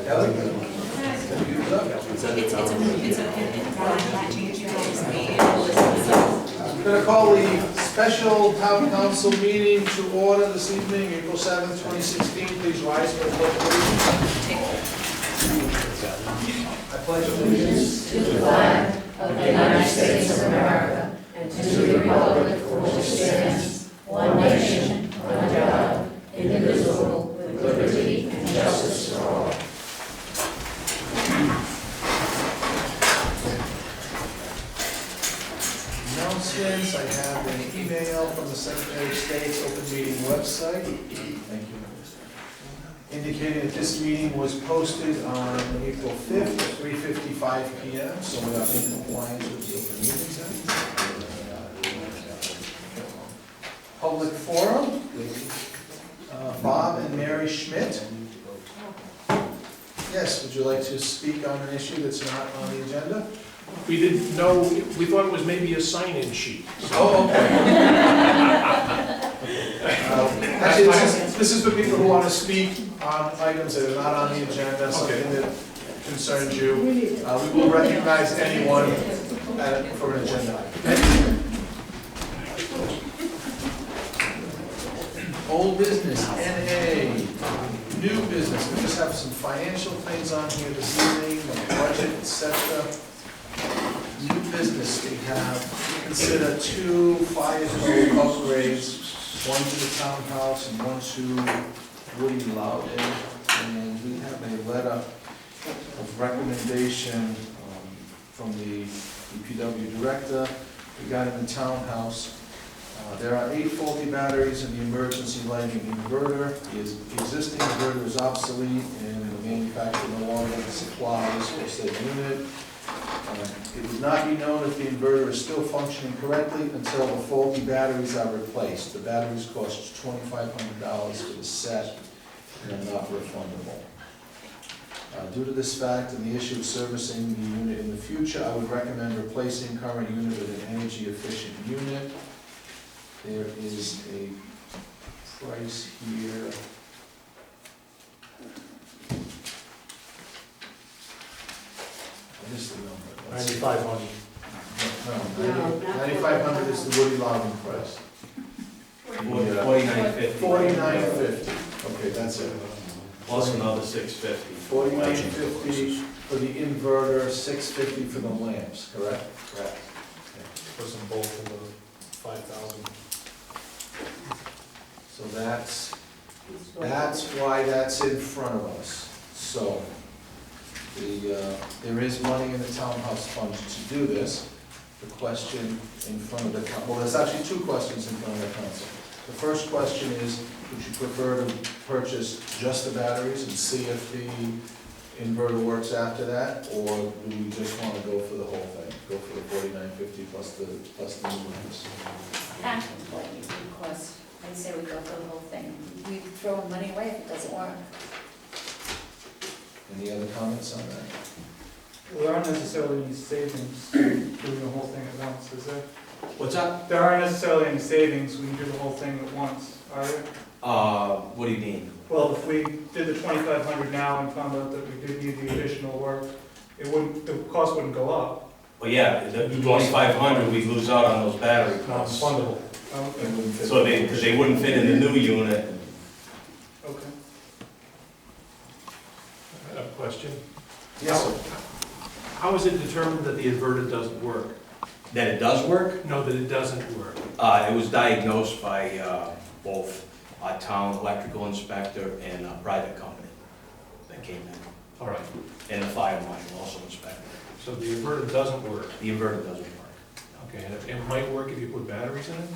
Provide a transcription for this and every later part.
Kelly? I'm going to call the special town council meeting to order this evening, April 7th, 2016. Please rise for the pledge of allegiance. I pledge allegiance to the flag of the United States of America and to the republic for which it stands, one nation, under God, indivisible, with liberty and justice for all. Announcements. I have an email from the Secretary of State's open meeting website. Thank you. Indicating that this meeting was posted on April 5th at 3:55 p.m. So we are in compliance with the Open Meetings Act. Public forum. Bob and Mary Schmidt. Yes, would you like to speak on an issue that's not on the agenda? We didn't know, we thought it was maybe a sign-in sheet. Oh, okay. Actually, this is for people who want to speak on items that are not on the agenda, something that concerns you. We will recognize anyone for an agenda item. Old business, NA, new business. We just have some financial things on here this evening, the budget, etc. New business, we have, consider 2 fire code upgrades, one to the townhouse and one to Woody Loudon. And we have a letter of recommendation from the DPW director regarding the townhouse. There are 8 faulty batteries in the emergency lighting inverter. The existing inverter is obsolete and the manufacturer no longer supplies for said unit. It would not be known if the inverter is still functioning correctly until the faulty batteries are replaced. The batteries cost $2,500 for the set and are not refundable. Due to this fact and the issue of servicing the unit in the future, I would recommend replacing current unit with an energy efficient unit. There is a price here. What is the number? 9,500. No, 9,500 is the Woody Loudon price. 49.50. 49.50. Okay, that's it. Plus another 650. 49.50 for the inverter, 650 for the lamps, correct? Correct. Put some bolt in the 5,000. So that's why that's in front of us. So, there is money in the townhouse fund to do this. The question in front of the council, well, there's actually 2 questions in front of the council. The first question is, would you prefer to purchase just the batteries and see if the inverter works after that? Or do we just want to go for the whole thing? Go for the $49.50 plus the new lamps? Half of what you request, I'd say we go for the whole thing. We throw money away if it doesn't work. Any other comments on that? Well, there aren't necessarily any savings doing the whole thing at once, is there? What's that? There aren't necessarily any savings, we can do the whole thing at once, are there? What do you mean? Well, if we did the 2,500 now and found out that we did need the additional work, the cost wouldn't go up. Well, yeah, the 2,500, we lose out on those battery costs. Non-fundable. Okay. So because they wouldn't fit in the new unit. Okay. A question? Yes, sir. How is it determined that the inverter doesn't work? That it does work? No, that it doesn't work. It was diagnosed by both a town electrical inspector and a private company that came in. All right. And the fire marshal also inspected it. So the inverter doesn't work. The inverter doesn't work. Okay, and it might work if you put batteries in it?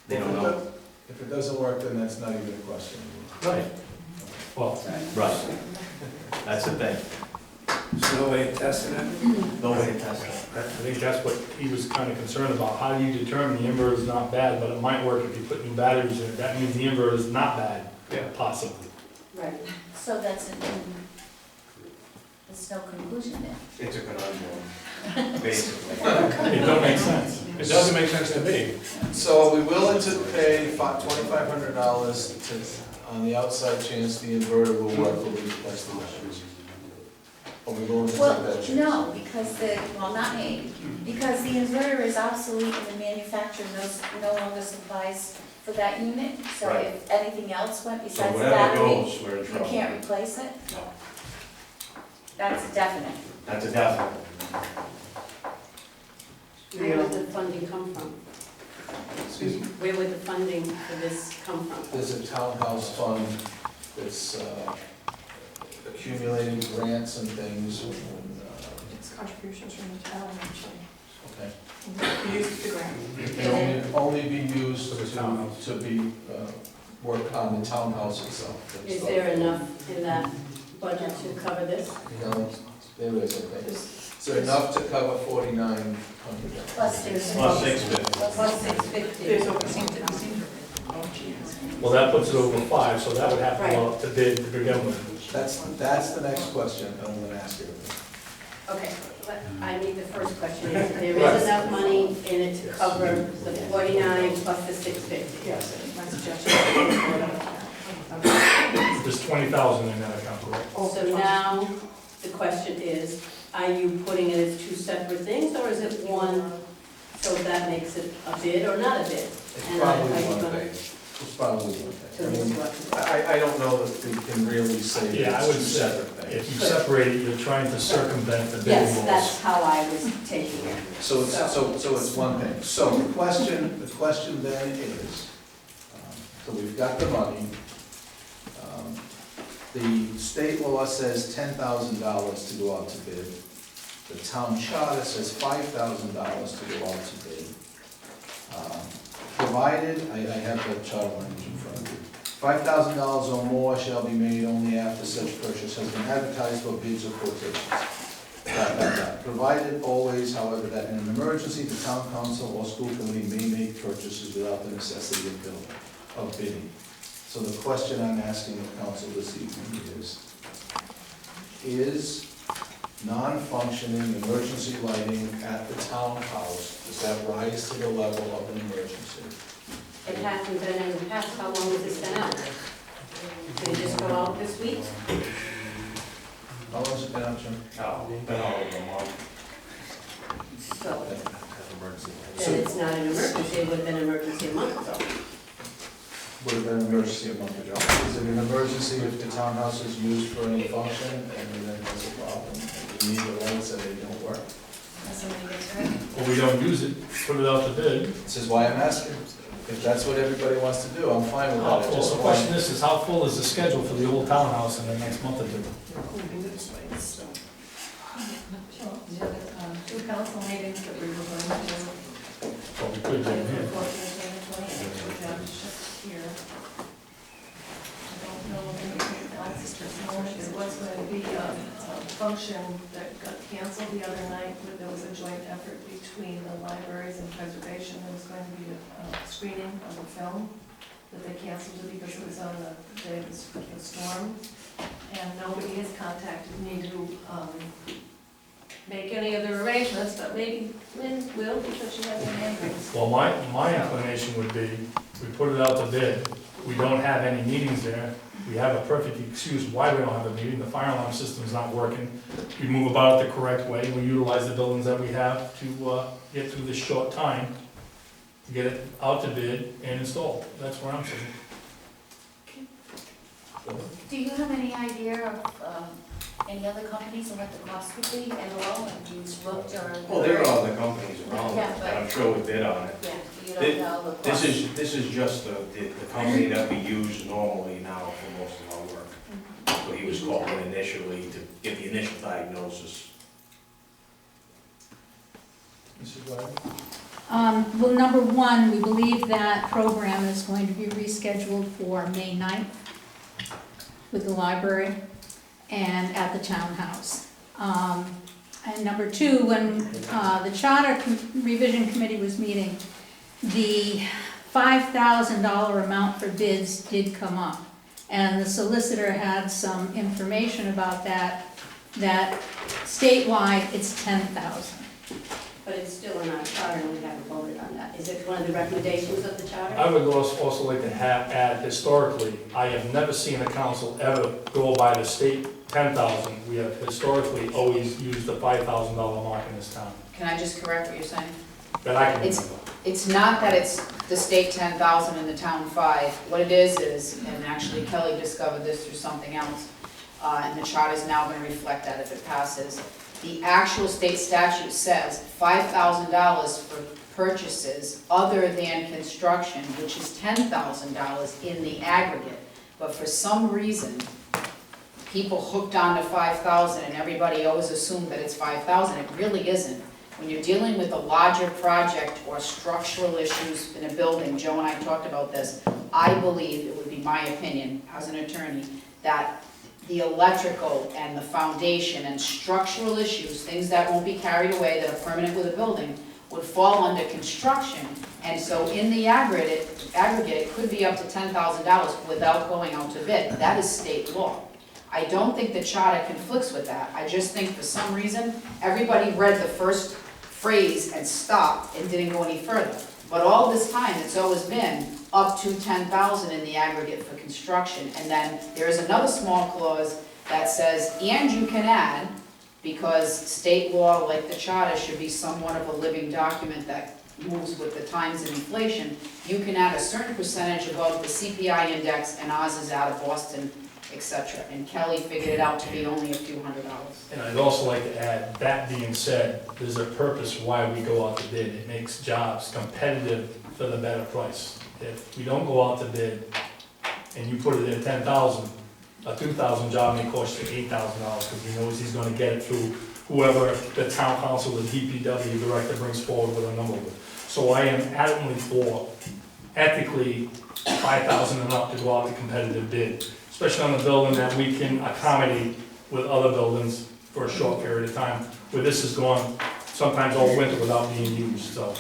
They don't know. If it doesn't work, then that's not even a question. Right. Well, Right. That's the thing. There's no way of testing it? No way to test it. I think that's what he was kind of concerned about. How do you determine the inverter is not bad, but it might work if you put new batteries in it? That means the inverter is not bad, yeah. possibly. Right. So there's no conclusion there. It's a conundrum, basically. It don't make sense. It doesn't make sense to me. So are we willing to pay $2,500 on the outside chance the inverter will work when we replace the batteries? Are we willing to take Well, that chance? no, because not me, because the inverter is obsolete and the manufacturer no longer supplies for that unit. So Right. if anything else went So besides the whatever battery, goes, we're in you trouble. can't replace it? No, That's a definite. that's a definite. Where would the funding come from? Excuse me? Where would the funding for this come from? There's a townhouse fund that's accumulating grants and things, and, It's contributions from the town, actually. okay. Used the grant. It can only be used For the townhouse. to be, worked on the townhouse itself. Is there enough in that budget to cover this? No, there is, I think. Is there enough to cover 4,900? Plus there's. Plus 650. Plus 650. There's over, seemed to be. Well, that puts it over 5, so that would have to go out to bid to begin with. That's the next question that I'm gonna ask you. Okay, I need the first question. There is enough money in it to cover the 49 plus the 650? Yes, my suggestion. There's 20,000 in that account, correct? So now, the question is, are you putting it as two separate things, or is it one, so that makes it a bid or not a bid? It's And probably are you one gonna- thing. It's probably one So thing. this I mean, is what- I don't know that we can really say Yeah, I it's would two say, separate things. if you separate it, you're trying to circumvent the bidding Yes, rules. that's how I was taking it. So it's one thing. So the question then is, so we've got the money. The state law says $10,000 to go out to bid. The town charter says $5,000 to go out to bid. Provided, I have the charter language in front of me. $5,000 or more shall be made only after such purchase has been advertised for bids or quotations. Provided always, however, that in an emergency, the town council or school committee may make purchases without the necessity of bidding. So the question I'm asking the council this evening is non-functioning emergency lighting at the townhouse, does that rise to the level of an emergency? It hasn't been in the past, how long has this been out? Did it just go out this week? How long has it been out, Jim? Oh, been all over the month. So, then it's not an emergency, it would have been an emergency a month ago. Would have been an emergency a month ago. Is it an emergency if the townhouse is used for any function and then there's a problem? We need the lights and they don't work. Somebody gets hurt. Well, we don't use it, put it out to bid. This is why I'm asking. If that's what everybody wants to do, I'm fine with How that. I full, just the want- question is how full is the schedule for the old townhouse in the next month or two? The other, two council meetings that we were going to. Well, we could do it here. Here. I don't know if anything else is just known. There was going to be a function that got canceled the other night, where there was a joint effort between the libraries and preservation. There was going to be a screening of a film that they canceled it because it was on the day of the storm. And nobody has contacted me to make any other arrangements, but maybe Lynn will, because she has her hand raised. Well, my inclination would be, we put it out to bid, we don't have any meetings there, we have a perfect excuse why we don't have a meeting, the fire alarm system's not working, we move about it the correct way, we utilize the buildings that we have to get through this short time, to get it out to bid and installed, that's where I'm sitting. Do you have any idea of any other companies and what the cost would be at all? Have you looked or? Well, there are other companies around, Yeah, but- and I'm sure we bid on it. Yeah, you don't know the cost? This is just the company that we use normally now for most of our work. So he was called in initially to get the initial diagnosis. Mrs. Riley? Well, number one, we believe that program is going to be rescheduled for May 9th with the library and at the townhouse. And number two, when the charter revision committee was meeting, the $5,000 amount for bids did come up. And the solicitor had some information about that statewide, it's 10,000. But it's still in our charter and we haven't voted on that. Is it one of the recommendations of the charter? I would also like to add historically, I have never seen a council ever go by the state 10,000. We have historically always used the $5,000 mark in this town, Can I just correct what you're saying? that I can It's- remember. It's not that it's the state 10,000 and the town 5. What it is, and actually Kelly discovered this through something else, and the charter is now gonna reflect that if it passes. The actual state statute says $5,000 for purchases other than construction, which is $10,000 in the aggregate. But for some reason, people hooked on to 5,000 and everybody always assumed that it's 5,000. It really isn't. When you're dealing with a larger project or structural issues in a building, Joe and I talked about this, I believe, it would be my opinion as an attorney, that the electrical and the foundation and structural issues, things that won't be carried away that are permanent with a building, would fall under construction. And so in the aggregate, it could be up to $10,000 without going out to bid. That is state law. I don't think the charter conflicts with that. I just think for some reason, everybody read the first phrase and stopped and didn't go any further. But all this time, it's always been up to 10,000 in the aggregate for construction. And then there is another small clause that says, and you can add, because state law, like the charter, should be somewhat of a living document that moves with the times and inflation, you can add a certain percentage above the CPI index, and ours is out of Boston, etc. And Kelly figured it out to be only a few $100s. And I'd also like to add, that being said, there's a purpose why we go out to bid. It makes jobs competitive for the better price. If we don't go out to bid and you put it in 10,000, a 2,000 job may cost you $8,000 because he knows he's gonna get it through whoever the town council, the DPW director brings forward with a number with. So I am adamantly for, ethically, 5,000 and up to go out to competitive bid, especially on a building that we can accommodate with other buildings for a short period of time, where this has gone sometimes all winter without being used. So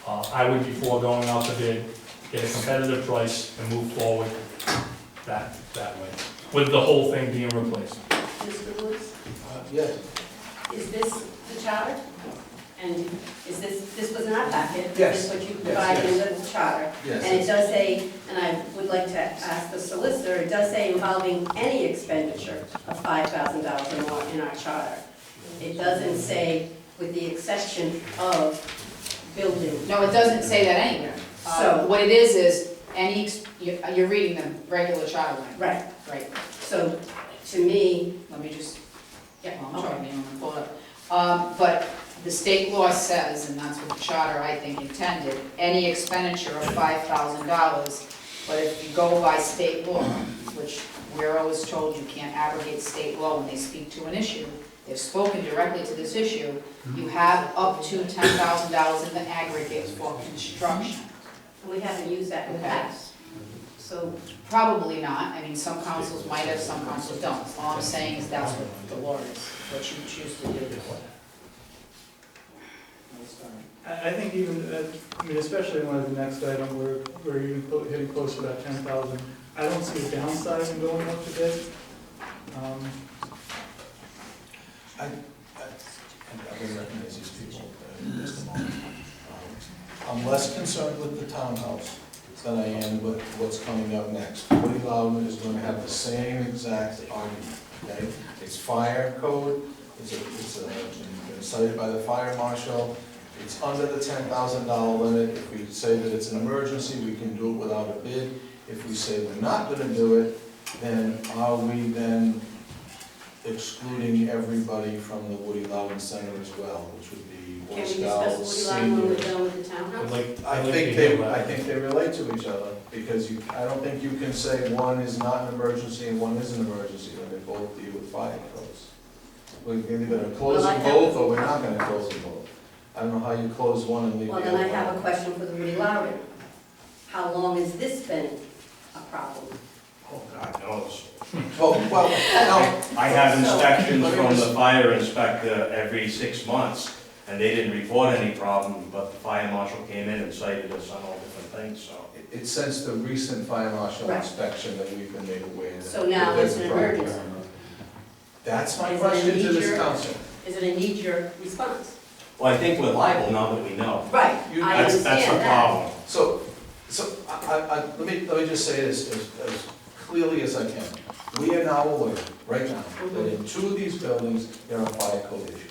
I would be for going out to bid, get a competitive price, and move forward that way, with the whole thing being replaced. Mr. Woods, Yes. is this the charter? And is this was in our packet? Yes. Is this what you Yes, provided in yes. the charter? Yes. And it does say, and I would like to ask the solicitor, it does say involving any expenditure of $5,000 or more in our charter. It doesn't say with the exception of building. No, it doesn't say that anywhere. So- What it is any, you're reading the regular charter language. Right. Right. So to me, Let me just, yeah, well, I'm talking, I'm gonna pull it up. But the state law says, and that's what the charter, I think, intended, any expenditure of $5,000. But if you go by state law, which we're always told you can't abrogate state law when they speak to an issue, they've spoken directly to this issue, you have up to $10,000 in the aggregate for construction. we haven't used that in the Okay. past. So Probably not, I mean, some councils might have, some councils don't. All I'm saying is that's what the law is, what you choose to do. I think even, I mean, especially in light of the next item, we're even hitting close to that 10,000. I don't see a downside in going up to bid. I'm going to recognize these people in just a moment. I'm less concerned with the townhouse than I am with what's coming up next. Woody Loudon is going to have the same exact argument, okay? It's fire code, it's cited by the fire marshal, it's under the $10,000 limit. If we say that it's an emergency, we can do it without a bid. If we say we're not going to do it, then are we then excluding everybody from the Woody Loudon Center as well, which would be Boy can we Scouts, discuss Woody Loudon when we're seniors? done with the townhouse? I think they relate to each other, because I don't think you can say one is not an emergency and one is an emergency when they both deal with fire codes. We're either gonna close Well, I them have- both, or we're not gonna close them both. I don't know how you close one and leave the Well, other then I one. have a question for the Woody Loudon. How long has this been a problem? Oh, God knows. Well, no, I have inspections Let me from the just- fire inspector every 6 months, and they didn't report any problem, but the fire marshal came in and cited us on all different things, so. it's since the recent fire marshal Right. inspection that we've been made aware that. So now that there's it's a an problem. emergency. That's my Is it a question to this knee-jerk? council. Is it a knee-jerk response? Well, I think we're liable now that we know. Right, You- I That's the understand that. problem. So let me just say this as clearly as I can. We are now aware, right now, that in 2 of these buildings, there are fire code issues.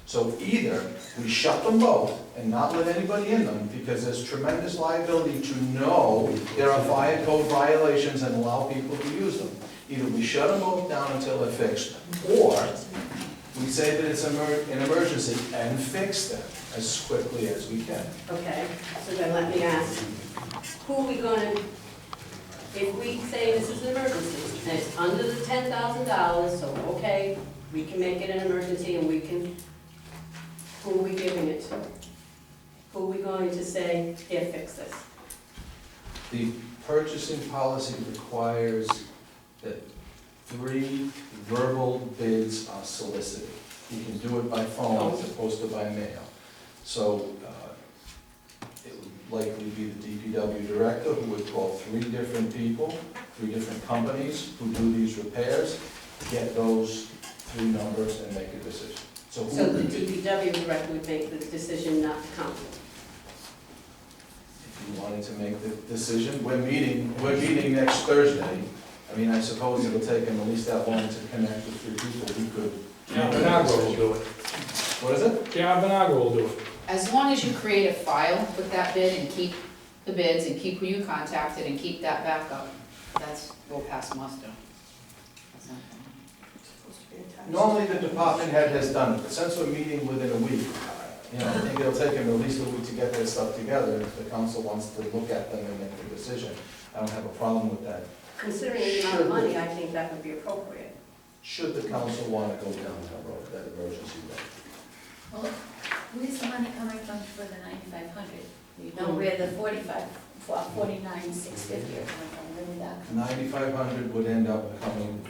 So either we shut them both and not let anybody in them, because there's tremendous liability to know there are fire code violations and allow people to use them. Either we shut them both down until they're fixed, or we say that it's an emergency and fix them as quickly as we can. Okay, so then let me ask, who are we gonna, if we say this is an emergency, and it's under the $10,000, so okay, we can make it an emergency and we can, who are we giving it to? Who are we going to say, here, fix this? The purchasing policy requires that 3 verbal bids are solicited. You can do it by phone as opposed to by mail. So it would likely be the DPW director who would call 3 different people, 3 different companies who do these repairs, get those 3 numbers and make a decision. So who So would the be- DPW director would make the decision, not the council. if you wanted to make the decision, we're meeting next Thursday. I mean, I suppose it'll take him at least that long to connect with 3 people who could. John Benagro will do it. What is it? John Benagro will do it. As long as you create a file with that bid and keep the bids and keep who you contacted and keep that backup, that's, we'll pass muster. Normally, the department head has done it, but since we're meeting within a week, I think it'll take them at least a week to get their stuff together. If the council wants to look at them and make a decision, I don't have a problem with that. Considering the amount of money, I think that would be appropriate. Should the council want to go down that road, that emergency road? Well, where's the money coming from for the 9,500? You know where the 49,650 are coming from, where would that come 9,500 would end up coming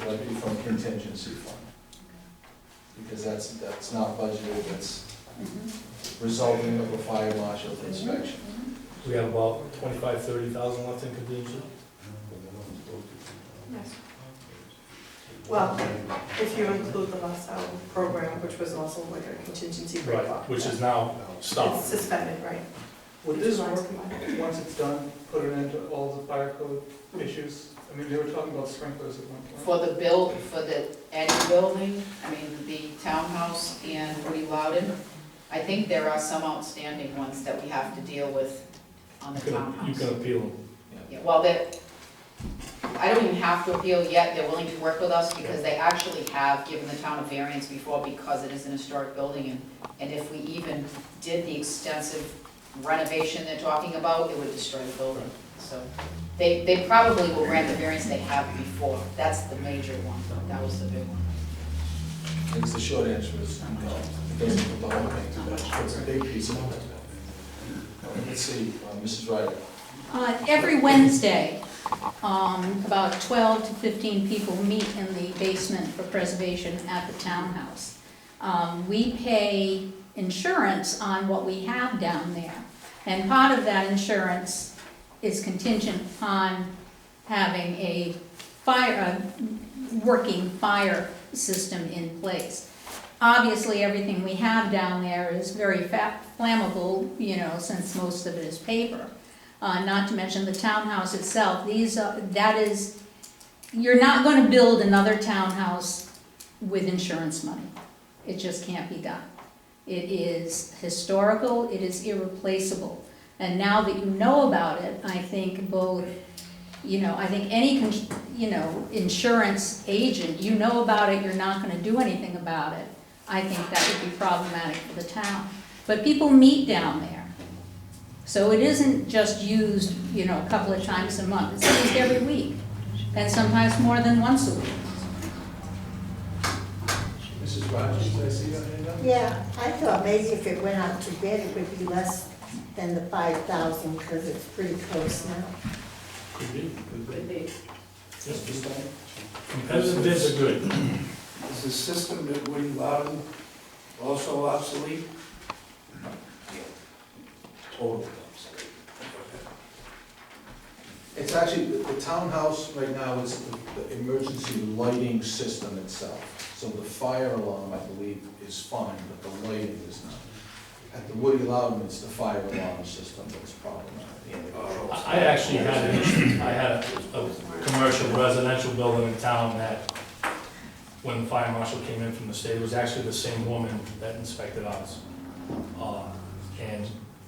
likely from contingency fund. Because that's not budgeted, that's resulting of a fire marshal inspection. We have about 25,000-30,000 left in contingency. Yes. Well, if you include the LaSalle program, which was also like a contingency break Right, off. which is now It's stopped. suspended, right? Would this work, once it's done, put an end to all the fire code issues? I mean, they were talking about sprinklers at one point. For any building, I mean, the townhouse and Woody Loudon, I think there are some outstanding ones that we have to deal with on the You townhouse. can appeal them. Yeah, well, I don't even have to appeal yet, they're willing to work with us because they actually have given the town a variance before because it is an historic building, and if we even did the extensive renovation they're talking about, it would destroy the building. So they probably will grant the variance they have before, that's the major one, that was the big one. I think the short answer is no. It doesn't put the whole thing together. It's a big piece of it. Let's see, Mrs. Ryder. Every Wednesday, about 12 to 15 people meet in the basement for preservation at the townhouse. We pay insurance on what we have down there, and part of that insurance is contingent upon having a working fire system in place. Obviously, everything we have down there is very flammable, since most of it is paper. Not to mention the townhouse itself. You're not going to build another townhouse with insurance money. It just can't be done. It is historical, it is irreplaceable. And now that you know about it, I think I think any, insurance agent, you know about it, you're not going to do anything about it. I think that would be problematic for the town. But people meet down there. So it isn't just used, a couple of times a month. It's used every week, and sometimes more than once a week. Mrs. Rogers, did I see your hand up? Yeah, I thought maybe if it went out to bid, it would be less than the 5,000, because it's pretty close now. Could be. Could be. Competitive bids are good. Is the system at Woody Loudon also obsolete? Totally obsolete. It's actually, the townhouse right now is the emergency lighting system itself. So the fire alarm, I believe, is fine, but the lighting is not. At the Woody Loudon, it's the fire alarm system that's problematic. I actually had an issue, I had a commercial residential building in town that when the fire marshal came in from the state. It was actually the same woman that inspected ours. And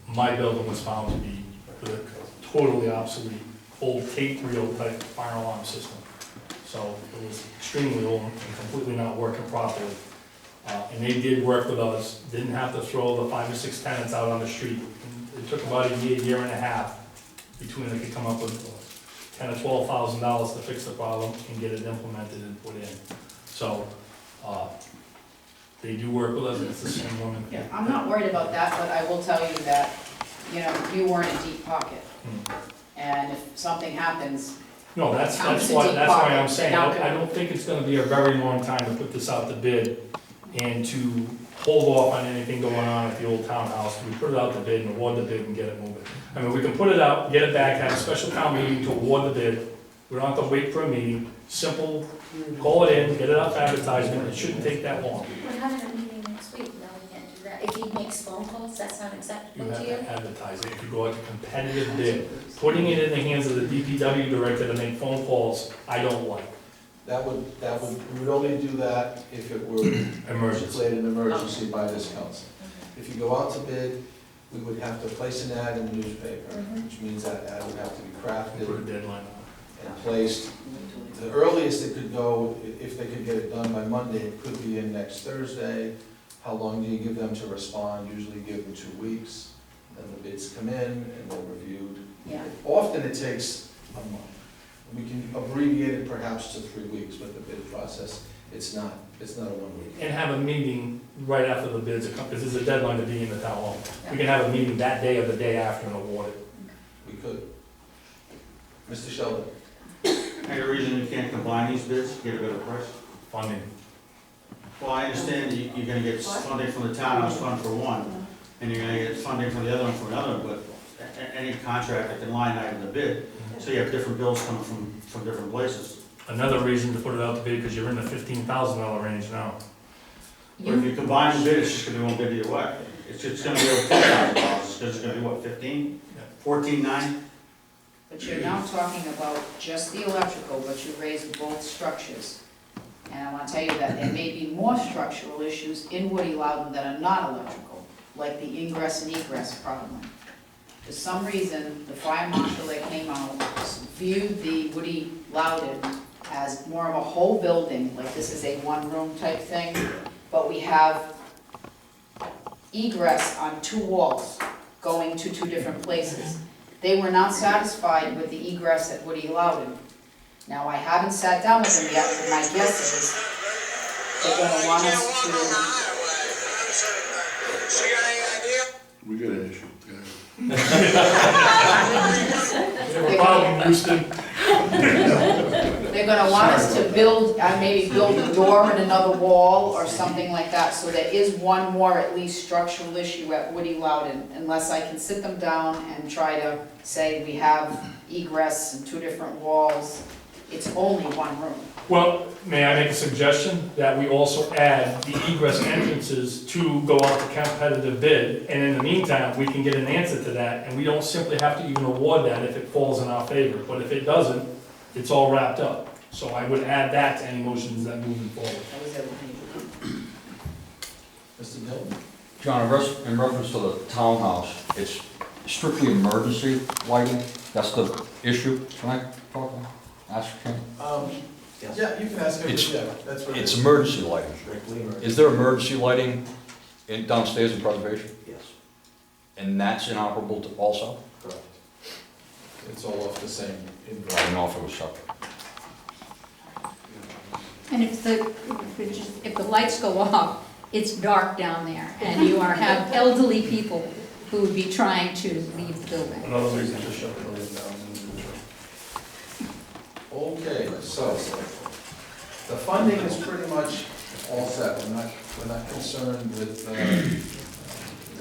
my building was found to be with a totally obsolete, old tape reel type fire alarm system. So it was extremely old and completely not working properly. And they did work with us, didn't have to throw the 5 or 6 tenants out on the street. It took about a year and a half between they could come up with $10,000 or $12,000 to fix the problem and get it implemented and put in. So, they do work with us, and it's the same woman. Yeah, I'm not worried about that, but I will tell you that, you know, you weren't in deep pocket. And if something happens, No, that's Counts to why, deep that's why pocket. I'm saying, Now- I don't think it's gonna be a very long time to put this out to bid and to hold off on anything going on at the old townhouse. We put it out to bid and award the bid and get it moving. I mean, we can put it out, get it back, have a special town meeting to award the bid. We don't have to wait for a meeting, simple, call it in, get it out for advertisement, it shouldn't take that long. We're having a meeting next week, no, we can't do that. If he makes phone calls, that's not You acceptable have to you? to advertise it, if you go out to competitive bid. Putting it in the hands of the DPW director to make phone calls, I don't like. we would only do that if it were Emergency. declared an emergency by this council. If you go out to bid, we would have to place an ad in the newspaper, which means that ad would have to be crafted Put a deadline on and placed. The earliest it could go, if they could get it done by Monday, it could be in next Thursday. How long do you give them to respond? Usually give them 2 weeks. Then the bids come in and they're reviewed. yeah. Often it takes a month. We can abbreviate it perhaps to 3 weeks with the bid process. It's not a 1 week. and have a meeting right after the bids are come, because there's a deadline to be in the town hall. We can have a meeting that day or the day after and award it. We could. Mr. Sheldon? Any reason you can't combine these bids, get a better price? Funding. Well, I understand you're gonna get funding from the townhouse fund for one, and you're gonna get funding from the other one for another, but any contractor can line item the bid, so you have different bills coming from different places. Another reason to put it out to bid, because you're in the $15,000 range now. But if you combine the bid, it's just gonna be one bid either way. It's gonna be over $2,000, because it's gonna be what, 15? 14,900? But you're now talking about just the electrical, but you raised both structures. And I want to tell you that there may be more structural issues in Woody Loudon that are not electrical, like the ingress and egress problem. For some reason, the fire marshal that came out viewed the Woody Loudon as more of a whole building, like this is a one-room type thing, but we have egress on 2 walls going to 2 different places. They were not satisfied with the egress at Woody Loudon. Now, I haven't sat down with them yet, but my guess is they're gonna want us to. We got an issue. They were following Houston. They're gonna want us to build, maybe build a door in another wall or something like that, so there is one more at least structural issue at Woody Loudon, unless I can sit them down and try to say we have egress in 2 different walls. It's only 1 room. Well, may I make a suggestion that we also add the egress entrances to go out to competitive bid, and in the meantime, we can get an answer to that, and we don't simply have to even award that if it falls in our favor, but if it doesn't, it's all wrapped up. So I would add that to any motions that moving forward. That was everything. Mr. Dillon? John, in reference to the townhouse, it's strictly emergency lighting, that's the issue. Can I talk, ask him? Yeah, you can ask him, It's- yeah, that's what it It's is. emergency lighting. Strictly emergency. Is there emergency lighting downstairs in preservation? Yes, And that's inoperable to also? correct. It's all off the same I invoice. don't know if it was separate. And if the lights go off, it's dark down there, and you have elderly people who would be trying to leave the building. Another reason to shut the building down. Okay, so, the funding is pretty much all set. We're not concerned with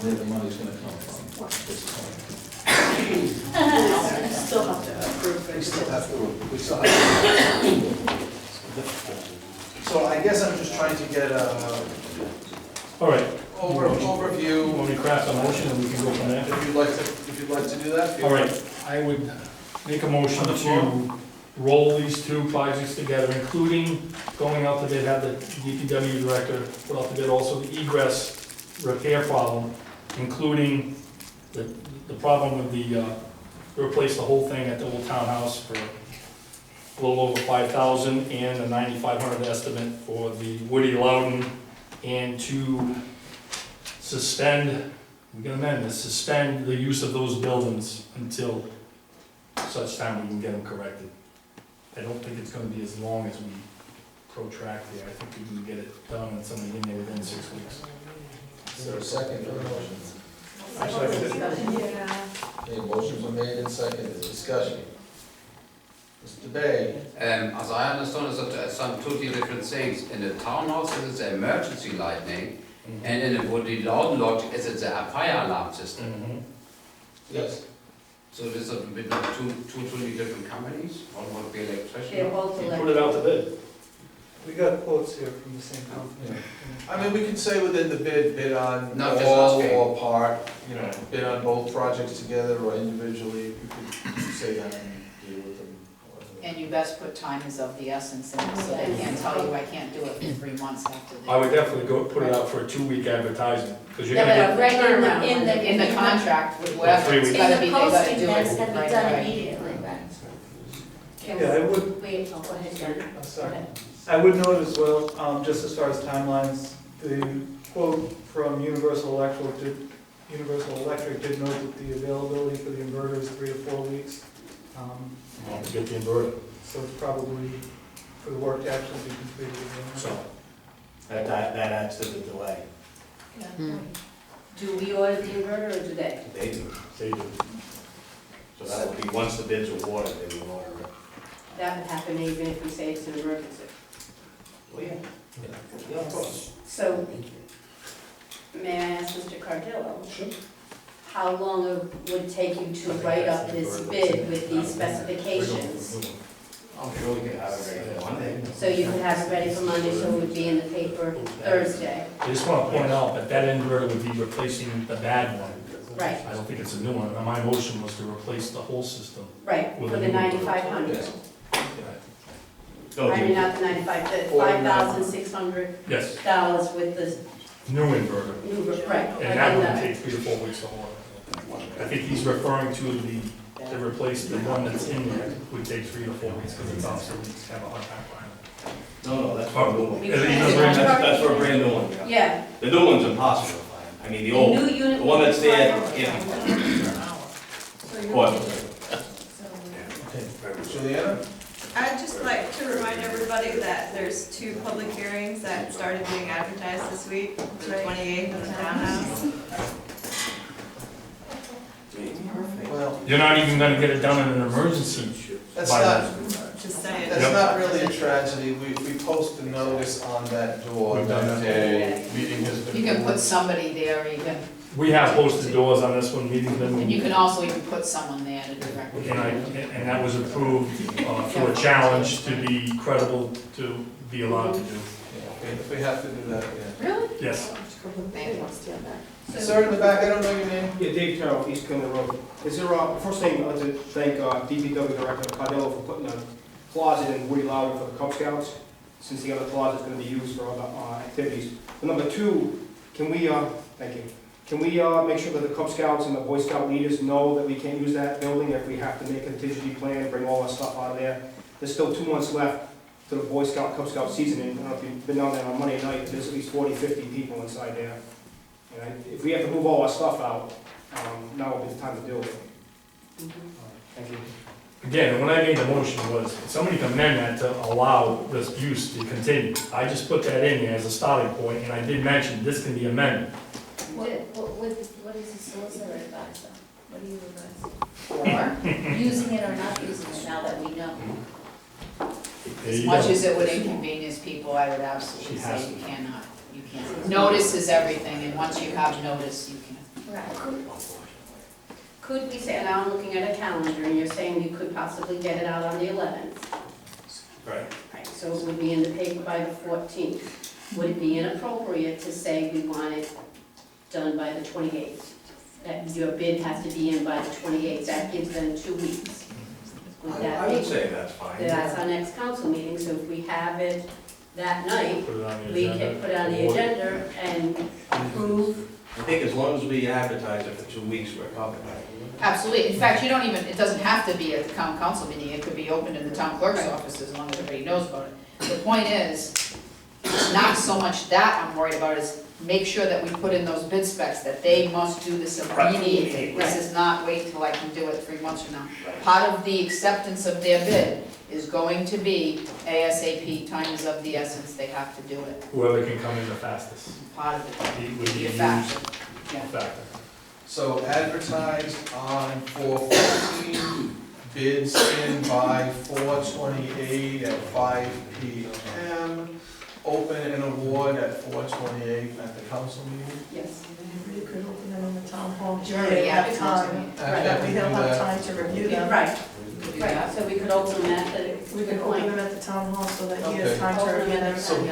where the money's gonna come from at this point. Still have to approve it. We still have to. So I guess I'm just trying to get a All right, overview. you want me to craft a motion and we can go from there? If you'd like to do that. feel All free. right, I would make a motion to roll these two projects together, including going out to bid, have the DPW director put out to bid also the egress repair problem, including the problem with the, replace the whole thing at the old townhouse for a little over 5,000 and a 9,500 estimate for the Woody Loudon, and to suspend, we can amend this, suspend the use of those buildings until such time we can get them corrected. I don't think it's gonna be as long as we protract there. I think we can get it done and somebody in there within 6 weeks. Is there a second for the motion? I second it. Yeah. Okay, motions are made and seconded, discussion. Mr. Bay? As I understand, it's some totally different things. In the townhouse, it's an emergency lightning, and in the Woody Loudon Lodge, it's a fire alarm system. Yes. So this is a bit of two totally different companies. One would be electrician. They're both You electric. put it out to bid. We got quotes here from the same company. I mean, we could say within the bid on Not just all asking. or part, you know, bid on both projects together or individually, we could say that and deal with them. And you best put time is of the essence in it, so they can't tell you I can't do it for 3 months after I the. would definitely put it out for a 2-week advertisement, because you're Yeah, gonna but get, right turnaround. in the contract with whatever, 3 it's weeks. gotta In be, the they gotta posting, do that's it gonna be right done away. immediately, right? Yeah, I would, Wait, oh, go ahead, Jen. I'm sorry. I would note as well, just as far as timelines, the quote from Universal Electric did note that the availability for the inverter is 3 to 4 weeks. to get the inverter. So it's probably for the work to actually be completed. So, That adds to the delay. Do we order the inverter or do they? They do. they do. So that would be, once the bid's awarded, they will order it. That would happen even if we say it's an emergency. Well, yeah. Yeah, of course. So, may I ask Mr. Cardillo? Sure. How long it would take you to write up this bid with these specifications? I'm sure we can have it ready for Monday. So you could have it ready for Monday, so it would be in the paper Thursday. I just want to point out that that inverter would be replacing the bad one. Right, I don't think it's a new one. My motion was to replace the whole system. right, for the 9,500. I mean, not the 95, the $5,600 Yes, with the new inverter. new, right. And that would take 3 to 4 weeks to order. I think he's referring to to replace the one that's in there, would take 3 to 4 weeks, because it's obsolete, it's kind of a hard time finding. No, that's for a new one. We can't- That's for a brand new one, yeah. Yeah. The new one's impossible to find. I mean, the The old, new unit the one will that's be there, $500. can't be found. So you're. What? Juliana? I'd just like to remind everybody that there's 2 public hearings that started being advertised this week, for the 28th of the townhouse. Well, You're not even gonna get it done in an emergency. that's by not, then. Just saying. that's not really a tragedy. We post a notice on that door We've done that that. meeting has been. You can put moved. somebody there even, We have posted doors on this one, meeting's been and you moved. can also even put someone there to direct. And that was approved through a challenge to be credible, to be allowed to do. Yeah, if we have to do that, yeah. Really? Yes. Thank you. Sir in the back, I don't know your name. Yeah, Dave Carroll, East Kinder Road. Is there, first thing, I'd like to thank DPW Director Cardillo for putting a closet in Woody Loudon for the Cub Scouts, since the other closet's gonna be used for other activities. But number 2, can we, thank you, can we make sure that the Cub Scouts and the Boy Scout leaders know that we can't use that building if we have to make a contingency plan, bring all our stuff out of there? There's still 2 months left to the Boy Scout, Cub Scout season, and I don't know if you've been down there on Monday night, there's at least 40, 50 people inside there. And if we have to move all our stuff out, now would be the time to do it. Thank you. Again, when I made the motion was, somebody can amend that to allow this use to continue. I just put that in there as a starting point, and I did mention this can be amended. What is the solicitor advisor? What do you advise? Or using it or not using it now that we know? As much as it would inconvenience people, I would absolutely She has say you cannot, you can't. Notice is everything, and once you have notice, you can. Right. Could we say, now I'm looking at a calendar, and you're saying you could possibly get it out on the 11th. Right. Right, so it would be in the paper by the 14th. Would it be inappropriate to say we want it done by the 28th? That your bid has to be in by the 28th, that gives them 2 weeks. Would I that would be, say that's fine. that's our next council meeting, so if we have it that night, Put it on the we agenda. can put it on the Award it. agenda and approve. I think as long as we advertise it for 2 weeks, we're covered. Absolutely, in fact, you don't even, it doesn't have to be at the town council meeting, it could be opened in the town clerk's office as long as everybody knows about it. The point is, it's not so much that I'm worried about, is make sure that we put in those bid specs, that they must do this immediately. This is not wait till I can do it 3 months from now. Part of the acceptance of their bid is going to be ASAP, time is of the essence, they have to do it. Whoever can come in the fastest. Part of it Would would be be a used factor. Yeah. factor. So advertised on 4/14, bids in by 4/28 at 5 PM. Open and award at 4/28 at the council meeting. Yes. You could open them in the town hall. It's already have advertised. time, Right. that we don't have time to review them. Right, right, so we could open them at the, We could open them at the town hall so that he has Okay. time to review them. So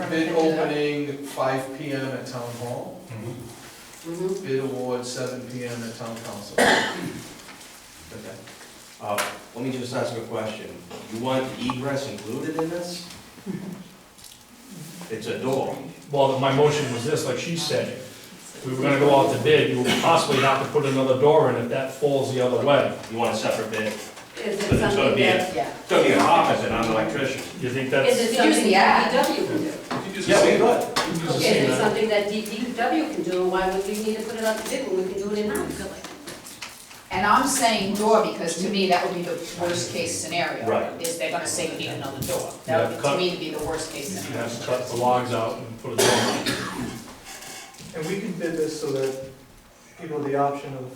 bid opening 5 PM at town hall, Mhm. bid award 7 PM at town council. Okay. Let me just ask a question. You want egress included in this? It's a door. Well, my motion was this, like she said, if we were gonna go out to bid, you would possibly have to put another door in if that falls the other way. You want a separate bid? Is But it it's gonna something be a- that, yeah. It's gonna be an office and I'm an electrician. You think Is that's? it Use something the ad. DPW can do? Yeah, we could. Is it something that DPW can do, and why would we need to put it up to bid when we can do it in-house? And I'm saying door because to me, that would be the worst case scenario. Right. Is they're gonna say we need another door. That would, to me, to be the worst case You scenario. have to cut the logs out and put a door in. And we can bid this so that people have the option of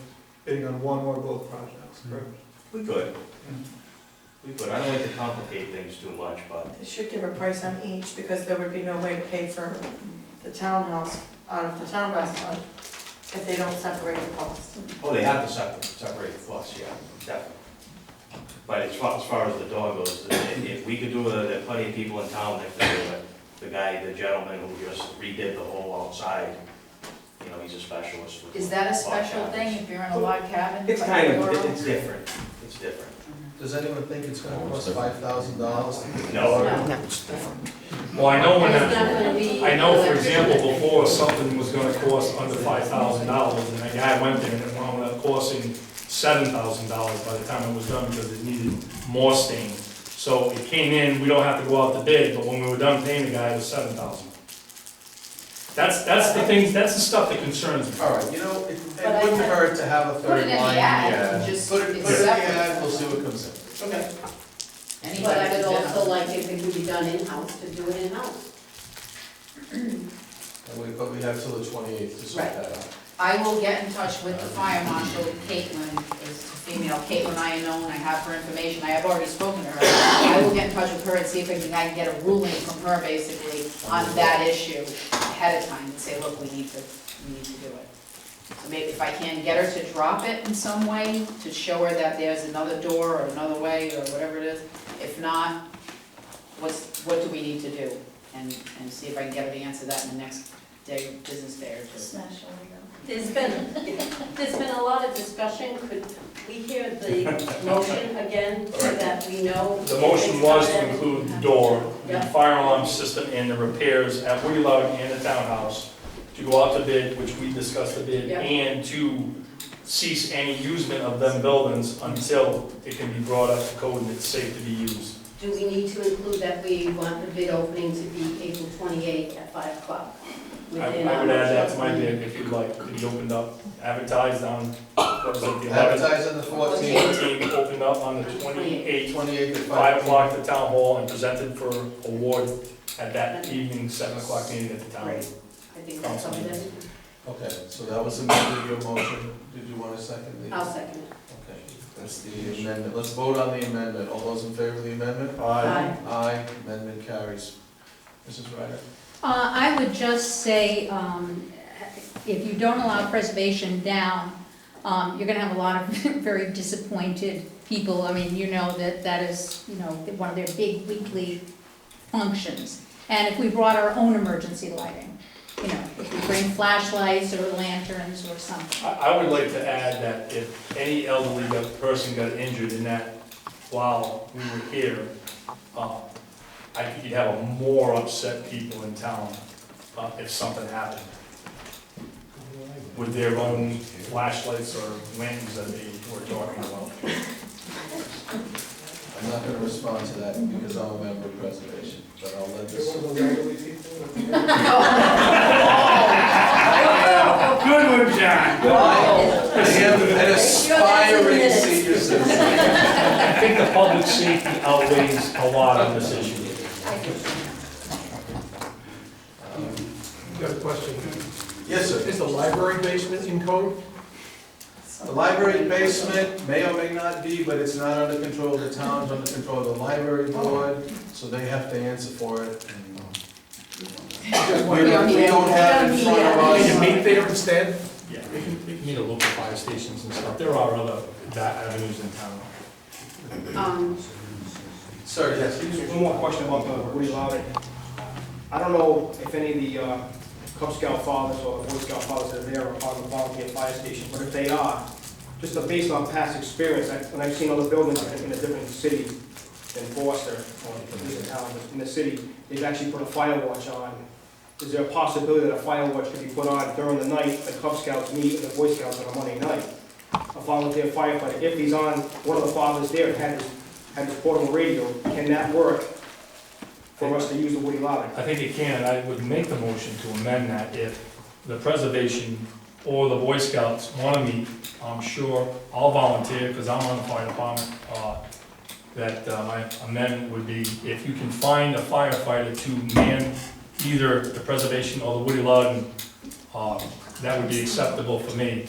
bidding on one or both projects, correct? We could. We could. I don't like to complicate things too much, but They should give a price on each, because there would be no way to pay for the townhouse out of the townhouse fund if they don't separate the costs. oh, they have to separate the costs, yeah, definitely. But as far as the door goes, if we could do it, there are plenty of people in town that could do it. The gentleman who just redid the whole outside, you know, he's a specialist. with Is that a log special cabins. thing if you're in a log cabin? It's like kind your of, room? it's different, it's different. Does anyone think it's gonna cost $5,000? No. Well, I know when And it's that, not gonna be. I know, for electrician. example, before something was gonna cost under $5,000, and that guy went there and it wound up costing $7,000 by the time it was done because it needed more stain. So it came in, we don't have to go out to bid, but when we were done paying the guy, it was $7,000. That's the things, that's the stuff that concerns me. All right, you know, it But I wouldn't have- hurt to have a Put it third in the line. ad, Yeah. and just, Put it it's in the separate. ad, we'll see what comes in. Okay. Anybody But I can would bid on also it. like if it could be done in-house, to do it in-house. But we have till the 28th to sort Right. that out. I will get in touch with the fire marshal, Caitlin, is the female, Caitlin I know, and I have her information, I have already spoken to her. I will get in touch with her and see if I can get a ruling from her basically on that issue ahead of time and say, look, we need to do it. So maybe if I can get her to drop it in some way, to show her that there's another door or another way or whatever it is. If not, what do we need to do? And see if I can get her to answer that in the next day, business day or two. Smash on them. There's been a lot of discussion, could we hear the motion again, so that we know? The motion was to it's include the door, the Yeah. fire alarm system, and the repairs at Woody Loud and the townhouse, to go out to bid, which we discussed the bid, Yeah. and to cease any usement of them buildings until it can be brought up to code and it's safe to be used. Do we need to include that we want the bid opening to be April 28th at 5 o'clock? I would add that to my bid if you'd like, to be opened up, advertised on, what was it, the 11th? Advertise on the 14th, 14th, opened up on the 28th, 28th at 5 o'clock at the town hall, and presented for award at that evening, 7 o'clock meeting at the town. Great. I think that's something that, Okay, so that was amended, your motion. Did you want to second the? I'll second it. Okay, that's the amendment. Let's vote on the amendment. All those in favor of the amendment? Aye. Aye, amendment carries. Mrs. Ryder? I would just say, if you don't allow preservation down, you're gonna have a lot of very disappointed people. I mean, you know that is, one of their big weekly functions. And if we brought our own emergency lighting, if we bring flashlights or lanterns or something. I would like to add that if any elderly person got injured in that while we were here, I think you'd have more upset people in town if something happened with their own flashlights or lanterns that they were talking about. I'm not gonna respond to that because I'm a member of preservation, but I'll let this. You're one of those elderly people? Good one, John. I am an aspiring senior citizen. I think the public safety outweighs a lot on this issue. Got a question. Yes, sir. Is the library basement in code? The library basement may or may not be, but it's not under control of the town, it's under control of the library board, so they have to answer for it. We don't have in front of Can you us. meet there instead? Yeah, we can meet at local fire stations and stuff. There are other avenues in town. Sir, yes. One more question about the Woody Loudon. I don't know if any of the Cub Scout fathers or Boy Scout fathers that are there are part of the volunteer fire station, but if they are, just based on past experience, when I've seen other buildings in a different city than Foster, or in town, but in the city, they've actually put a fire watch on. Is there a possibility that a fire watch could be put on during the night, the Cub Scouts meet and the Boy Scouts on a Monday night? A volunteer firefighter, if he's on, one of the fathers there had his portable radio, can that work for us to use the Woody Loudon? I think it can. I would make the motion to amend that if the preservation or the Boy Scouts want to meet. I'm sure I'll volunteer because I'm on the fire department. That my amendment would be if you can find a firefighter to man either the preservation or the Woody Loudon, that would be acceptable for me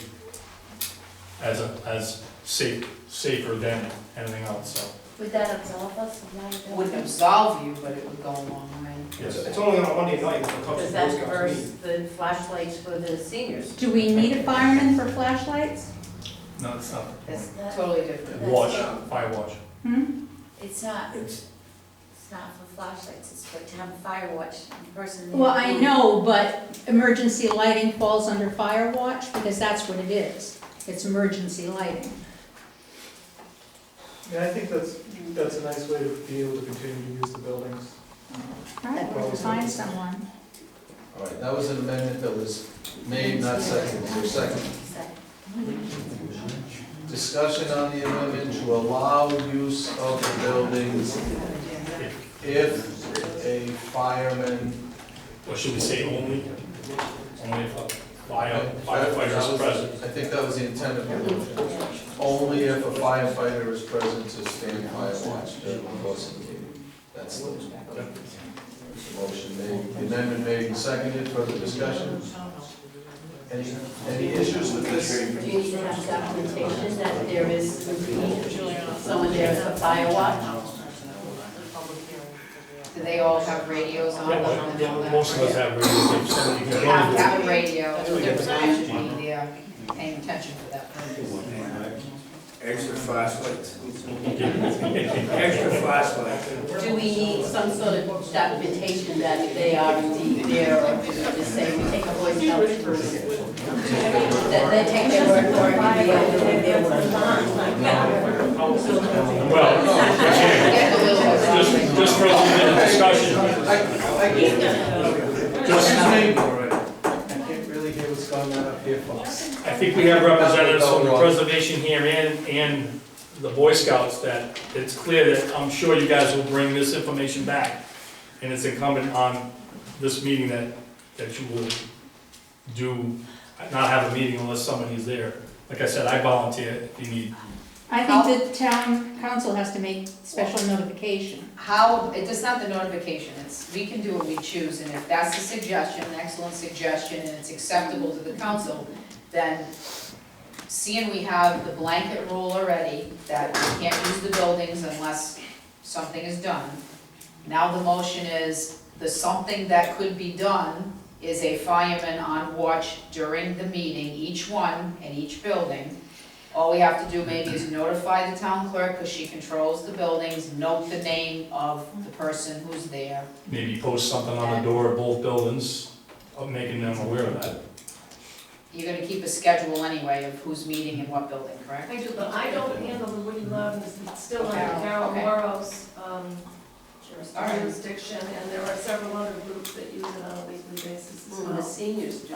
as safer than anything else. So. Would that absolve us of liability? Wouldn't absolve you, but it would go a long way. Yes. It's only on a Monday night when the Cubs Does and Boy that Scouts verse meet. the flashlights for the seniors? Do we need a fireman for flashlights? No, it's not. That's That- totally different. Watch, fire watch. It's not for flashlights, it's for, to have a fire watch, the person. Well, I know, but emergency lighting falls under fire watch because that's what it is. It's emergency lighting. Yeah, I think that's a nice way to be able to continue to use the buildings. All right, we'll find someone. All right, that was an amendment that was made, not seconded. Is there a second? Discussion on the amendment to allow use of the buildings if a fireman. Or should we say only? Only if a firefighter is present. I think that was the intent of the motion. Only if a firefighter is present to stand fire watch during the course of the meeting. That's the motion made. The amendment made and seconded. Further discussion? Any issues with this? Do you need to have documentation that there is someone there for fire watch? Do they all have radios on them and all that? Most of us have radios, so you can You go have to to have a radio, that's different, I should be there paying attention for that purpose. Extra flashlights. Extra flashlights. Do we need some sort of documentation that they are indeed there, or just say we take a Boy Scout person? That they take their word for it, and be able to take their word. Well, just for a little bit of discussion. I can't really hear what's going on up here, folks. I think we have representatives from the preservation here and the Boy Scouts that it's clear that I'm sure you guys will bring this information back. And it's incumbent on this meeting that you will not have a meeting unless somebody is there. Like I said, I volunteer if you need. I think the town council has to make special notification. How, it's not the notification, it's, we can do what we choose, and if that's a suggestion, an excellent suggestion, and it's acceptable to the council, then seeing we have the blanket rule already, that we can't use the buildings unless something is done. Now the motion is, the something that could be done is a fireman on watch during the meeting, each one in each building. All we have to do maybe is notify the town clerk, because she controls the buildings, note the name of the person who's there. Maybe post something on the door of both buildings, making them aware of that. You're gonna keep a schedule anyway of who's meeting in what building, correct? I do, but I don't handle the Woody Loudon, it's still under Carol, Carol okay. Morrow's, All right. jurisdiction, and there are several other groups that use it on a weekly basis as Well, well. the seniors do.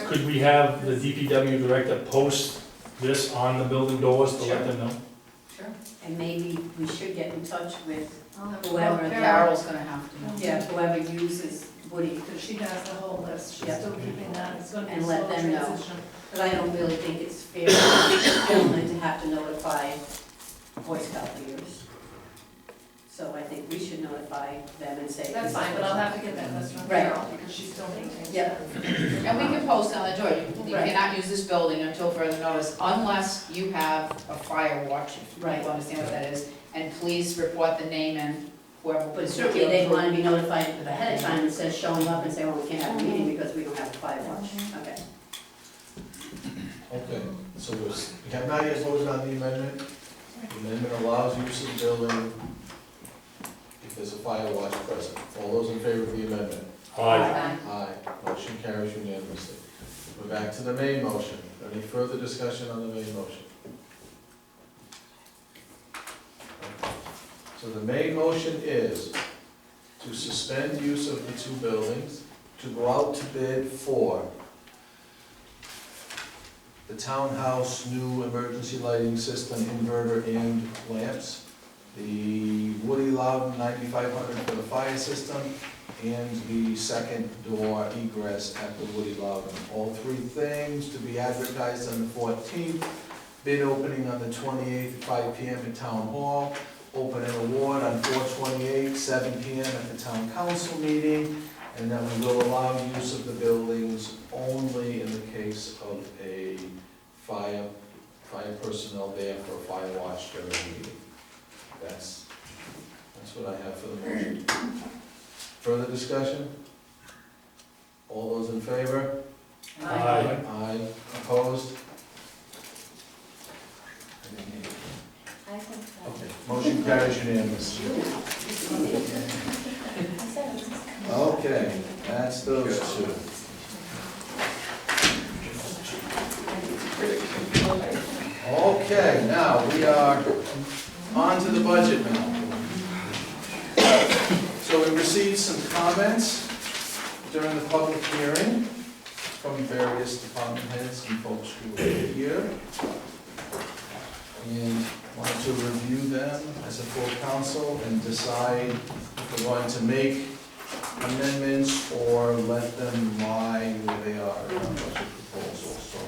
Could we have the DPW director post this on the building doors to let them know? Sure. And maybe we should get in touch with I'll have to whoever call Carol. Carol's gonna have to. Yeah, whoever uses Woody, Because she has the whole list, she's Yeah. still keeping that, it's gonna be a And slow let them know. transition. but I don't really think it's fair to the gentleman to have to notify Boy Scout leaders. So I think we should notify them and say. That's fine, but I'll have to get that list from Right. Carol, because she's still maintaining. Yeah. And we can post on the door, you Right. cannot use this building until further notice, unless you have a fire watch, if Right. people understand what that is. And please report the name and whoever. But certainly they want to be notified ahead of time instead of showing up and saying, well, we can't have a meeting because we don't have a fire watch. Okay. Okay, so we have not yet voted on the amendment. The amendment allows use of the building if there's a fire watch present. All those in favor of the amendment? Aye. Aye. Motion carries unanimously. We're back to the main motion. Any further discussion on the main motion? So the main motion is to suspend use of the two buildings, to go out to bid for the townhouse new emergency lighting system, inverter and lamps, the Woody Loudon 9500 for the fire system, and the second door egress at the Woody Loudon. All three things to be advertised on the 14th, bid opening on the 28th at 5 PM at Town Hall, open an award on 4/28, 7 PM at the Town Council meeting, and then we will allow use of the buildings only in the case of a fire personnel there for a fire watch during the meeting. That's what I have for the motion. Further discussion? All those in favor? Aye. Aye. Opposed? I think so. Okay, motion carries unanimous. Okay, that's those two. Okay, now we are on to the budget now. So we received some comments during the public hearing from various department heads and folks who were here. And wanted to review them as a full council and decide if we're going to make amendments or let them lie where they are in our budget proposal, so.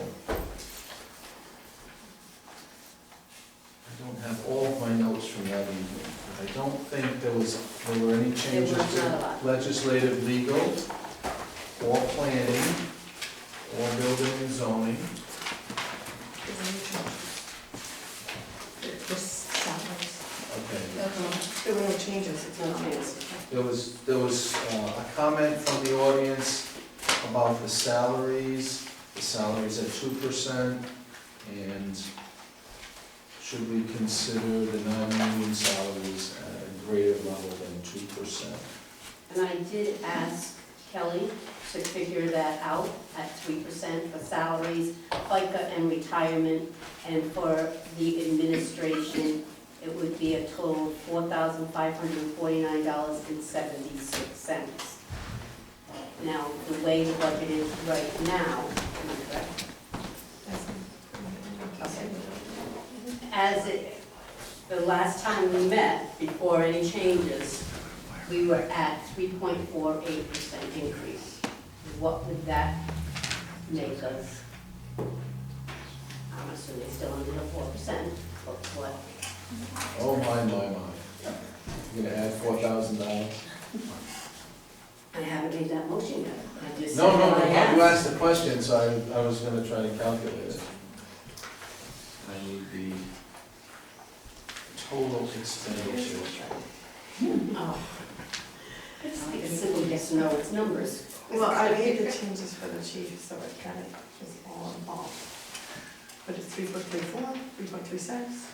I don't have all of my notes from that evening. I don't think there were any changes was not a to lot. legislative, legal, or planning, or building and zoning. Okay. There were no changes, it's no changes. There was a comment from the audience about the salaries at 2%, and should we consider the non-union salaries at a greater level than 2%? And I did ask Kelly to figure that out at 3% for salaries, FICA and retirement, and for the administration, it would be a total of $4,549.76. Now, the way the budget is right now, am I correct? Okay. As the last time we met, before any changes, we were at 3.48% increase. What would that make us? I'm assuming still under the 4%, but what? Oh, my. You're gonna add $4,000? I haven't made that motion yet. I just said No, what I you asked. asked the question, so I was gonna try to calculate it. I need the total expenditure. Oh. It's like a simple yes, no, it's numbers. Well, I made the changes for the chief, so it kind of is all involved. But it's 3.34, 3.36.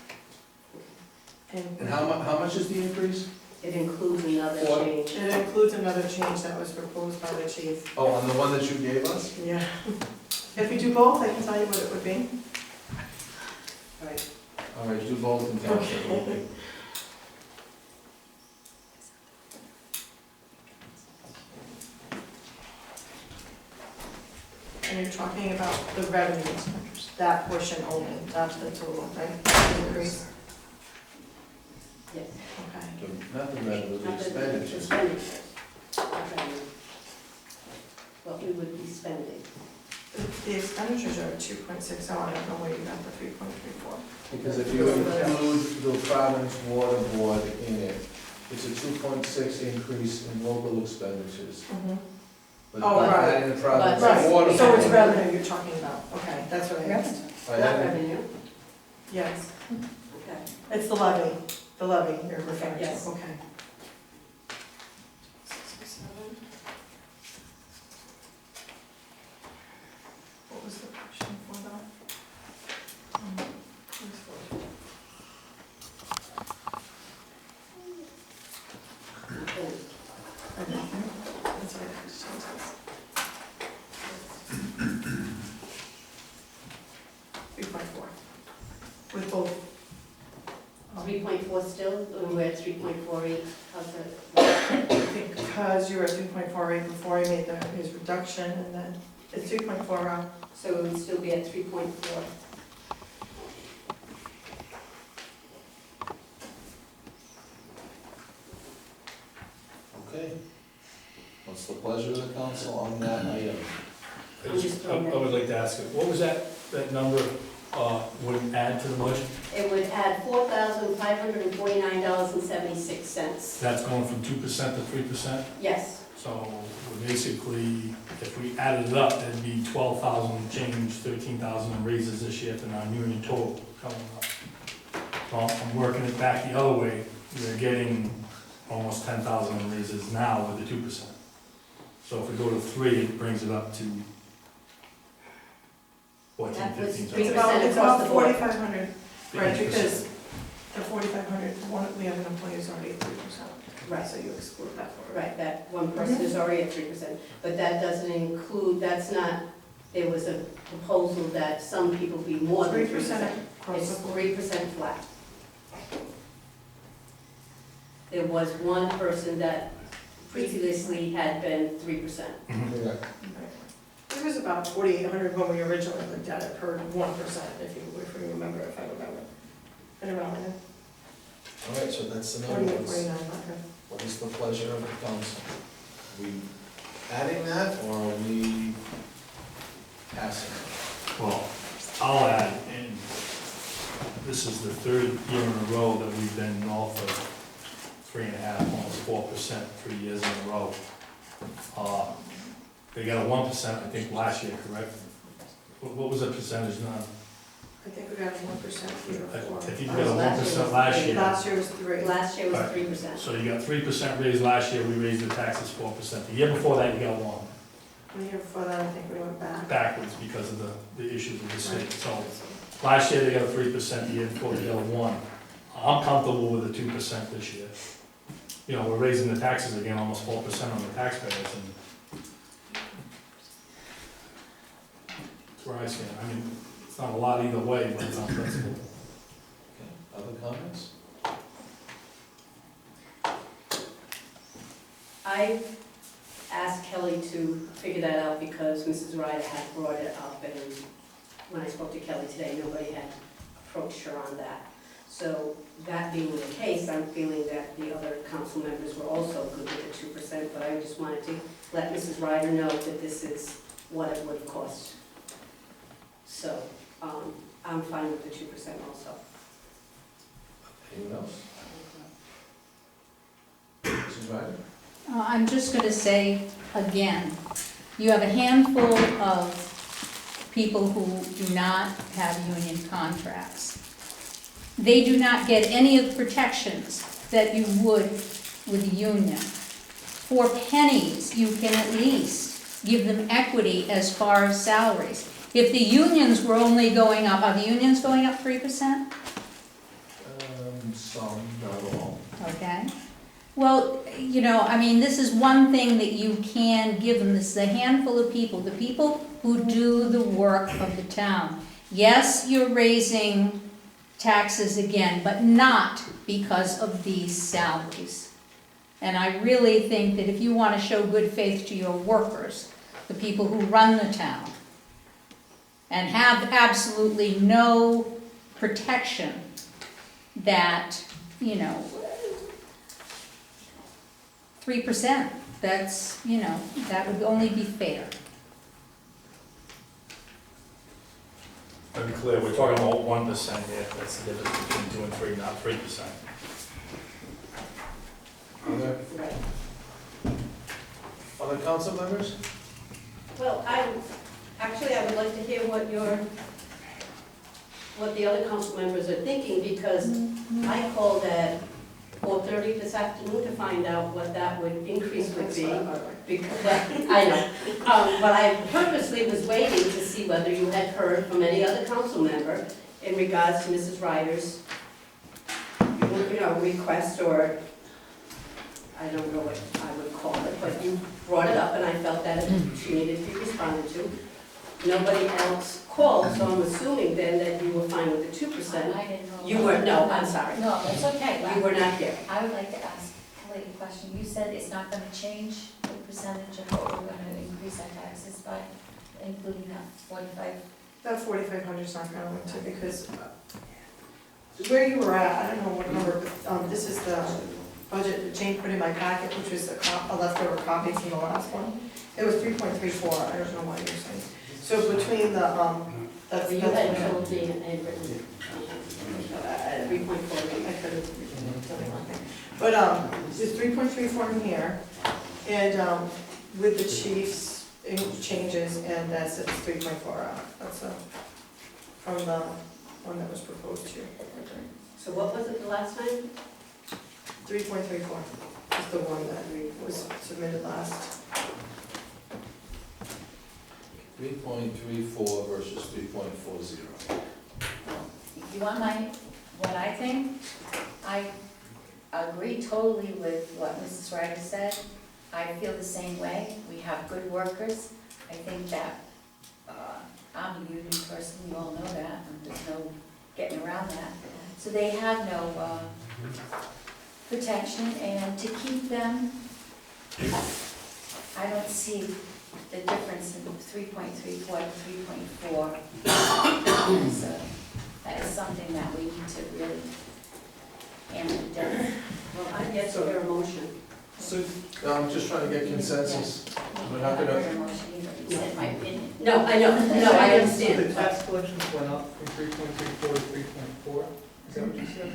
And how much is the increase? It includes another What? change. It includes another change that was proposed by the chief. Oh, on the one that you gave us? Yeah. If we do both, I can tell you what it would be. Right. All right, do both and tell us what it will be. And you're talking about the revenue expenditures, that portion only, not the total, right? The increase, Yes. okay. Not the revenue, the Not the expenditures. expenditures. Okay. What we would be spending. The expenditures are 2.60, I don't know where you got the 3.34. Because if you include the Providence Water Board in it, it's a 2.6 increase in local expenditures. But Oh, by right. adding the Providence Right, Water Board. so it's revenue you're talking about, okay, that's what I asked. By Not adding- revenue. Yes, Okay. it's the levy you're referring to, Yes. okay. What was the question for that? Okay. That's what I just changed this. 3.4, with both. 3.4 still, or we're at 3.48, how's that? Because you were at 3.48 before he made his reduction, and then it's 3.4, So it would still be at 3.4. Okay. What's the pleasure of the council on that item? I would like to ask, what was that number, would add to the budget? It would add $4,549.76. That's going from 2% to 3%? Yes, So we're basically, if we added it up, that'd be 12,000 change, 13,000 in raises this year for non-union total coming up. Well, I'm working it back the other way, we're getting almost 10,000 in raises now with the 2%. So if we go to 3, it brings it up to 14, That was 15. three- it's about 3% across the board. 4,500, right, 15%. because the 4,500, we have an employee who's already at 3%. Right. So you exclude that for. right, that one person is already at 3%. But that doesn't include, that's not, there was a proposal that some people be more than 3%. 3% across It's the board. 3% flat. There was one person that previously had been 3%. Correct. It was about 4,800 when we originally looked at it per 1%, if you remember, if I remember. And around there, All right, so that's the 48, number. 4,900. What is the pleasure of the council? Are we adding that, or are we passing? Well, I'll add, and this is the third year in a row that we've been north of 3.5, almost 4%, 3 years in a row. They got a 1%, I think, last year, correct? What was the percentage now? I think we got a 1% here I before. think you got a 1% last year. Last year was 3. Last year was Right. 3%. So you got 3% raise last year, we raised the taxes 4%. The year before that, you got 1, The year before that, I think we went back. backwards because of the issues with the state. So last year, they got a 3%, the year before, they got a 1. I'm comfortable with the 2% this year. You know, we're raising the taxes again, almost 4% on the taxpayers, and that's where I stand. I mean, it's not a lot either way, but it's on principle. Okay, other comments? I asked Kelly to figure that out because Mrs. Ryder had brought it up, and when I spoke to Kelly today, nobody had approached her on that. So that being the case, I'm feeling that the other council members were also good with the 2%, but I just wanted to let Mrs. Ryder know that this is what it would have cost. So, I'm fine with the 2% also. Anyone else? Mrs. Ryder? I'm just going to say again, you have a handful of people who do not have union contracts. They do not get any of the protections that you would with a union. For pennies, you can at least give them equity as far as salaries. If the unions were only going up, are the unions going up 3%? Some, not all. Okay. Well, you know, I mean, this is one thing that you can give them. This is a handful of people, the people who do the work of the town. Yes, you're raising taxes again, but not because of these salaries. And I really think that if you want to show good faith to your workers, the people who run the town, and have absolutely no protection that, you know, 3%, that's, you know, that would only be fair. To be clear, we're talking about 1% here, that's the difference between 2 and 3, not 3%. Other council members? Well, I would like to hear what the other council members are thinking, because I called at 4:30 this afternoon to find out what that increase would be. Because, I know, but I purposely was waiting to see whether you had heard from any other council member in regards to Mrs. Ryder's, you know, request, or I don't know what I would call it, but you brought it up and I felt that she needed to be responded to. Nobody else called, so I'm assuming then that you were fine with the 2%. I didn't know. You were, no, I'm sorry. No, that's okay. You were not here. I would like to ask Kelly a question. You said it's not gonna change the percentage of what we're gonna increase our taxes by, including that 45. That 4,500 is not gonna win too, because where you were at, I don't know what number, but this is the budget that Jane put in my packet, which was a leftover copy from the last one. It was 3.34, I don't know what you're saying. So between the, that's. You had told me and written 3.4. I could have done the wrong thing. But, it's 3.34 in here, and, with the chief's changes, and that's at 3.4 out. That's, from the one that was proposed to you. So what was it the last time? 3.34 is the one that was submitted last. 3.34 versus 3.40. You want what I think? I agree totally with what Mrs. Ryder said. I feel the same way. We have good workers. I think that, I'm a union person, you all know that, and there's no getting around that. So they have no, protection, and to keep them, I don't see the difference in 3.34 to 3.4. So that is something that we need to really hammer down. Well, I get your emotion. So, I'm just trying to get consensus. We're not gonna, You said my opinion. No, I know, no, I So understand. the tax collections went up from 3.34 to 3.4, is that what you said?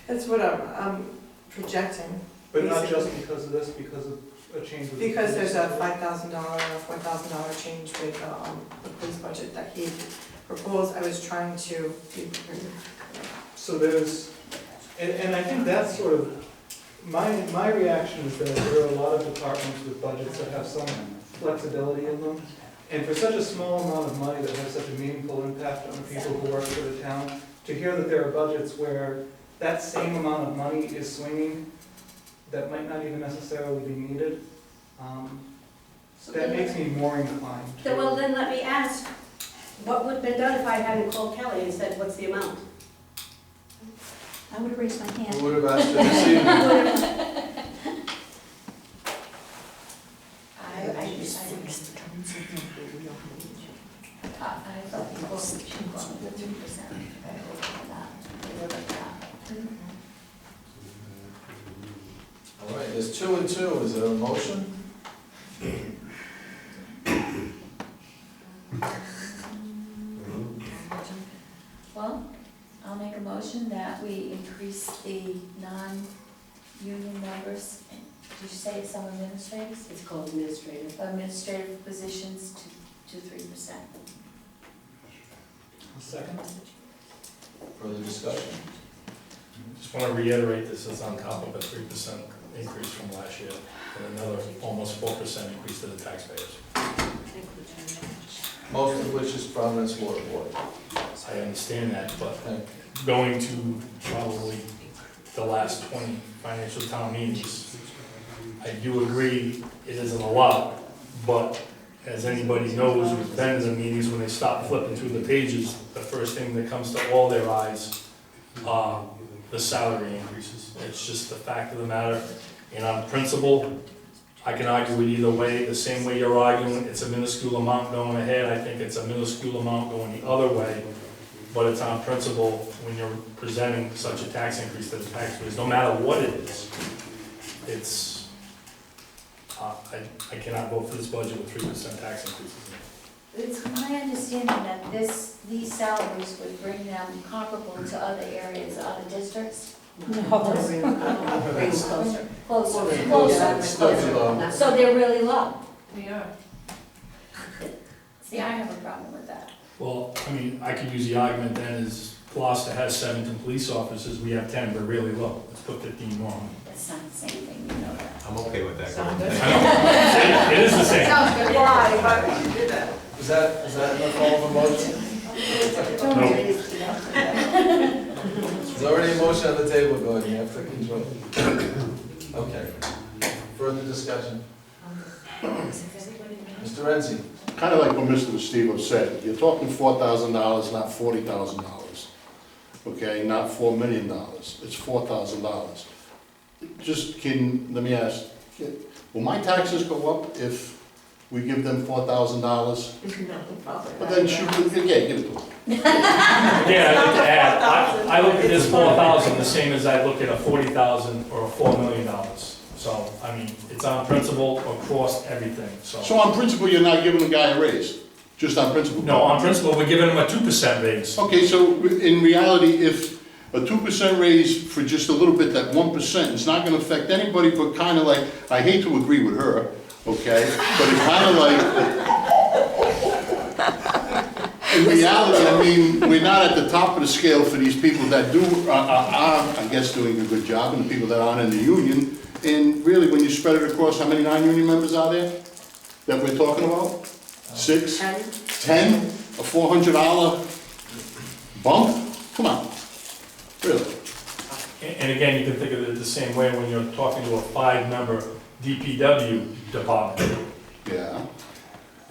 That's what I'm projecting. But not Basically. just because of this, because of a change of. Because there's a $5,000 or $4,000 change with the police budget that he proposed. I was trying to be prepared. So there's, and I think that's sort of, my reaction is that there are a lot of departments with budgets that have some flexibility in them. And for such a small amount of money that has such a meaningful impact on the people who work for the town, to hear that there are budgets where that same amount of money is swinging, that might not even necessarily be needed, that makes me more inclined to. Well, then let me ask, what would have been done if I hadn't called Kelly and said, what's the amount? I would have raised my hand. we would have asked you this evening. I thought you were cheap on the 3%. I hope that, they were like that. All right, there's 2 and 2, is there a motion? Well, I'll make a motion that we increase the non-union members, did you say some administrators? It's called administrative. Administrative positions to 3%. Second? Further discussion? Just want to reiterate, this is on top of a 3% increase from last year, and another almost 4% increase to the taxpayers. Most of which is Providence Water Board. I understand that, but Okay. going to probably the last 20 financial town meetings. I do agree it isn't a lot, but as anybody knows who's been in the meetings, when they stop flipping through the pages, the first thing that comes to all their eyes are the salary increases. It's just the fact of the matter. And on principle, I can argue it either way. The same way you're arguing, it's a minuscule amount going ahead. I think it's a minuscule amount going the other way. But it's on principle when you're presenting such a tax increase to the taxpayers, no matter what it is. It's, I cannot vote for this budget with 3% tax increases. It's my understanding that these salaries would bring them comparable to other areas, other districts. No. Closer. Still too low. So they're really low. We are. See, I have a problem with that. Well, I mean, I could use the argument then is Gloucester has 17 police officers, we have 10, we're really low. Let's put 15 more on. It's not the same thing, you know that. I'm okay with that. Sound good? I know. It is the same. Sounds good. Why? Why would you do that? Is that enough form of a motion? There's already a motion on the table going, you have to control. Okay. Further discussion? Mr. Renzi? Kind of like what Mr. Estivo said, you're talking $4,000, not $40,000. Okay, not $4 million, it's $4,000. Just let me ask, will my taxes go up if we give them $4,000? But then shoot, give it to them. Again, I'd like to add, I look at this 4,000 the same as I look at a 40,000 or a $4 million. So, I mean, it's on principle across everything, so. So on principle, you're not giving the guy a raise? Just on principle? No, on principle, we're giving them a 2% raise. Okay, so in reality, if a 2% raise for just a little bit, that 1%, it's not gonna affect anybody, but kind of like, I hate to agree with her, okay? But it's kind of like, in reality, I mean, we're not at the top of the scale for these people that are, I guess, doing a good job, and the people that aren't in the union. And really, when you spread it across, how many non-union members are there that we're talking about? 6? 10? A $400 bump? Come on, really? And again, you can think of it the same way when you're talking to a 5-member DPW department. Yeah.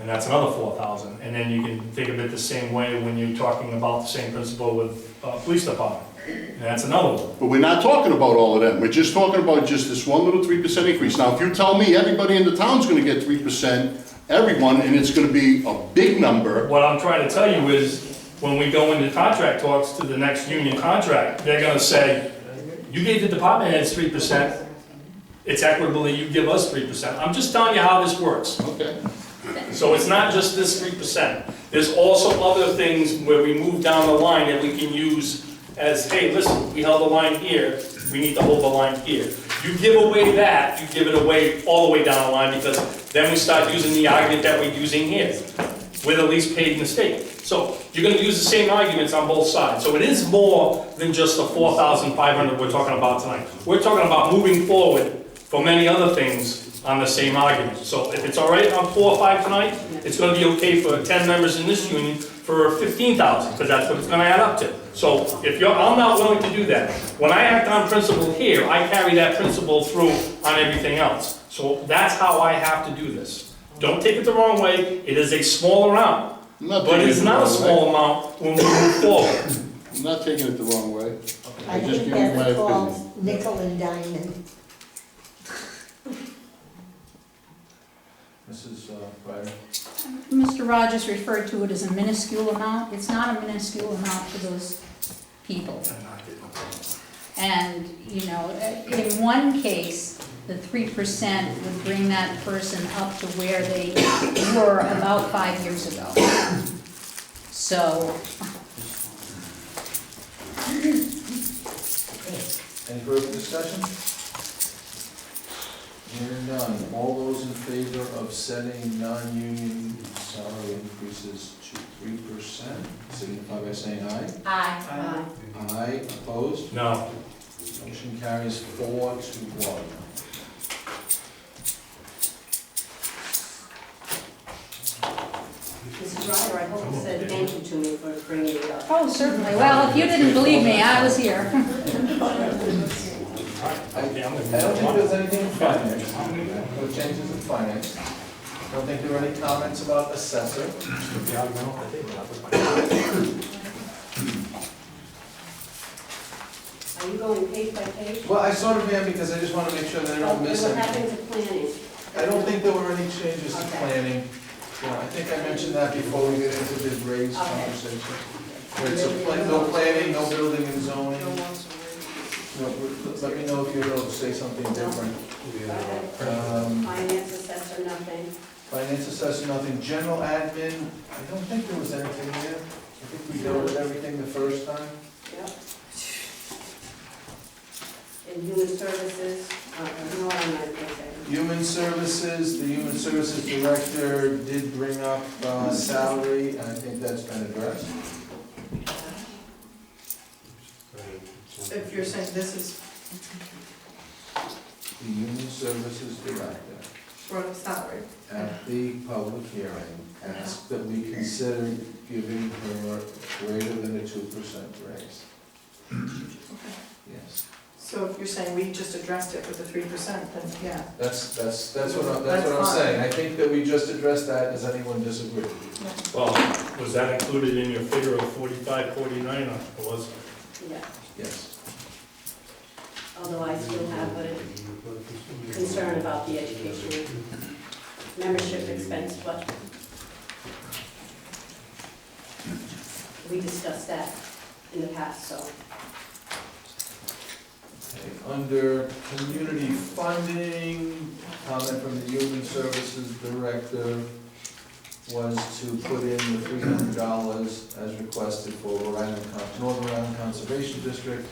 And that's another 4,000. And then you can think of it the same way when you're talking about the same principle with police department. And that's another one. But we're not talking about all of them. We're just talking about just this one little 3% increase. Now, if you tell me everybody in the town's gonna get 3%, everyone, and it's gonna be a big number. What I'm trying to tell you is, when we go into contract talks to the next union contract, they're gonna say, you gave the department heads 3%, it's equitable that you give us 3%. I'm just telling you how this works. Okay. So it's not just this 3%. There's also other things where we move down the line that we can use as, hey, listen, we held the line here, we need to hold the line here. You give away that, you give it away all the way down the line, because then we start using the argument that we're using here. We're the least paid in the state. So you're gonna use the same arguments on both sides. So it is more than just the 4,500 we're talking about tonight. We're talking about moving forward for many other things on the same argument. So if it's all right on 4 or 5 tonight, it's gonna be okay for 10 members in this union for 15,000, because that's what it's gonna add up to. So if I'm not willing to do that. When I act on principle here, I carry that principle through on everything else. So that's how I have to do this. Don't take it the wrong way, it is a small amount, but it's not a small amount when we move forward. I'm not taking it the wrong way. I just think give you my that's opinion. called nickel and diamond. Mrs. Ryder? Mr. Rogers referred to it as a minuscule amount. It's not a minuscule amount to those people. And, you know, in one case, the 3% would bring that person up to where they were about 5 years ago. So. Any further discussion? Hearing none. All those in favor of setting non-union salary increases to 3%, signify by saying aye. Aye. Aye, opposed? No. Motion carries 4 to 1. Mrs. Ryder, I hope you said thank you to me for bringing it up. Oh, certainly. Well, if you didn't believe me, I was here. I don't think there's anything in finance, no changes in finance. Don't think there were any comments about assessor. Are you going page by page? Well, I sort of am because I just want to make sure that I don't miss What anything. happened to planning? I don't think there were any changes to planning. Yeah, I think I mentioned that before we get into the raise conversation. Right, so no planning, no building and zoning. No, let me know if you're going to say something different. Finance assessor, nothing. Finance assessor, nothing. General admin, I don't think there was anything there. I think we dealt with everything the first time. Yep. And human services, no, I'm not gonna say. Human services, the human services director did bring up salary, and I think that's been addressed. If you're saying this is The human services director, for the salary. at the public hearing, asked that we consider giving her greater than a 2% raise. Yes. So if you're saying we just addressed it with the 3%, then yeah. That's what I'm saying. I think that we just addressed that. Does anyone disagree? Well, was that included in your figure of 45, 49, or was it? Yeah, Yes. although I still have a concern about the education membership expense budget. We discussed that in the past, so. Okay, under community funding, comment from the Human Services Director was to put in the $300 as requested for Northern Rhode Island Conservation District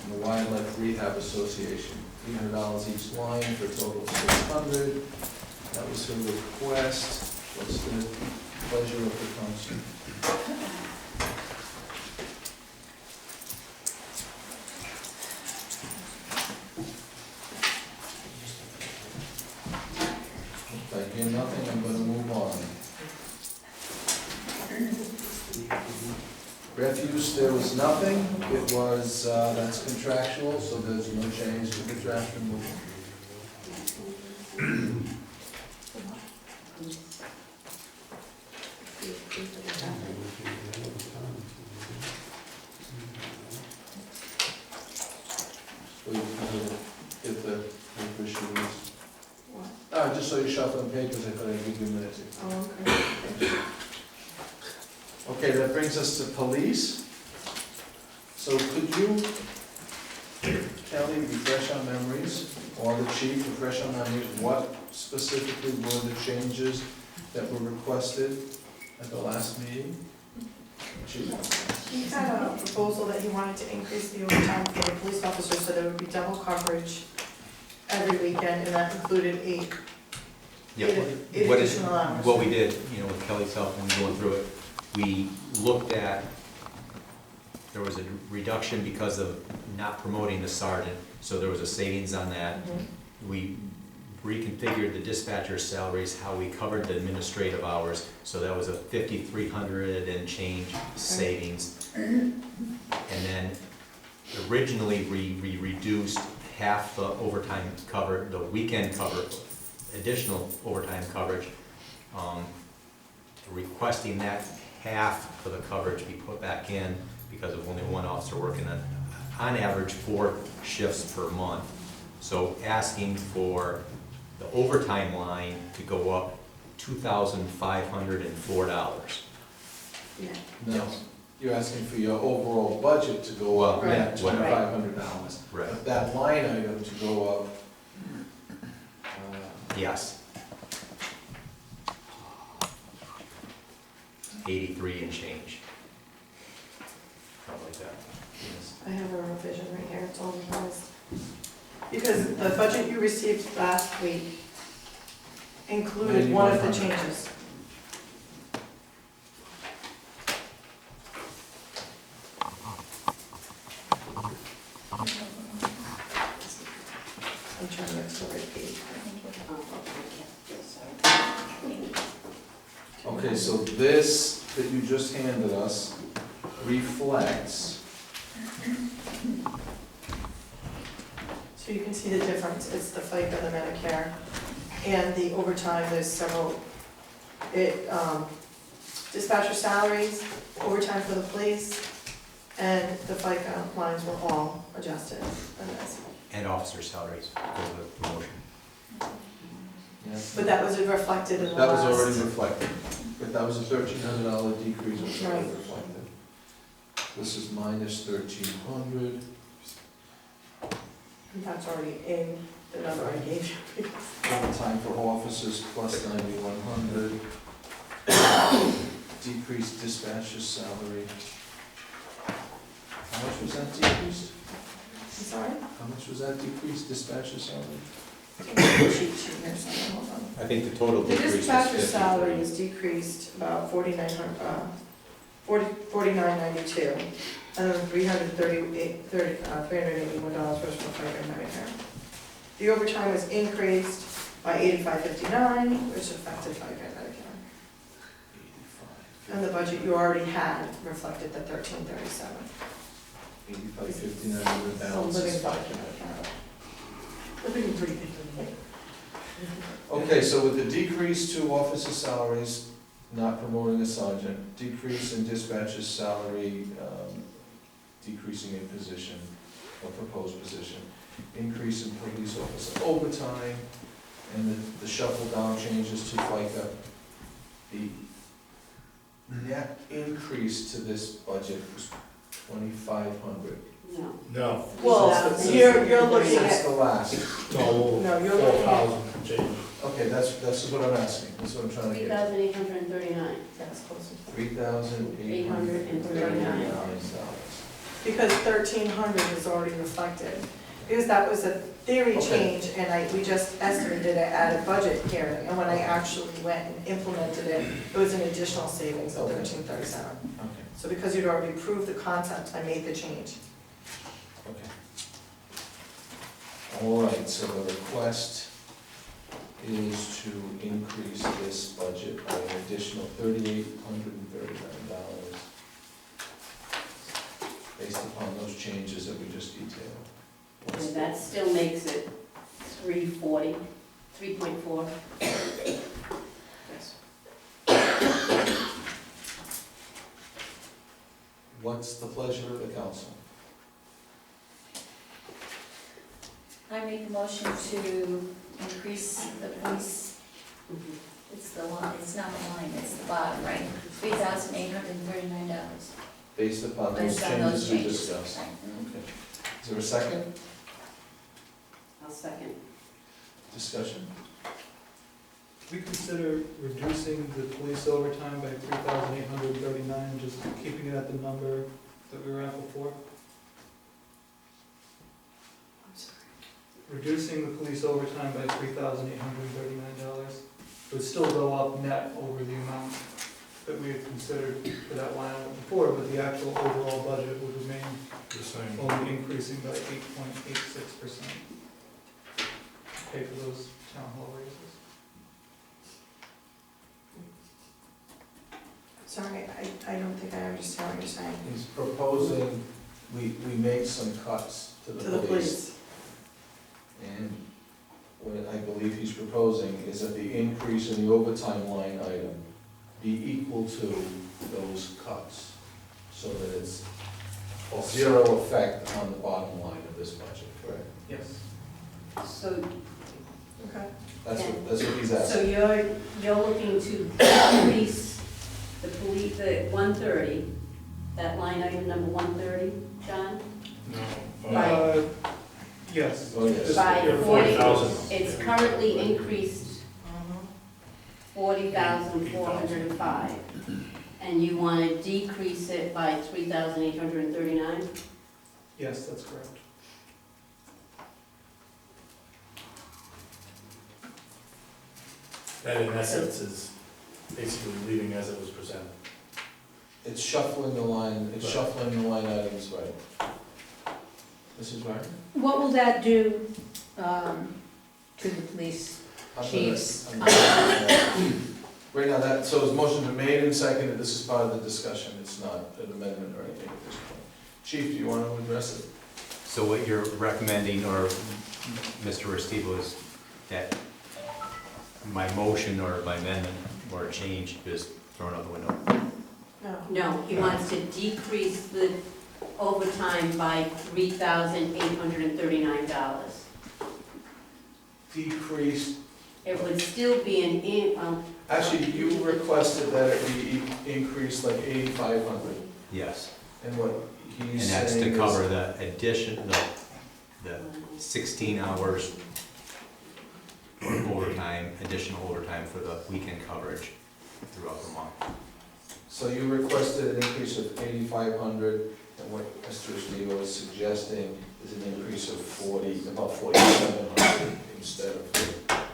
and the Wildlife Rehab Association. $300 each line for a total of $600. That was her request. What's the pleasure of the council? If I hear nothing, I'm gonna move on. Refuse, there was nothing. It was, that's contractual, so there's no change to the draft removal. Wait, get the paper sheets. Just so you shuffle the papers, I thought I'd give you a minute to. Oh, okay. Okay, that brings us to police. So could you, Kelly, refresh our memories, or the chief, refresh our memories, what specifically were the changes that were requested at the last meeting? Chief? He had a proposal that he wanted to increase the overtime for the police officers, so there would be double coverage every weekend, and that included eight additional hours. What we did, with Kelly's help when we were going through it, we looked at, there was a reduction because of not promoting the sergeant, so there was a savings on that. We reconfigured the dispatcher salaries, how we covered the administrative hours, so that was a 5,300 and change savings. And then originally we reduced half the overtime cover, the weekend cover, additional overtime coverage, requesting that half of the coverage be put back in because of only one officer working on average 4 shifts per month. So asking for the overtime line to go up $2,504. Yeah. No, you're asking for your overall budget to go up, Right. yeah, $2,500. Right. But that line item to go up, Yes. 83 and change. Something like that. I have a revision right here, it's all revised. Because the budget you received last week included one of the changes. I'm trying to get to the right page. okay, so this that you just handed us reflects, So you can see the difference, it's the FICA, the Medicare, and the overtime, there's several, dispatcher salaries, overtime for the police, and the FICA lines were all adjusted in this. And officer salaries, because of the promotion. Yes. But that was reflected in the That was last. already reflected, but that was a $1,300 decrease, which was Right. already reflected. This is minus 1,300. And that's already in the number I gave you. Overtime for officers plus 9,100. Decreased dispatcher's salary. How much was that decreased? I'm sorry? How much was that decreased dispatcher's salary? Cheat sheet here, so hold on. I think the total The decrease was dispatcher's 53. salary is decreased about $49.92, and then $381 was for FICA and Medicare. The overtime was increased by $85.59, which affected FICA and Medicare. And the budget you already had reflected the $13.37. 85.59 with the So balance. living budget. Living pretty good. Okay, so with the decrease to officer salaries, not promoting a sergeant, decrease in dispatcher's salary, decreasing in position, or proposed position, increase in police officer overtime, and the shuffle down changes to FICA, the net increase to this budget was 2,500. No. No. Well, you're looking That's at, the last. no, you're looking at, 4,000 change. Okay, that's what I'm asking, that's what I'm trying to get. 3,839. that's closer. $3,839. Because 1,300 is already reflected. Because that was a theory Okay. change, and we just estimated it at a budget hearing, and when I actually went and implemented it, it was an additional savings of Okay. $13.37. Okay, So because you'd already approved the concept, I made the change. okay. All right, so the request is to increase this budget by an additional $3,839 based upon those changes that we just detailed. And that still makes it 340, 3.4. What's the pleasure of the council? I make a motion to increase the police, it's the line, it's not the line, it's the bottom, right? $3,839. Based upon those Based on those changes we changes. discussed. Right. Okay. Is there a second I'll second. discussion? We consider reducing the police overtime by 3,839, just keeping it at the number that we were at before? I'm sorry. Reducing the police overtime by $3,839 would still go up net over the amount that we had considered for that line item before, but the actual overall budget would remain The same. only increasing by 8.86%. Pay for those town hall raises. Sorry, I don't think I understand what you're saying. He's proposing, we make some cuts to To the the police. police. And what I believe he's proposing is that the increase in the overtime line item be equal to those cuts, so that it's zero effect on the bottom line of this budget, correct? Yes. So, Okay. That's what he's so asking. you're looking to increase the police, the 130, that line item number 130, John? No. Right. Yes. Oh, yes. By Yeah, 40, 40,000. it's currently increased Mhm. 40,405. And you want to decrease it by 3,839? Yes, that's correct. That in essence is basically leaving as it was presented. It's shuffling the line, it's Right. shuffling the line items, right? Mrs. Martin? What will that do to the police chiefs? Right now, that, so his motion's been made and seconded, this is part of the discussion, it's not an amendment or anything at this point. Chief, do you want to address it? So what you're recommending or Mr. Restivo, is that my motion or my amendment or change is thrown out the window. No, he wants to decrease the overtime by $3,839. Decreased, It would still be actually, you requested that it be increased like 8,500. Yes. And what And he's that's saying to is. cover the addition, the 16 hours overtime, additional overtime for the weekend coverage throughout the month. So you requested an increase of 8,500, and what Mr. Steve was suggesting is an increase of about 4,700 instead of.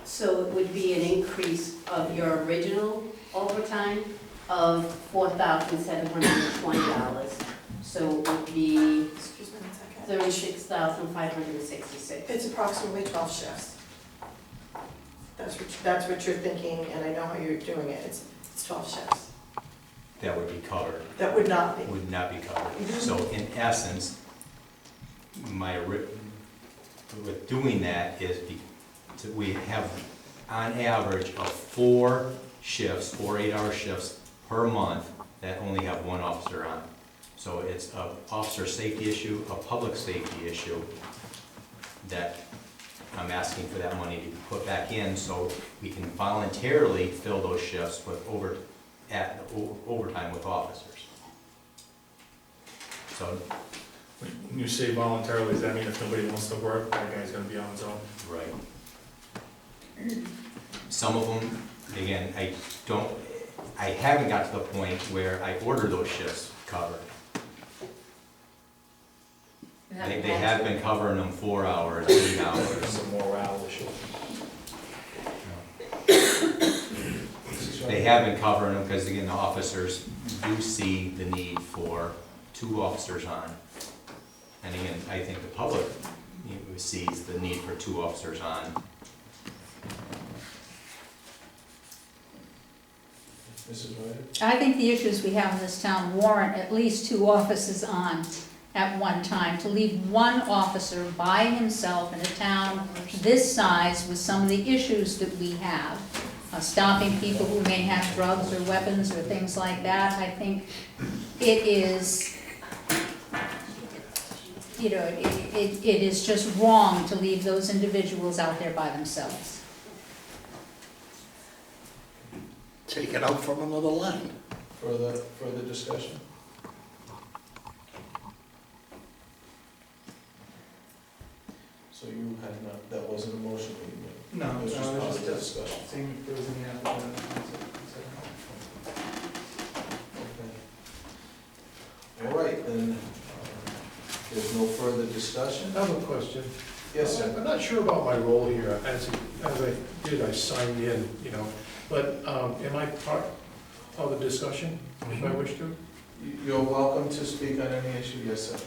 So it would be an increase of your original overtime of $4,720. So it would be Excuse me one second. $36,566. It's approximately 12 shifts. That's what you're thinking, and I know how you're doing it. It's 12 shifts. That would be covered. That would not be. Would not be covered. So in essence, with doing that is we have on average of 4 shifts, 4 8-hour shifts per month that only have 1 officer on. So it's a officer safety issue, a public safety issue that I'm asking for that money to be put back in so we can voluntarily fill those shifts with overtime with officers. So. When you say voluntarily, does that mean if nobody wants to work, that guy's gonna be on his own? Right. Some of them, again, I haven't got to the point where I order those shifts covered. They have been covering them 4 hours, 8 hours. It's a morale issue. They have been covering them because, again, the officers do see the need for 2 officers on. And again, I think the public sees the need for 2 officers on. Mrs. Ryder? I think the issues we have in this town warrant at least 2 officers on at one time. To leave one officer by himself in a town this size with some of the issues that we have, stopping people who may have drugs or weapons or things like that, I think it is, it is just wrong to leave those individuals out there by themselves. Take it out from another line. Further discussion? So you had not, that wasn't a motion that you made? No, It was just no, part it's of the just discussion. seeing if there was any applicant. Okay. All right, then, there's no further discussion? I have a question. Yes, sir. I'm not sure about my role here. As I did, I signed in, but am I part of the discussion if I wish to? You're welcome to speak on any issue, yes, sir.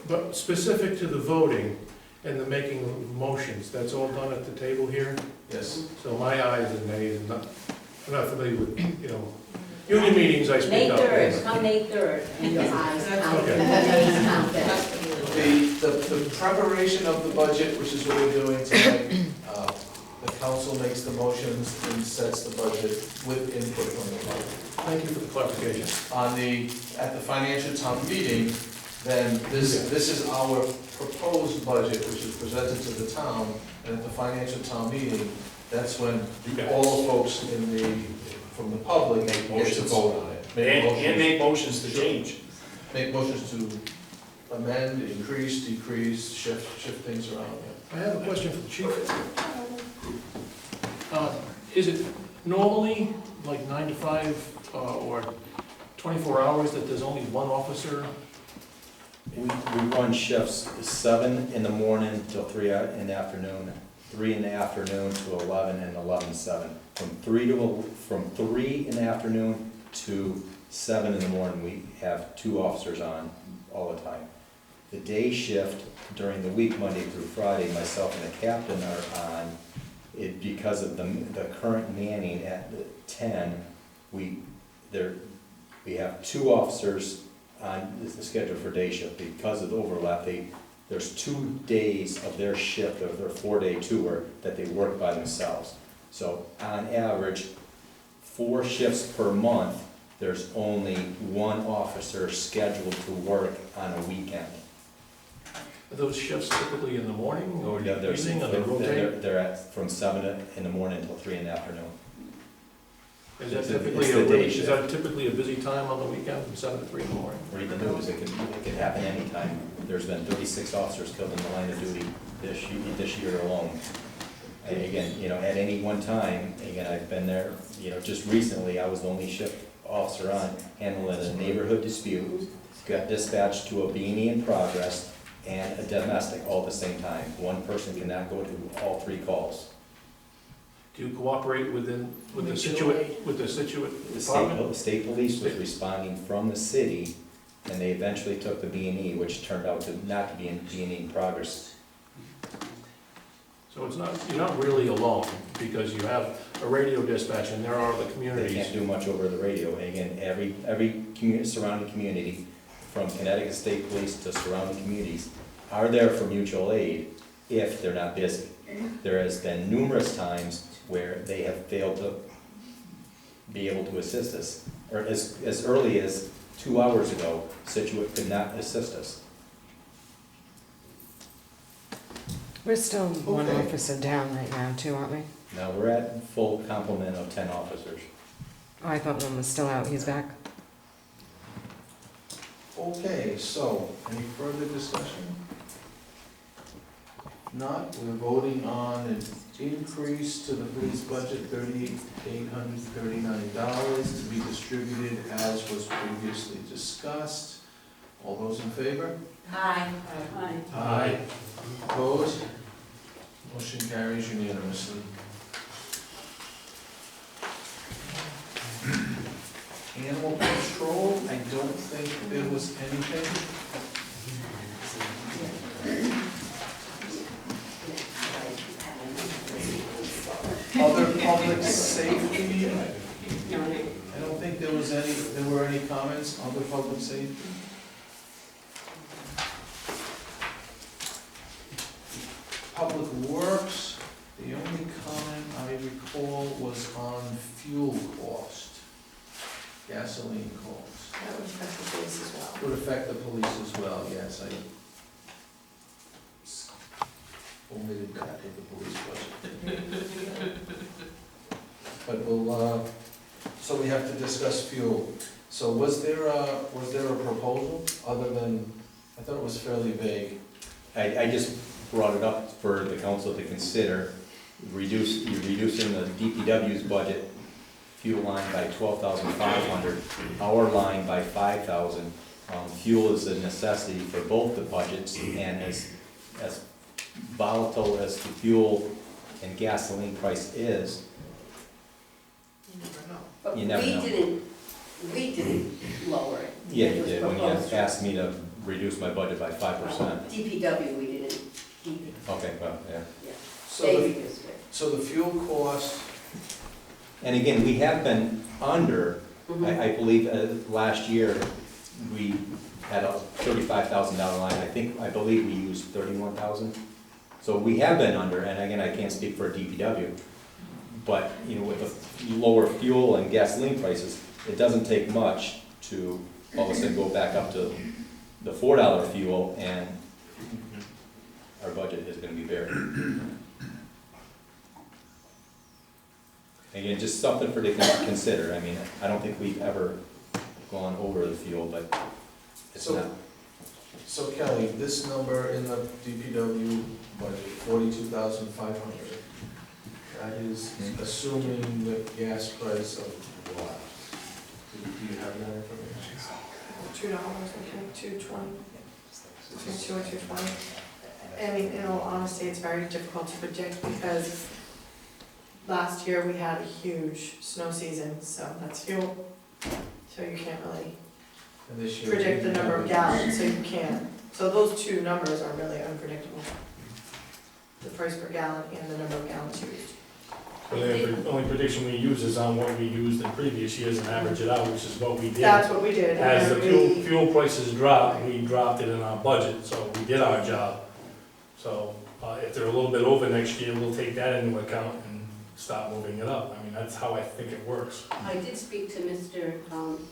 But specific to the voting and the making of motions, that's all done at the table here? Yes. So my ayes and nays, I'm not familiar with, union meetings, I May speak up. 3rd, come May 3rd, and the ayes count, Okay. and the nays count then. The preparation of the budget, which is what we're doing tonight, the council makes the motions and sets the budget with input from the public. Thank you for the clarification. At the financial town meeting, then this is our proposed budget, which is presented to the town, and at the financial town meeting, that's when all the folks from the public get to vote on it. And make motions to change. Make motions to amend, increase, decrease, shift things around. I have a question for the chief. Is it normally like 9 to 5 or 24 hours that there's only one officer? We run shifts 7 in the morning till 3 in the afternoon, 3 in the afternoon to 11 and 11-7. From 3 in the afternoon to 7 in the morning, we have 2 officers on all the time. The day shift during the week, Monday through Friday, myself and the captain are on. Because of the current manning at 10, we have 2 officers on the schedule for day shift. Because of the overlap, they there's 2 days of their shift, of their 4-day tour, that they work by themselves. So on average, 4 shifts per month, there's only 1 officer scheduled to work on a weekend. Are those shifts typically in the morning or They're- evening, or they rotate? They're at, from 7 in the morning until 3 in the afternoon. Is that It's typically the day is that typically a busy time on the weekend, from 7 to 3 in the morning? Read the news, it could happen anytime. There's been 36 officers killed in the line of duty this year alone. And again, you know, at any one time, again, I've been there, you know, just recently, I was the only shift officer on handling a neighborhood dispute, got dispatched to a B&E in progress, and a domestic all at the same time. One person cannot go to all 3 calls. Do you cooperate with the Situate The department? state police was responding from the city, and they eventually took the B&E, which turned out to not be in B&E in progress. So it's not, you're not really alone, because you have a radio dispatch, and there are other They communities. can't do much over the radio. And again, every surrounding community, from Connecticut State Police to surrounding communities, are there for mutual aid if they're not busy. There has been numerous times where they have failed to be able to assist us. Or as early as 2 hours ago, Situate could not assist us. We're still one Okay. officer down right now too, aren't we? Now, we're at full complement of 10 officers. Oh, I thought one was still out, he's back. Okay, so, any further discussion? Not, we're voting on an increase to the police budget, $3,839 to be distributed as was previously discussed. All those in favor? Aye. Aye. Opposed? Motion carries unanimously. Animal control, I don't think there was anything. Other public safety, I don't think there were any comments, other public safety. Public Works, the only comment I recall was on fuel cost, gasoline cost. That would affect the police as well. Would affect the police as well, yes, I omitted that in the police budget. But we'll, so we have to discuss fuel. So was there a proposal other than, I thought it was fairly vague. I just brought it up for the council to consider, reducing the DPW's budget, fuel line by 12,500, our line by 5,000. Fuel is a necessity for both the budgets, and as volatile as the fuel and gasoline price is, You never know. But You never know. we didn't lower it. yeah, It you was did, when you proposed. asked me to reduce my budget by 5%. DPW, we didn't, Okay, well, yeah. So they the, reduced it. so the fuel cost, And again, we have been under, Mhm. I believe, last year, we had a $35,000 line, I believe we used 31,000. So we have been under, and again, I can't speak for DPW, but, you know, with the lower fuel and gasoline prices, it doesn't take much to all of a sudden go back up to the $4 fuel, and our budget is gonna be buried. Again, just something for to consider. I mean, I don't think we've ever gone over the fuel, but it's So- not. so Kelly, this number in the DPW budget, 42,500, that is assuming the gas price of what? Do you have that information? $2, I think, $2.20, between $2 and $2.20. I mean, in all honesty, it's very difficult to predict because last year we had a huge snow season, so that's fuel. So you can't really And this year? predict the number of gallons, so you can't. So those two numbers are really unpredictable. The price per gallon and the number of gallons used. The only prediction we use is on what we used in previous years and average it out, which is what we did. That's what we did. As the fuel prices dropped, we dropped it in our budget, so we did our job. So, if they're a little bit over next year, we'll take that into account and start moving it up. I mean, that's how I think it works. I did speak to Mr.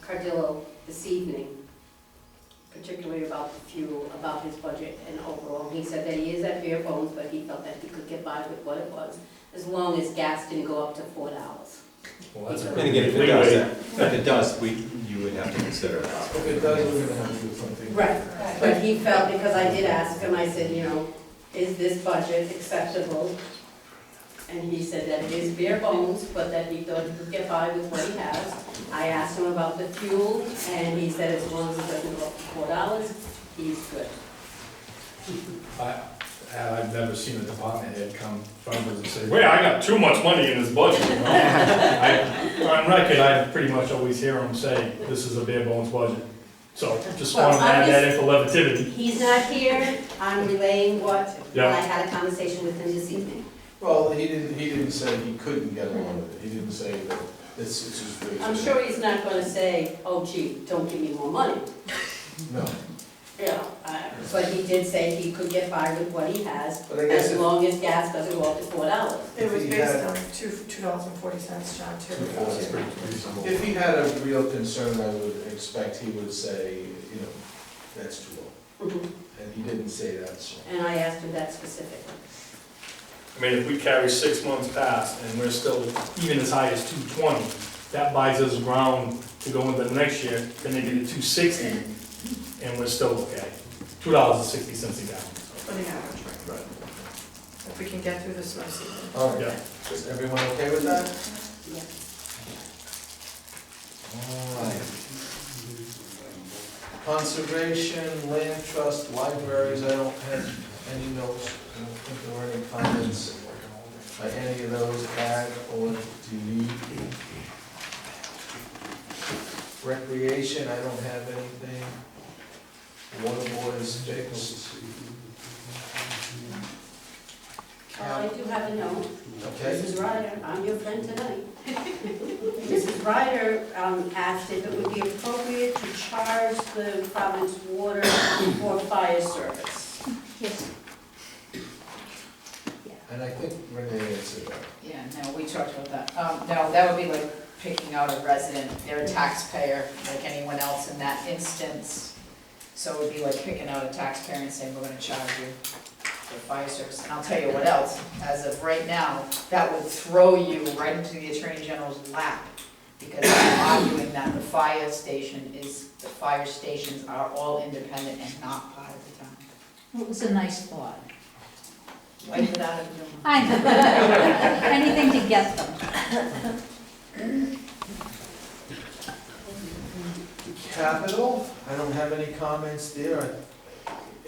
Cardillo this evening, particularly about the fuel, about his budget and overall. He said that he is at bare bones, but he felt that he could get by with what it was, as long as gas didn't go up to $4. Well, that's a And again, if it does, if it does, you would have to consider that. If it does, we're gonna have to do something. Right, but he felt, because I did ask him, I said, is this budget acceptable? And he said that it is bare bones, but that he thought he could get by with what he has. I asked him about the fuel, and he said as long as it doesn't go up to $4, he's good. I've never seen a department head come front and say, wait, I got too much money in this budget. On record, I pretty much always hear him say, this is a bare bones budget. So just Well, wanted to add that in for levity. He's not here, I'm relaying what, Yeah. I had a conversation with him this evening. Well, he didn't say he couldn't get along with it, he didn't say that it's just. I'm sure he's not gonna say, oh gee, don't give me more money. No. But he did say he could get by with what he has, But I guess as if- long as gas doesn't go up to $4. It was If he based had- on $2.40, John, too. That's pretty reasonable. If he had a real concern, I would expect he would say, that's too low. Mhm. And he didn't say that, so. And I asked him that specifically. I mean, if we carry 6 months past and we're still even as high as 220, that buys us ground to go into the next year, then they get it 260, and we're still okay. $2.60 a gallon. For the average, right. If we can get through this snow season. All right, Yeah. is everyone okay with that? Yeah. All right. Conservation, land trust, libraries, I don't have any notes, I don't think there were any comments by any of those, ag or delete. Recreation, I don't have anything. Water board is fixed. I do have a note. Okay. Mrs. Ryder, I'm your friend tonight. Mrs. Ryder asked if it would be appropriate to charge the province water for fire service. Yes. And I think Renee answered that. Yeah, no, we talked about that. No, that would be like picking out a resident, they're a taxpayer, like anyone else in that instance. So it would be like picking out a taxpayer and saying, we're gonna charge you for fire service. And I'll tell you what else, as of right now, that would throw you right into the Attorney General's lap. Because I'm arguing that the fire stations are all independent and not part of the town. It was a nice thought. Wipe it out of your mind. I know. Anything to get them. Capital, I don't have any comments there.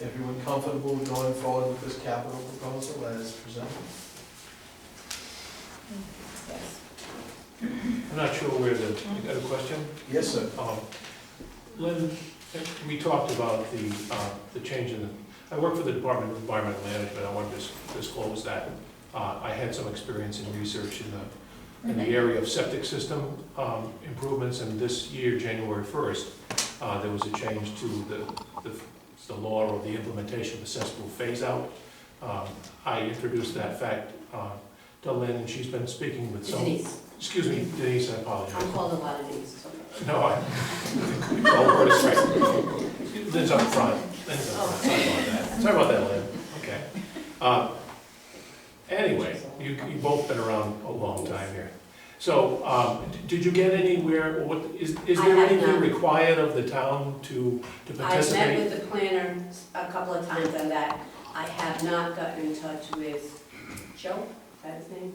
Everyone comfortable with going forward with this capital proposal as presented? I'm not sure where you got a question? Yes, sir. Lynn, we talked about the change in I work for the Department of Environmental Management. I want to disclose that. I had some experience in research in the area of septic system improvements, and this year, January 1st, there was a change to the law of the implementation of the cesspool phase-out. I introduced that fact to Lynn, and she's been speaking with some... Denise. Excuse me, Denise, I apologize. I'm called a lot of Denise. No, well, we're straight. Lynn's up front. Lynn's up front. Sorry about that, Lynn. Okay. Anyway, you both been around a long time here. So, did you get anywhere, is there anything required of the town to participate? I met with the planner a couple of times on that. I have not gotten in touch with Joe, is that his name?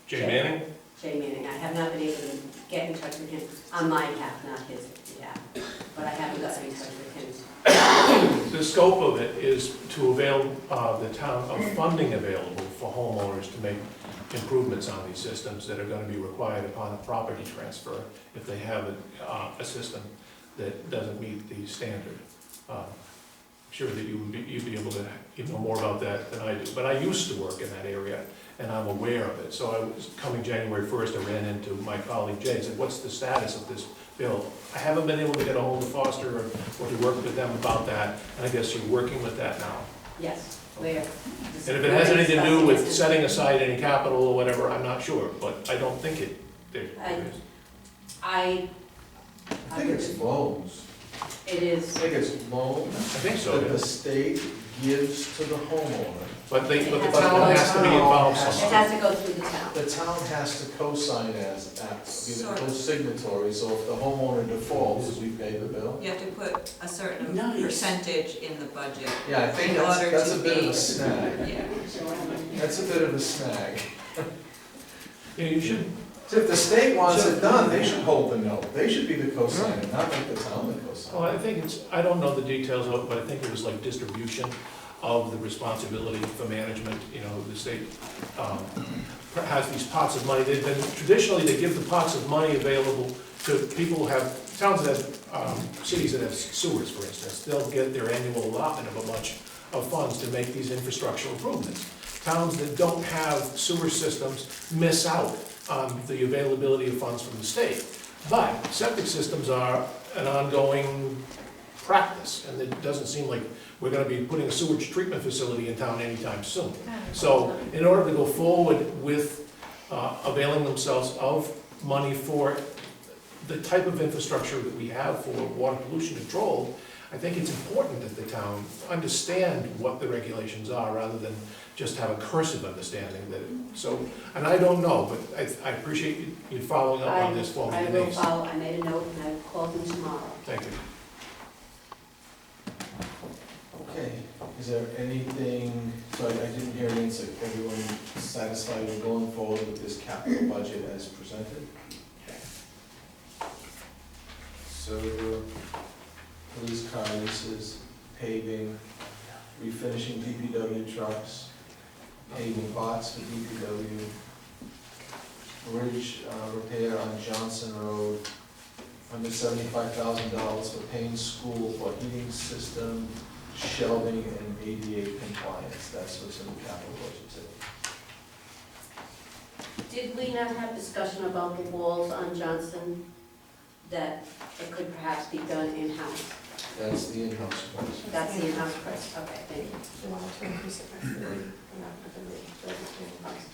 Jay Manning? Jay Manning. I have not been able to get in touch with him on my behalf, not his behalf. But I haven't gotten in touch with him. The scope of it is to avail the town of funding available for homeowners to make improvements on these systems that are going to be required upon a property transfer if they have a system that doesn't meet the standard. sure that you'd be able to, you know more about that than I do. But I used to work in that area, and I'm aware of it. So I was, coming January 1st, I ran into my colleague Jay and said, what's the status of this bill? I haven't been able to get a hold of Foster or to work with them about that, and I guess you're working with that now. Yes, where. And if it has anything to do with setting aside any capital or whatever, I'm not sure, but I don't think it is. I think it's loans. It is. I think it's loans. I think so, That yeah. the state gives to the homeowner. But the It town has has to be involved It somehow. has to go through the town. The town has to co-sign as, be the Sort of. co-signatory, so if the homeowner defaults, we pay the bill. You have to put a certain Nice. percentage in the budget. Yeah, I think in order that's to a bit of be- a snag. Yeah. That's a bit of a snag. Yeah, you should, So if the state wants it done, they should hold the note. They should be the co-signer, not make the town the co-signer. well, I think it's, I don't know the details of it, but I think it was like distribution of the responsibility for management, you know, the state has these pots of money. They've been, traditionally, they give the pots of money available to people who have, towns that have, cities that have sewers, for instance. They'll get their annual allotment of a bunch of funds to make these infrastructural improvements. Towns that don't have sewer systems miss out on the availability of funds from the state. But septic systems are an ongoing practice, and it doesn't seem like we're gonna be putting a sewage treatment facility in town anytime soon. So, in order to go forward with availing themselves of money for the type of infrastructure that we have for water pollution control, I think it's important that the town understand what the regulations are, rather than just have a cursive understanding that, so, and I don't know, but I appreciate you following up on this for me, I will Denise. follow, I made a note and I will call them tomorrow. Thank you. Okay, is there anything, so I didn't hear an answer, everyone satisfied with going forward with this capital budget as presented? So, police car leases, paving, refinishing DPW trucks, paving bots for DPW, bridge repair on Johnson Road, under $75,000 for Payne School for heating system, shelving, and ADA compliance. That's what's in the capital budget today. Did we not have discussion about the walls on Johnson, that it could perhaps be done in-house? That's the in-house price. That's the in-house price, okay, thank you. They wanted to increase it by 30, and not by the rate, so it's being passed.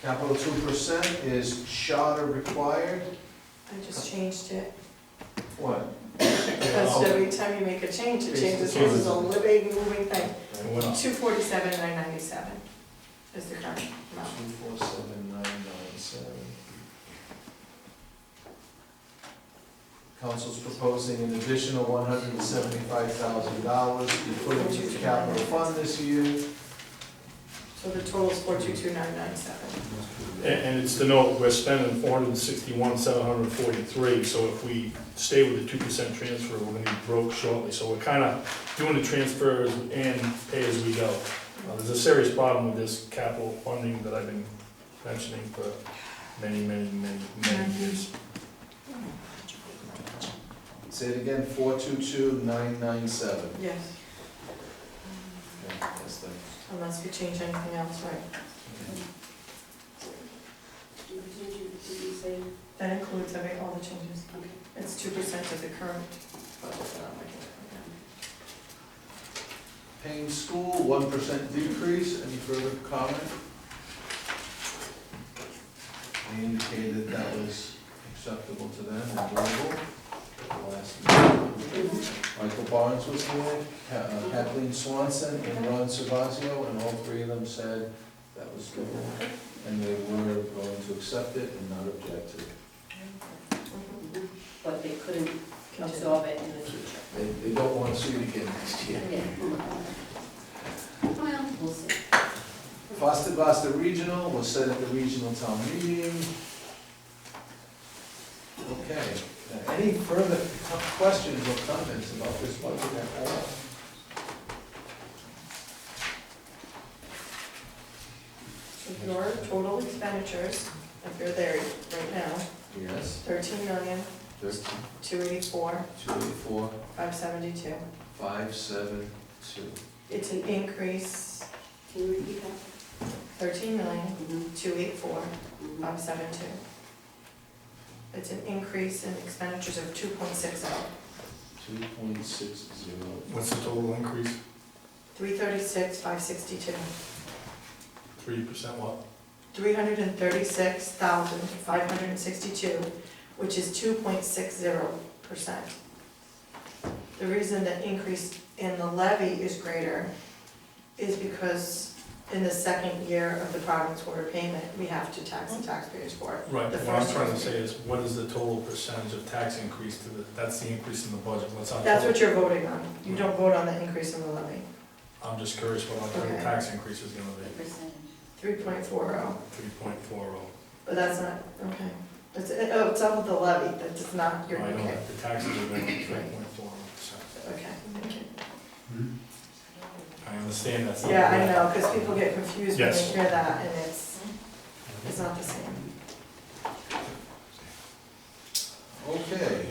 Capital 2% is charter required. I just changed it, What? because every time you make a change, it changes, this is a living, moving thing. And what else? 247,997 is the current amount. 247,997. Council's proposing an additional $175,000 to be put into the capital fund this year. So the total is 422,997. And it's to note, we're spending 461,743, so if we stay with the 2% transfer, we're gonna be broke shortly. So we're kinda doing the transfers and pay as we go. There's a serious problem with this capital funding that I've been mentioning for many years. Say it again, 422,997. Yes, Okay, that's the, unless we change anything else, right? That includes all the changes. It's 2% of the current budget that I'm looking at. Payne School, 1% decrease. Any further comment? They indicated that was acceptable to them and doable. Last meeting. Michael Barnes was here, Kathleen Swanson, and Ron Servazio, and all three of them said that was doable, and they were going to accept it and not object to it. But they couldn't absorb it in the future. They don't want to see it again next year. Yeah. Well, we'll see. Foster Gloucester Regional was said at the regional town meeting. Okay, any further questions or comments about this budget at all? So your total expenditures, if you're there right now, Yes. 13,000,000. 13, 284, 284, 572. 572. It's an increase, Can you repeat that? 13,284,572. It's an increase in expenditures of 2.60. 2.60. What's the total increase? 336,562. 3% what? 336,562, which is 2.60%. The reason the increase in the levy is greater is because in the second year of the province water payment, we have to tax the taxpayers for it. Right, The what I'm first trying to year. say is, what is the total percentage of tax increase to the, that's the increase in the budget, what's our That's total? what you're voting on. You don't vote on the increase in the levy. I'm just curious what our total Okay. tax increase is gonna be, 3.40, 3.40. but that's not, okay. It's up with the levy, that's not your, I know okay. that the taxes are going to be 3.41%. Okay, thank you. I understand that's not. Yeah, I know, because people get confused when they Yes. hear that, and it's not the same. Okay.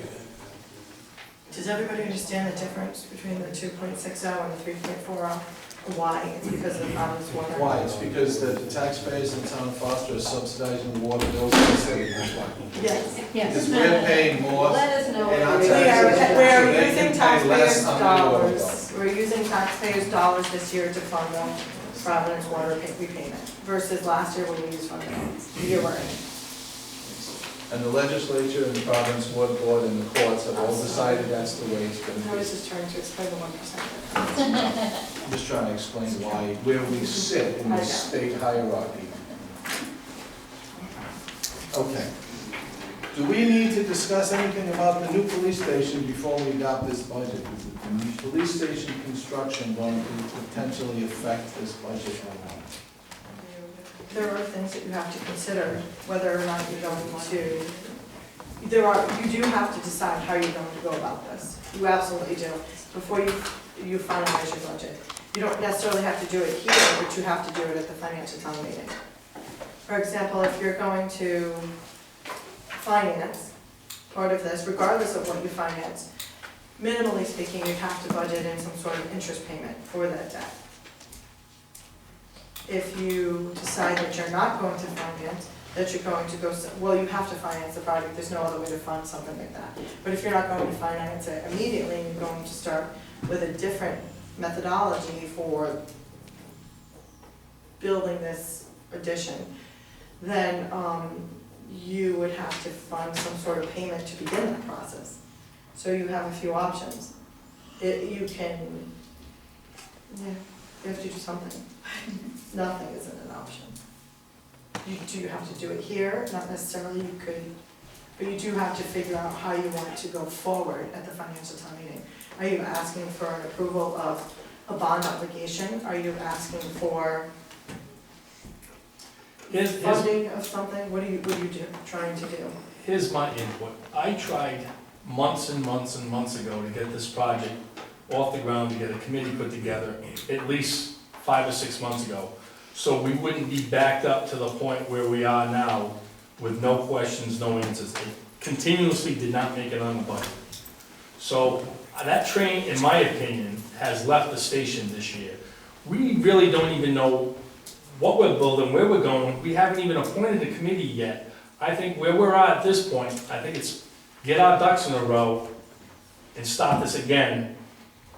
Does everybody understand the difference between the 2.60 and the 3.40? Why? It's because of province water? Why? It's because the taxpayers in the town of Foster are subsidizing the water bills instead of Bushwhack. Yes. Because we're paying more. Let us know. And our We taxes, are so they using can pay less taxpayers' on their water bill. dollars. We're using taxpayers' dollars this year to fund the province water repayment versus last year when we used fund balance. You're right. And the legislature and the province water board and the courts have all decided that's the way it's going to I be. was just trying to explain the 1%. I'm just trying to explain why, where we sit in the state hierarchy. Okay. Do we need to discuss anything about the new police station before we adopt this budget? Is the police station construction going to potentially affect this budget or not? There are things that you have to consider, whether or not you're going to, you do have to decide how you're going to go about this. You absolutely do, before you finalize your budget. You don't necessarily have to do it here, but you have to do it at the financial town meeting. For example, if you're going to finance part of this, regardless of what you finance, minimally speaking, you'd have to budget in some sort of interest payment for that debt. If you decide that you're not going to finance, that you're going to go, well, you have to finance the project, there's no other way to fund something like that. But if you're not going to finance it immediately, you're going to start with a different methodology for building this addition, then you would have to fund some sort of payment to begin that process. So you have a few options. You have to do something. Nothing isn't an option. You have to do it here? Not necessarily, you could, but you do have to figure out how you want to go forward at the financial town meeting. Are you asking for an approval of a bond obligation? Are you asking for funding of something? What are you trying to do? Here's my input. I tried months and months and months ago to get this project off the ground, to get a committee put together, at least 5 or 6 months ago. So we wouldn't be backed up to the point where we are now with no questions, no answers. It continuously did not make it on the budget. So that train, in my opinion, has left the station this year. We really don't even know what we're building, where we're going. We haven't even appointed a committee yet. I think where we're at this point, I think it's get our ducks in a row and start this again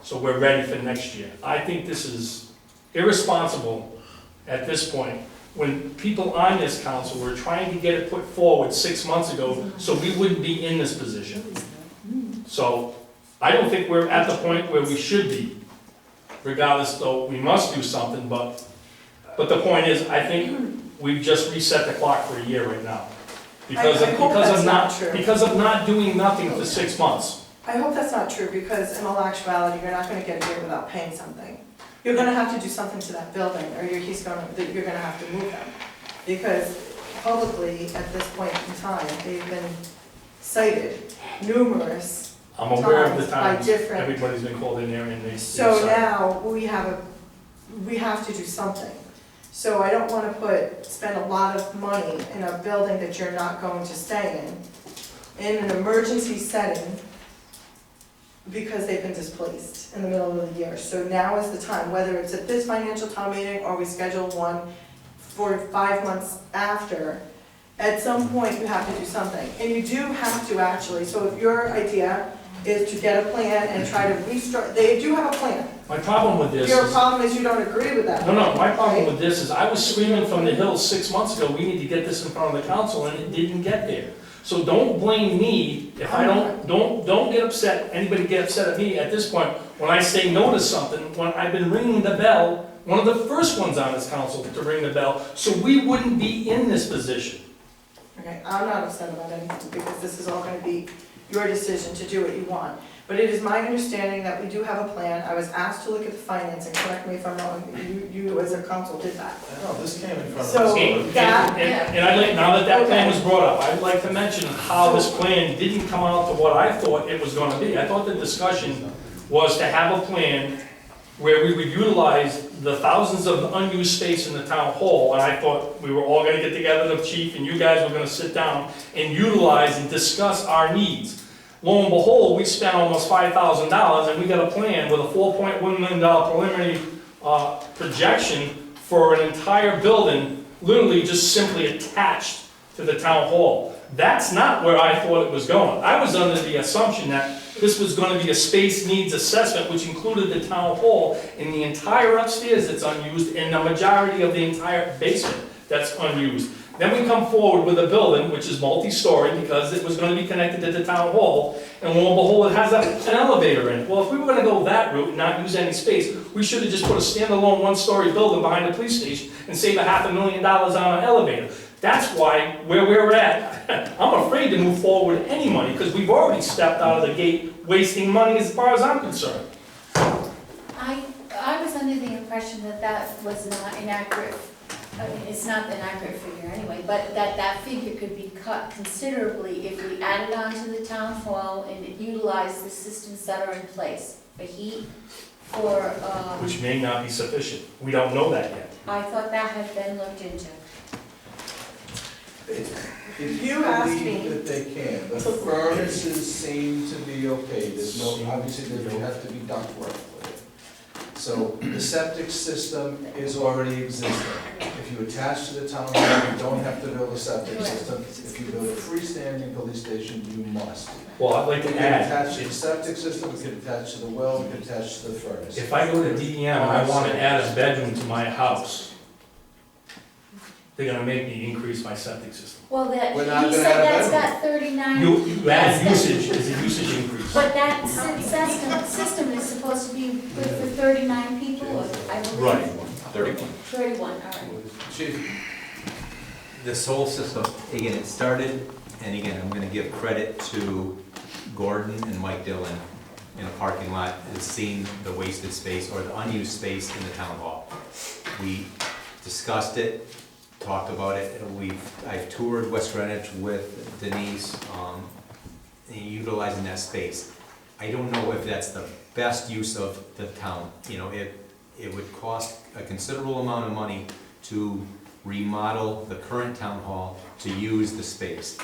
so we're ready for next year. I think this is irresponsible at this point, when people on this council were trying to get it put forward 6 months ago so we wouldn't be in this position. So I don't think we're at the point where we should be. Regardless, though, we must do something, but the point is, I think we've just reset the clock for a year right now. Because of not doing nothing for 6 months. I hope that's not true, because in all actuality, you're not gonna get it here without paying something. You're gonna have to do something to that building, or you're gonna have to move them. Because publicly, at this point in time, they've been cited numerous I'm aware of the times by times different. everybody's been called in there and they. So now, we have to do something. So I don't wanna spend a lot of money in a building that you're not going to stay in. in an emergency setting because they've been displaced in the middle of the year. So now is the time, whether it's at this financial town meeting or we schedule one for 5 months after, at some point you have to do something. And you do have to actually, so if your idea is to get a plan and try to restart, they do have a plan. My problem with this Your is, problem is you don't agree with that. no, my problem with this is, I was screaming from the hills 6 months ago, we need to get this in front of the council, and it didn't get there. So don't blame me if I don't get upset, anybody get upset at me at this point, when I say no to something, when I've been ringing the bell, one of the first ones on this council to ring the bell, so we wouldn't be in this position. Okay, I'm not upset about anything, because this is all gonna be your decision to do what you want. But it is my understanding that we do have a plan. I was asked to look at the financing, correct me if I'm wrong, you as a council did that. No, this came in front of us. So that, And I'd like, now that plan was brought up, I'd like to mention how this plan didn't come out to what I thought it was gonna be. I thought the discussion was to have a plan where we would utilize the thousands of unused space in the town hall, and I thought we were all gonna get together, the chief and you guys were gonna sit down and utilize and discuss our needs. Lo and behold, we spent almost $5,000, and we got a plan with a $4.1 million preliminary projection for an entire building, literally just simply attached to the town hall. That's not where I thought it was going. I was under the assumption that this was going to be a space needs assessment, which included the town hall and the entire upstairs that's unused, and the majority of the entire basement that's unused. Then we come forward with a building which is multi-story because it was going to be connected to the town hall, and lo and behold, it has an elevator in it. Well, if we were going to go that route and not use any space, we should have just put a standalone one-story building behind the police station and save $500,000 on an elevator. That's why, where we're at, I'm afraid to move forward with any money because we've already stepped out of the gate wasting money as far as I'm concerned. I was under the impression that that was not inaccurate. I mean, it's not an accurate figure anyway, but that figure could be cut considerably if we added on to the town hall and utilized the systems that are in place for heat, for, Which may not be sufficient. We don't know that yet. I thought that had been looked into. If You asked me- believe that they can, the furnaces seem to be okay, there's no, obviously there have to be ductwork with it. So the septic system is already existing. If you attach to the town hall, you don't have to build a septic system. If you build a freestanding police station, you must. Well, I'd like We to can add, attach to the septic system, we can attach to the well, we can attach to the furnace. if I go to DEM and I want to add a bedroom to my house, they're gonna make me increase my septic system. Well, that, We're not he gonna said add a that's got 39. You add usage, is a usage increase. But that system is supposed to be good for 39 people, I believe. Right. 31. 31, all right. Chief, This whole system, again, it started, and again, I'm gonna give credit to Gordon and Mike Dillon in a parking lot, has seen the wasted space or the unused space in the town hall. We discussed it, talked about it, and I've toured West Greenwich with Denise, utilizing that space. I don't know if that's the best use of the town, you know, it would cost a considerable amount of money to remodel the current town hall to use the space.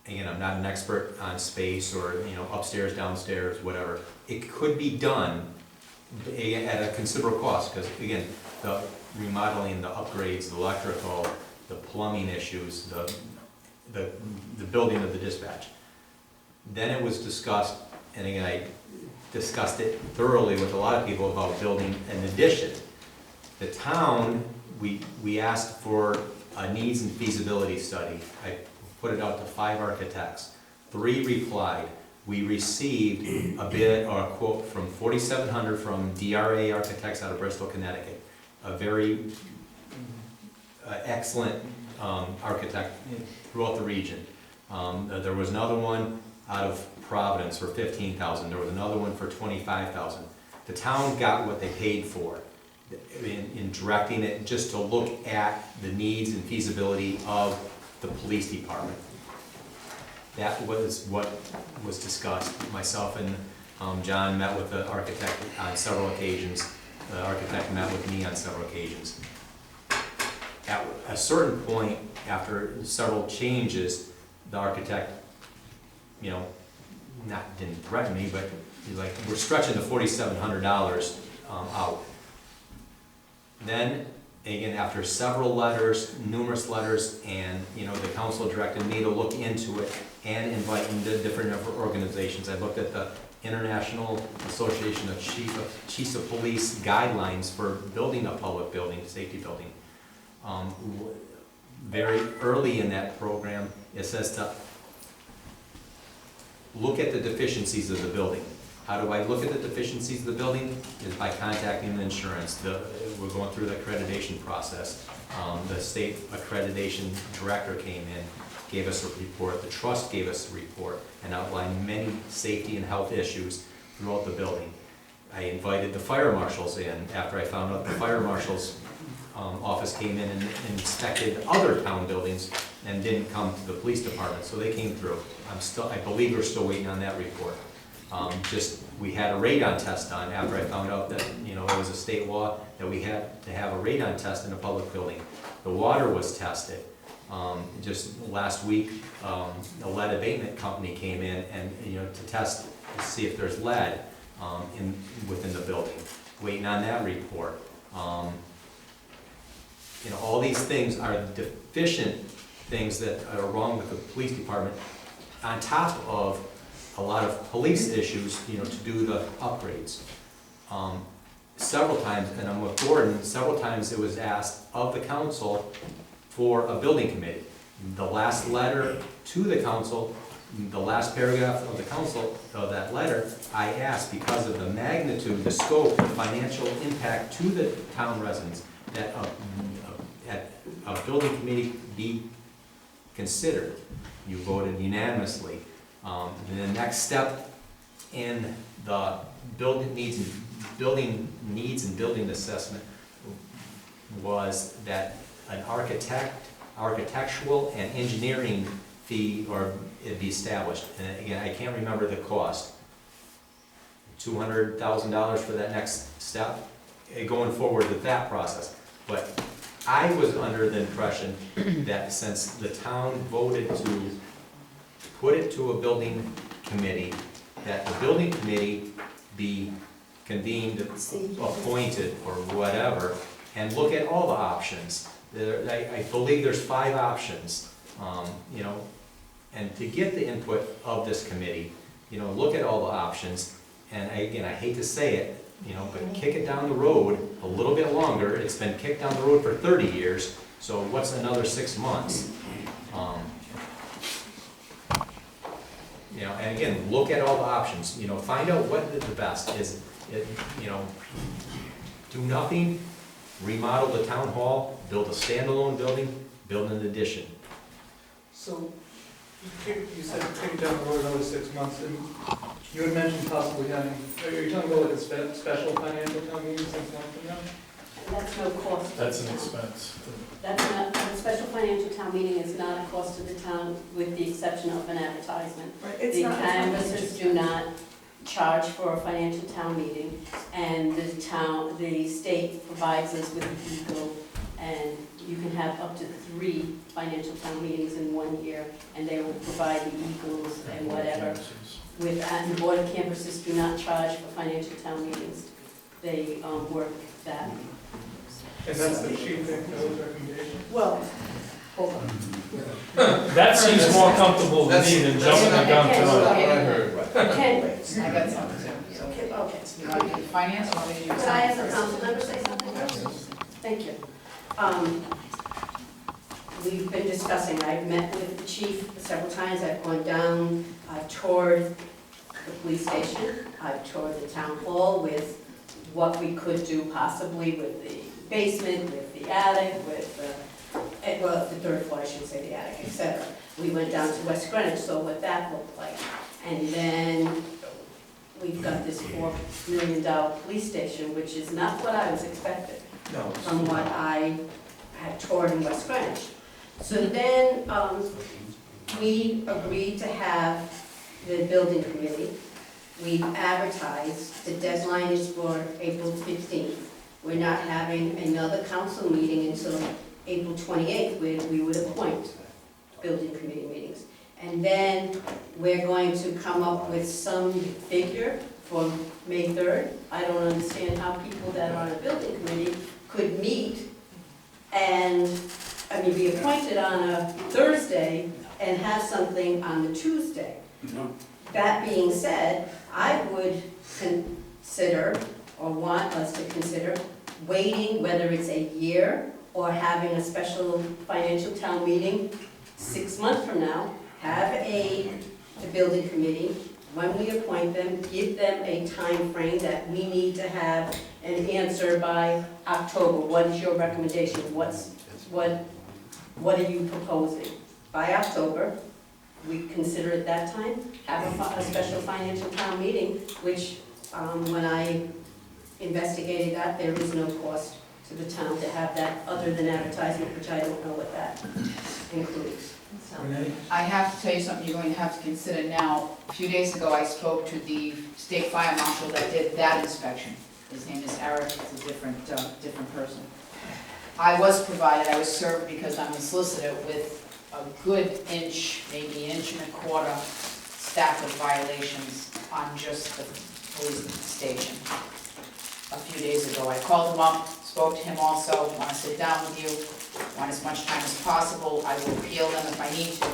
Again, I'm not an expert on space or, you know, upstairs, downstairs, whatever. It could be done at a considerable cost, because again, the remodeling, the upgrades, the electrical, the plumbing issues, the building of the dispatch. Then it was discussed, and again, I discussed it thoroughly with a lot of people about building an addition. The town, we asked for a needs and feasibility study. I put it out to 5 architects. 3 replied. We received a bid or a quote from 4,700 from DRA Architects out of Bristol, Connecticut. A very excellent architect throughout the region. There was another one out of Providence for $15,000. There was another one for $25,000. The town got what they paid for in directing it just to look at the needs and feasibility of the police department. That was what was discussed. Myself and John met with the architect on several occasions. The architect met with me on several occasions. At a certain point, after several changes, the architect you know, didn't threaten me, but he's like, we're stretching the $4,700 out. Then, again, after several letters, numerous letters, and, you know, the council directed me to look into it and invite the different organizations. I looked at the International Association of Chiefs of Police guidelines for building a public building, safety building. Very early in that program, it says to look at the deficiencies of the building. How do I look at the deficiencies of the building? Is by contacting the insurance. We're going through the accreditation process. The state accreditation director came in, gave us a report. The trust gave us a report and outlined many safety and health issues throughout the building. I invited the fire marshals in after I found out the fire marshals office came in and inspected other town buildings and didn't come to the police department, so they came through. I believe we're still waiting on that report. We had a radon test done after I found out that, you know, it was a state law that we had to have a radon test in a public building. The water was tested. Just last week, a lead abatement company came in and, you know, to test to see if there's lead within the building. Waiting on that report. You know, all these things are deficient things that are wrong with the police department, on top of a lot of police issues, you know, to do the upgrades. Several times, and I'm with Gordon, several times it was asked of the council for a building committee. The last letter to the council, the last paragraph of the council, of that letter, I asked because of the magnitude, the scope, the financial impact to the town residents, that a building committee be considered. You voted unanimously. The next step in the building needs and building assessment was that an architectural and engineering fee or it be established. And again, I can't remember the cost. $200,000 for that next step, going forward with that process. But I was under the impression that since the town voted to put it to a building committee, that the building committee be convened, appointed, or whatever, and look at all the options. I believe there's 5 options, you know, and to get the input of this committee, you know, look at all the options, and again, I hate to say it, you know, but kick it down the road a little bit longer. It's been kicked down the road for 30 years, so what's another 6 months? You know, and again, look at all the options, you know, find out what the best is. You know, do nothing, remodel the town hall, build a standalone building, build an addition. So, you said kick it down the road another 6 months, and you had mentioned possibly having, are you talking about like a special financial town meeting sometime from now? That's no cost. That's an expense. That's not, a special financial town meeting is not a cost to the town, with the exception of an advertisement. Right, it's The not- canvassers do not charge for a financial town meeting, and the state provides us with an eagle, and you can have up to 3 financial town meetings in 1 year, and they will provide the eagles and whatever. And the board of canvassers do not charge for financial town meetings. They work that. And that's the chief recommendation? Well, hold on. That seems more comfortable to me than jumping the gun tonight. Ken, I got something too. okay, okay. You want to do finance, or want me to do Could I science have the first? council member say something first? Thank you. We've been discussing, I've met with the chief several times, I've gone down, I've toured the police station, I've toured the town hall with what we could do possibly with the basement, with the attic, with the 3rd floor, I should say, the attic, etc. We went down to West Greenwich, so what that looked like. And then we've got this $4 million police station, which is not what I was expecting from what I had toured in West Greenwich. So then we agreed to have the building committee. We've advertised, the deadline is for April 15th. We're not having another council meeting until April 28th, where we would appoint building committee meetings. And then we're going to come up with some figure for May 3rd. I don't understand how people that are on a building committee could meet and, be appointed on a Thursday and have something on the Tuesday. That being said, I would consider, or want us to consider, waiting, whether it's a year or having a special financial town meeting 6 months from now, have the building committee, when we appoint them, give them a time frame that we need to have an answer by October. What is your recommendation? What are you proposing? By October, we consider it that time, have a special financial town meeting, which, when I investigated that, there is no cost to the town to have that, other than advertisement, which I don't know what that includes. I have to tell you something you're going to have to consider now. A few days ago, I spoke to the state fire marshal that did that inspection. His name is Eric, it's a different person. I was served because I'm a solicitor with a good inch, maybe an inch and a quarter stack of violations on just the police station. A few days ago, I called him up, spoke to him also, want to sit down with you, want as much time as possible, I will appeal them if I need to.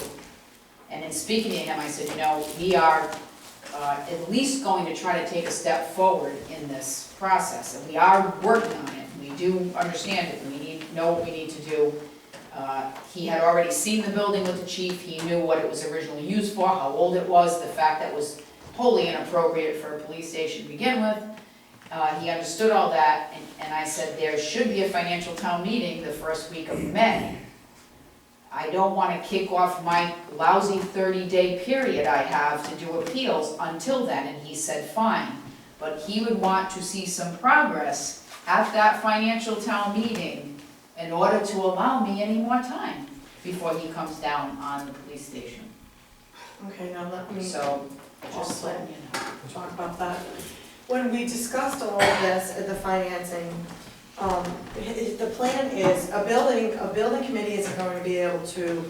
And in speaking to him, I said, we are at least going to try to take a step forward in this process, and we are working on it. We do understand it, know what we need to do. He had already seen the building with the chief, he knew what it was originally used for, how old it was, the fact that it was wholly inappropriate for a police station to begin with. He understood all that, and I said there should be a financial town meeting the first week of May. I don't want to kick off my lousy 30-day period I have to do appeals until then, and he said fine. But he would want to see some progress at that financial town meeting in order to allow me any more time before he comes down on the police station. Okay, now let me So, just talk about that. When we discussed all of this at the financing, the plan is a building committee isn't going to be able to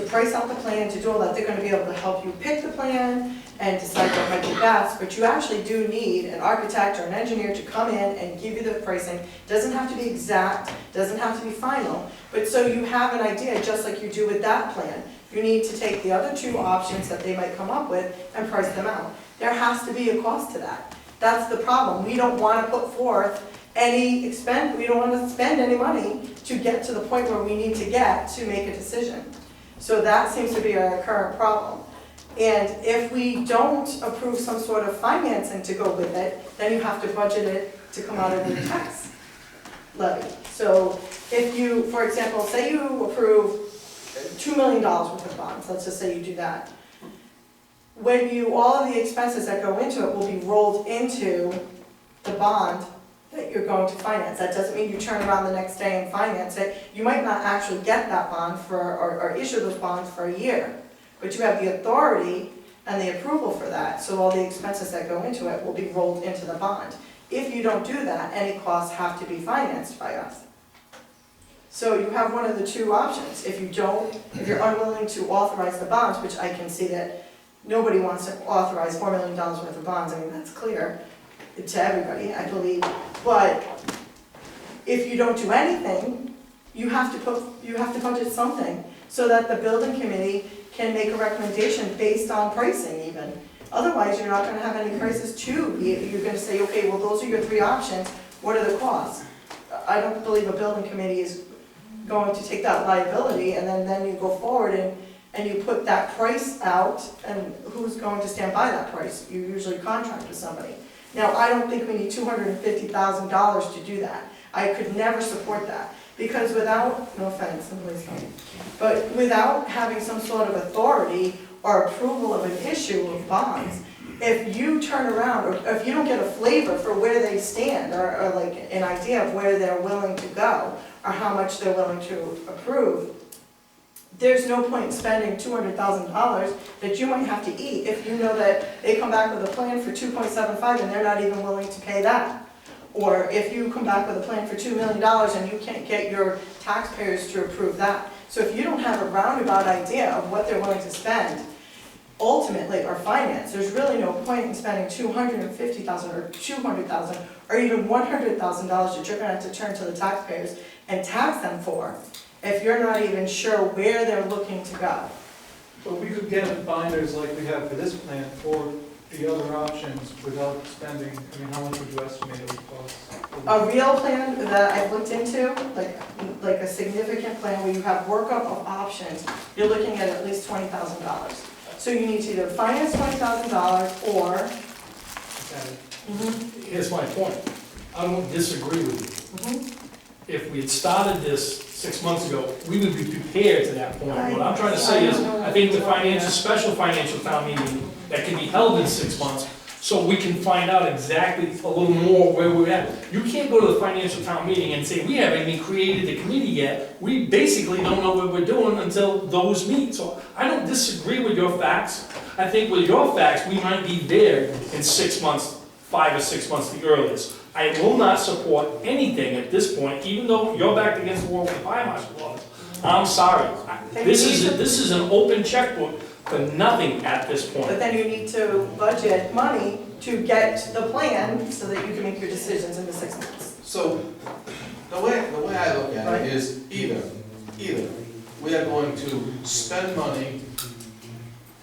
price out the plan, to do all that. They're going to be able to help you pick the plan and decide what might be best, but you actually do need an architect or an engineer to come in and give you the pricing. Doesn't have to be exact, doesn't have to be final, but so you have an idea, just like you do with that plan. You need to take the other two options that they might come up with and price them out. There has to be a cost to that. That's the problem. We don't want to put forth any expense, we don't want to spend any money to get to the point where we need to get to make a decision. So that seems to be our current problem. And if we don't approve some sort of financing to go with it, then you have to budget it to come out of the tax levy. So if you, for example, say you approve $2 million worth of bonds, let's just say you do that. All of the expenses that go into it will be rolled into the bond that you're going to finance. That doesn't mean you turn around the next day and finance it. You might not actually get that bond or issue those bonds for a year, but you have the authority and the approval for that, so all the expenses that go into it will be rolled into the bond. If you don't do that, any costs have to be financed by us. So you have one of the two options. If you're unwilling to authorize the bonds, which I can see that nobody wants to authorize $4 million worth of bonds, that's clear to everybody, I believe. But if you don't do anything, you have to budget something so that the building committee can make a recommendation based on pricing even. Otherwise, you're not going to have any prices you're going to say, okay, well, those are your three options. What are the costs? I don't believe a building committee is going to take that liability, and then you go forward and you put that price out, and who's going to stand by that price? You usually contract with somebody. Now, I don't think we need $250,000 to do that. I could never support that, because without, no offense, somebody's coming, but without having some sort of authority or approval of an issue of bonds, if you turn around, or if you don't get a flavor for where they stand, or like an idea of where they're willing to go, or how much they're willing to approve, there's no point in spending $200,000 that you might have to eat if you know that they come back with a plan for 2.75 and they're not even willing to pay that. Or if you come back with a plan for $2 million and you can't get your taxpayers to approve that. So if you don't have a roundabout idea of what they're willing to spend, ultimately, or finance, there's really no point in spending $250,000 or $200,000 or even $100,000 that you're gonna have to turn to the taxpayers and tax them for, if you're not even sure where they're looking to go. But we could get binders like we have for this plan for the other options without spending, I mean, how much would you estimate it would cost? A real plan that I've looked into, like a significant plan where you have workup of options, you're looking at least $20,000. So you need to either finance $20,000 or. Here's my point. I don't disagree with you. If we had started this 6 months ago, we would be prepared to that point. What I'm trying to say is, I think the special financial town meeting that can be held in 6 months, so we can find out exactly a little more where we're at. You can't go to the financial town meeting and say, we haven't even created the committee yet. We basically don't know what we're doing until those meet. So I don't disagree with your facts. I think with your facts, we might be there in 6 months, 5 or 6 months the earliest. I will not support anything at this point, even though you're backed against the wall with the fire marshal laws. I'm sorry. This is an open checkbook for nothing at this point. But then you need to budget money to get the plan so that you can make your decisions in the 6 months. So, the way I look at it is either we are going to spend money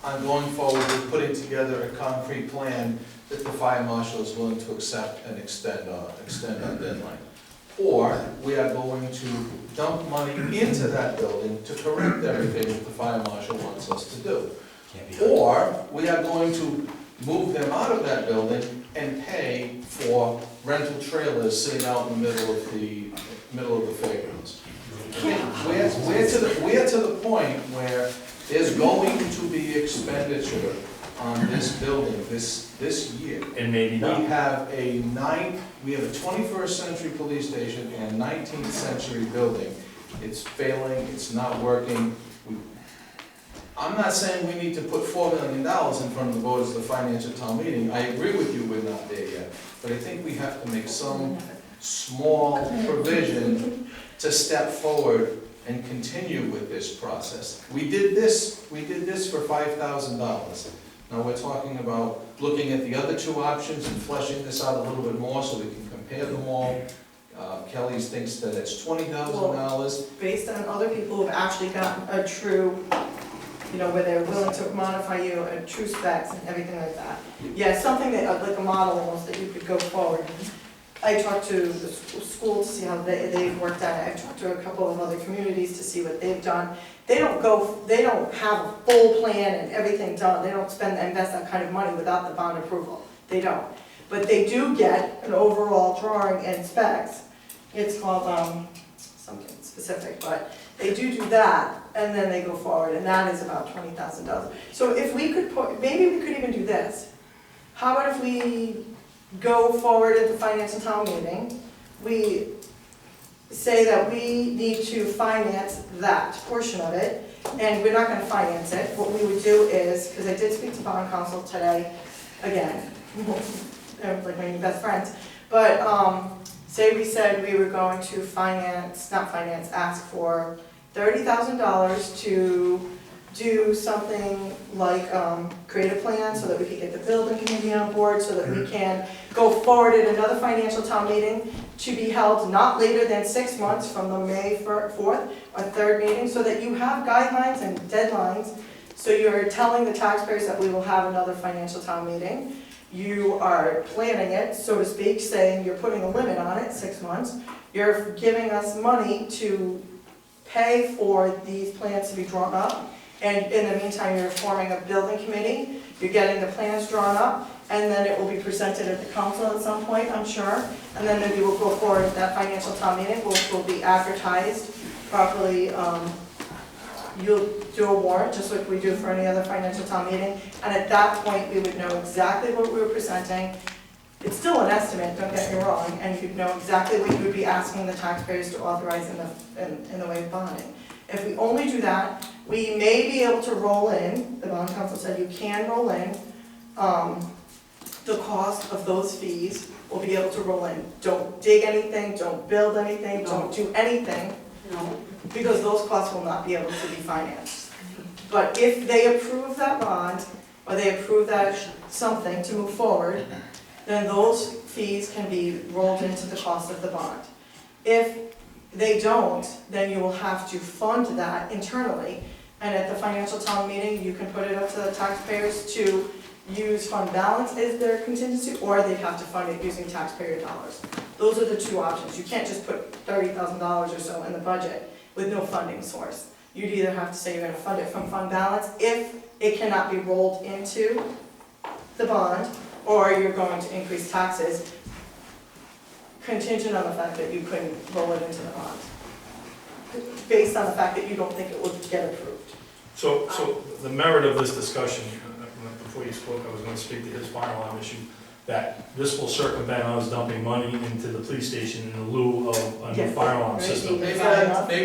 on going forward with putting together a concrete plan that the fire marshal is willing to accept and extend our deadline. Or we are going to dump money into that building to correct everything that the fire marshal wants us to do. Or we are going to move them out of that building and pay for rental trailers sitting out in the middle of the fairgrounds. We're to the point where there's going to be expenditure on this building this year. And maybe not. We have a 21st century police station and a 19th century building. It's failing, it's not working. I'm not saying we need to put $4 million in front of the voters of the financial town meeting. I agree with you, we're not there yet. But I think we have to make some small provision to step forward and continue with this process. We did this for $5,000. Now we're talking about looking at the other two options and fleshing this out a little bit more so we can compare them all. Kelly thinks that it's $20,000. Based on other people who've actually gotten a true, where they're willing to modify you, a true specs and everything like that. Yeah, something that, like a model almost, that you could go forward. I talked to the school to see how they've worked at it. I've talked to a couple of other communities to see what they've done. They don't have a full plan and everything done. They don't invest that kind of money without the bond approval. They don't. But they do get an overall drawing and specs. It's called something specific, but they do that, and then they go forward, and that is about $20,000. So if we could maybe we could even do this. How about if we go forward at the financial town meeting, we say that we need to finance that portion of it, and we're not gonna finance it. What we would do is, because I did speak to bond counsel today, again, like my new best friends, but say we said we were going to ask for $30,000 to do something like create a plan so that we can get the building committee on board, so that we can go forward at another financial town meeting to be held not later than 6 months from the May 4th or 3rd meeting, so that you have guidelines and deadlines. So you're telling the taxpayers that we will have another financial town meeting. You are planning it, so to speak, saying you're putting a limit on it, 6 months. You're giving us money to pay for these plans to be drawn up. And in the meantime, you're forming a building committee, you're getting the plans drawn up, and then it will be presented at the council at some point, I'm sure. And then we will go forward at that financial town meeting, which will be advertised properly. You'll do a warrant, just like we do for any other financial town meeting. And at that point, we would know exactly what we were presenting. It's still an estimate, don't get me wrong, and you'd know exactly what you would be asking the taxpayers to authorize in the way of bonding. If we only do that, we may be able to roll in, the bond council said you can roll in, the cost of those fees, we'll be able to roll in. Don't dig anything, don't build anything, don't do anything No, because those costs will not be able to be financed. But if they approve that bond, or they approve that something to move forward, then those fees can be rolled into the cost of the bond. If they don't, then you will have to fund that internally, and at the financial town meeting, you can put it up to the taxpayers to use fund balance as their contingency, or they have to fund it using taxpayer dollars. Those are the two options. You can't just put $30,000 or so in the budget with no funding source. You'd either have to say you're gonna fund it from fund balance if it cannot be rolled into the bond, or you're going to increase taxes contingent on the fact that you couldn't roll it into the bond, based on the fact that you don't think it would get approved. So the merit of this discussion, before you spoke, I was gonna speak to his fire alarm issue, that this will circumvent us dumping money into the police station in lieu of a new Yes. fire alarm system. Maybe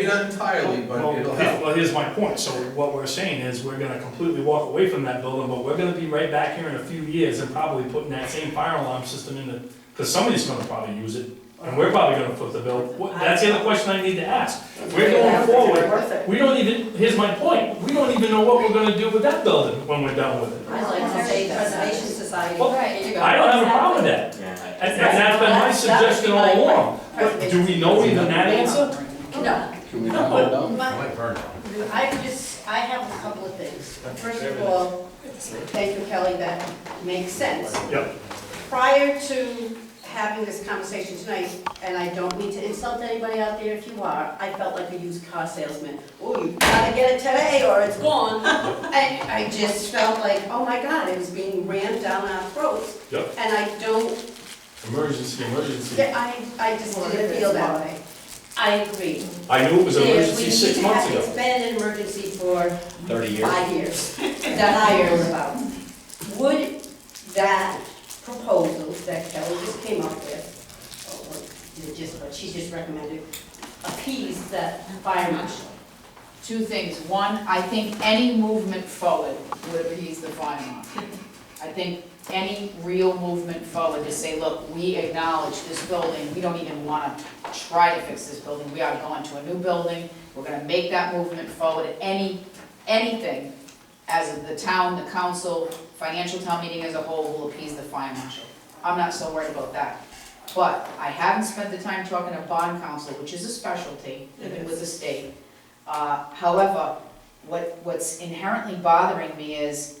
not entirely, but it'll help. Well, here's my point. So what we're saying is we're gonna completely walk away from that building, but we're gonna be right back here in a few years and probably putting that same fire alarm system in the, because somebody's gonna probably use it, and we're probably gonna foot the bill. That's the other question I need to ask. We're going forward, we don't even, here's my point, we don't even know what we're gonna do with that building when we're done with it. I'd like to say Preservation Society. Well, Here you go. I don't have a problem with that. And that's been my suggestion all along. But do we know even that answer? No. Can we not hold down? I have a couple of things. First of all, thank you, Kelly, that makes sense. Yep. Prior to having this conversation tonight, and I don't mean to insult anybody out there if you are, I felt like a used car salesman. Oh, you gotta get it today or it's gone. And I just felt like, oh my God, it was being rammed down our throats. Yep. And I don't, Emergency. I just didn't feel that way. I agree. I knew it was an There, emergency 6 months ago. It's been an emergency for 30 years. 5 years, that I heard about. Would that proposal that Kelly just came up with, or just what she just recommended, appease that fire marshal? Two things. One, I think any movement forward would appease the fire marshal. I think any real movement forward to say, look, we acknowledge this building, we don't even want to try to fix this building, we are going to a new building, we're going to make that movement forward. Anything, as the town, the council, financial town meeting as a whole will appease the fire marshal. I'm not so worried about that. But I haven't spent the time talking to bond counsel, which is a specialty, even with the state. However, what's inherently bothering me is,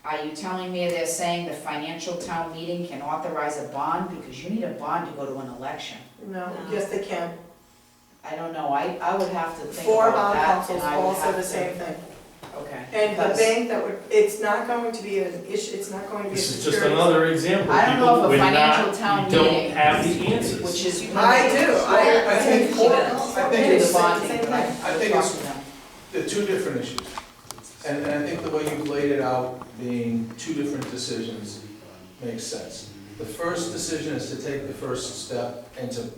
are you telling me they're saying the financial town meeting can authorize a bond? Because you need a bond to go to an election. No, yes, they can. I don't know, I would have to think Four about bond that. councils And I would also have the to- same thing. Okay. And the Because- bank that would, it's not going to be an issue, it's not going to be a This is just security. another example. I don't know if a People financial would town not- don't meeting, have the answers. which is. I do, I think four, I think it's it's, the I same thing. think it's, they're two different issues. And I think the way you've laid it out, being two different decisions, makes sense. The first decision is to take the first step and to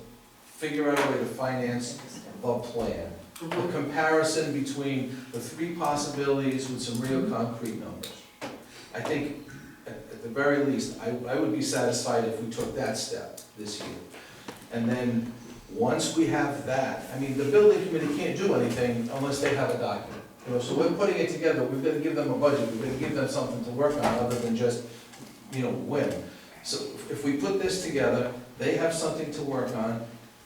figure out a way to finance a plan. A comparison between the three possibilities with some real concrete numbers. I think, at the very least, I would be satisfied if we took that step this year. And then, once we have that, I mean, the building committee can't do anything unless they have a document. You know, so we're putting it together, we've got to give them a budget, we've got to give them something to work on other than just, win. So if we put this together, they have something to work on.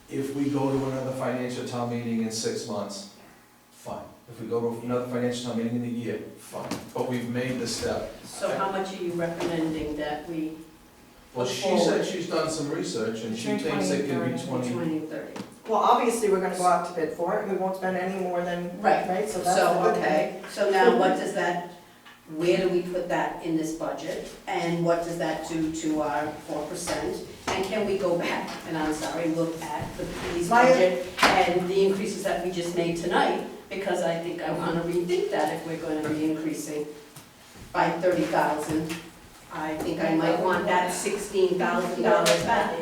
If we go to another financial town meeting in 6 months, fine. If we go to another financial town meeting in a year, fine. But we've made the step. So how much are you recommending that we? Well, she said she's done some research and she thinks it can be 20. 20 and 30. Well, obviously, we're gonna go out to bid for it, and we won't spend any more than, right, so that's. So, a good thing. okay, so now what does that, where do we put that in this budget? And what does that do to our 4%? And can we go back, and I'm sorry, look at the police budget and the increases that we just made tonight? Because I think I want to rethink that if we're going to be increasing by 30,000. I think I might want that $16,000 back.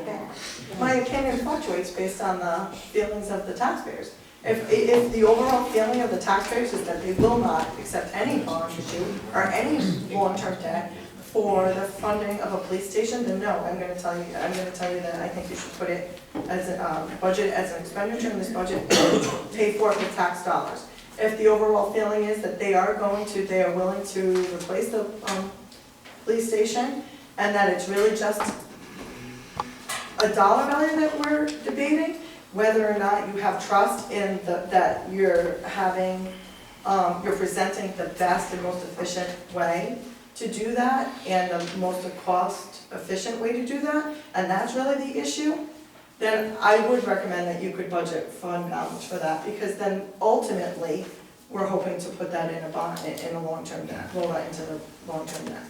My opinion fluctuates based on the feelings of the taxpayers. If the overall feeling of the taxpayers is that they will not accept any bond issue or any long-term debt for the funding of a police station, then no, I'm gonna tell you that I think you should put it as a, budget as an expenditure in this budget, and pay for it with tax dollars. If the overall feeling is that they are willing to replace the, police station, and that it's really just a dollar value that we're debating, whether or not you have trust in that you're having, you're presenting the best and most efficient way to do that, and the most cost-efficient way to do that, and that's really the issue, then I would recommend that you could budget fund balance for that, because then ultimately, we're hoping to put that in a bond, in a long-term debt, roll that into the long-term debt.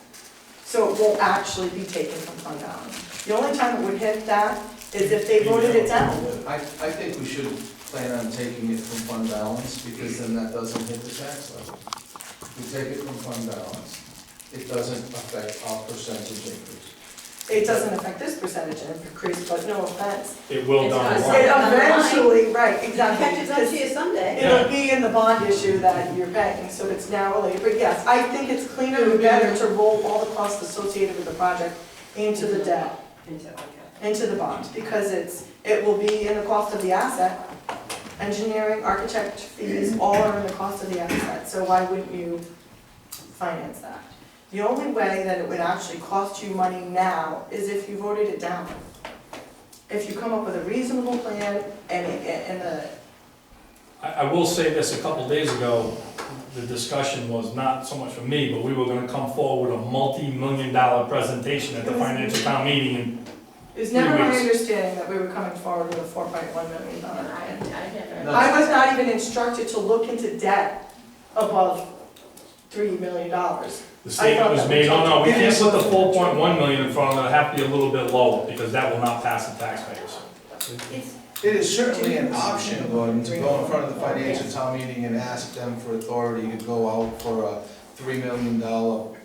So it won't actually be taken from fund balance. The only time it would hit that is if they voted it down. I think we should plan on taking it from fund balance, because then that doesn't hit the tax levy. If we take it from fund balance, it doesn't affect our percentage increase. It doesn't affect this percentage increase, but no offense. It will down the line. It eventually, right, exactly. Catches up to you someday. It'll be in the bond issue that you're paying, so it's now related. But yes, I think it's cleaner and better to roll all the costs associated with the project into the debt, into the bond, because it will be in the cost of the asset. Engineering, architect fees, all are in the cost of the asset, so why wouldn't you finance that? The only way that it would actually cost you money now is if you voted it down. If you come up with a reasonable plan and I will say this, a couple days ago, the discussion was not so much for me, but we were gonna come forward with a multi-million-dollar presentation at the financial town meeting in it was never my 3 weeks. understanding that we were coming forward with a $4.1 million plan. I I was not even instructed to look into debt above $3 million. The statement was made, oh no, we can't put the 4.1 million in front of it, it'll have to be a little bit lower, because that will not pass the taxpayers. It is certainly an option, Gordon, to go in front of the financial town meeting and ask them for authority to go out for a $3 million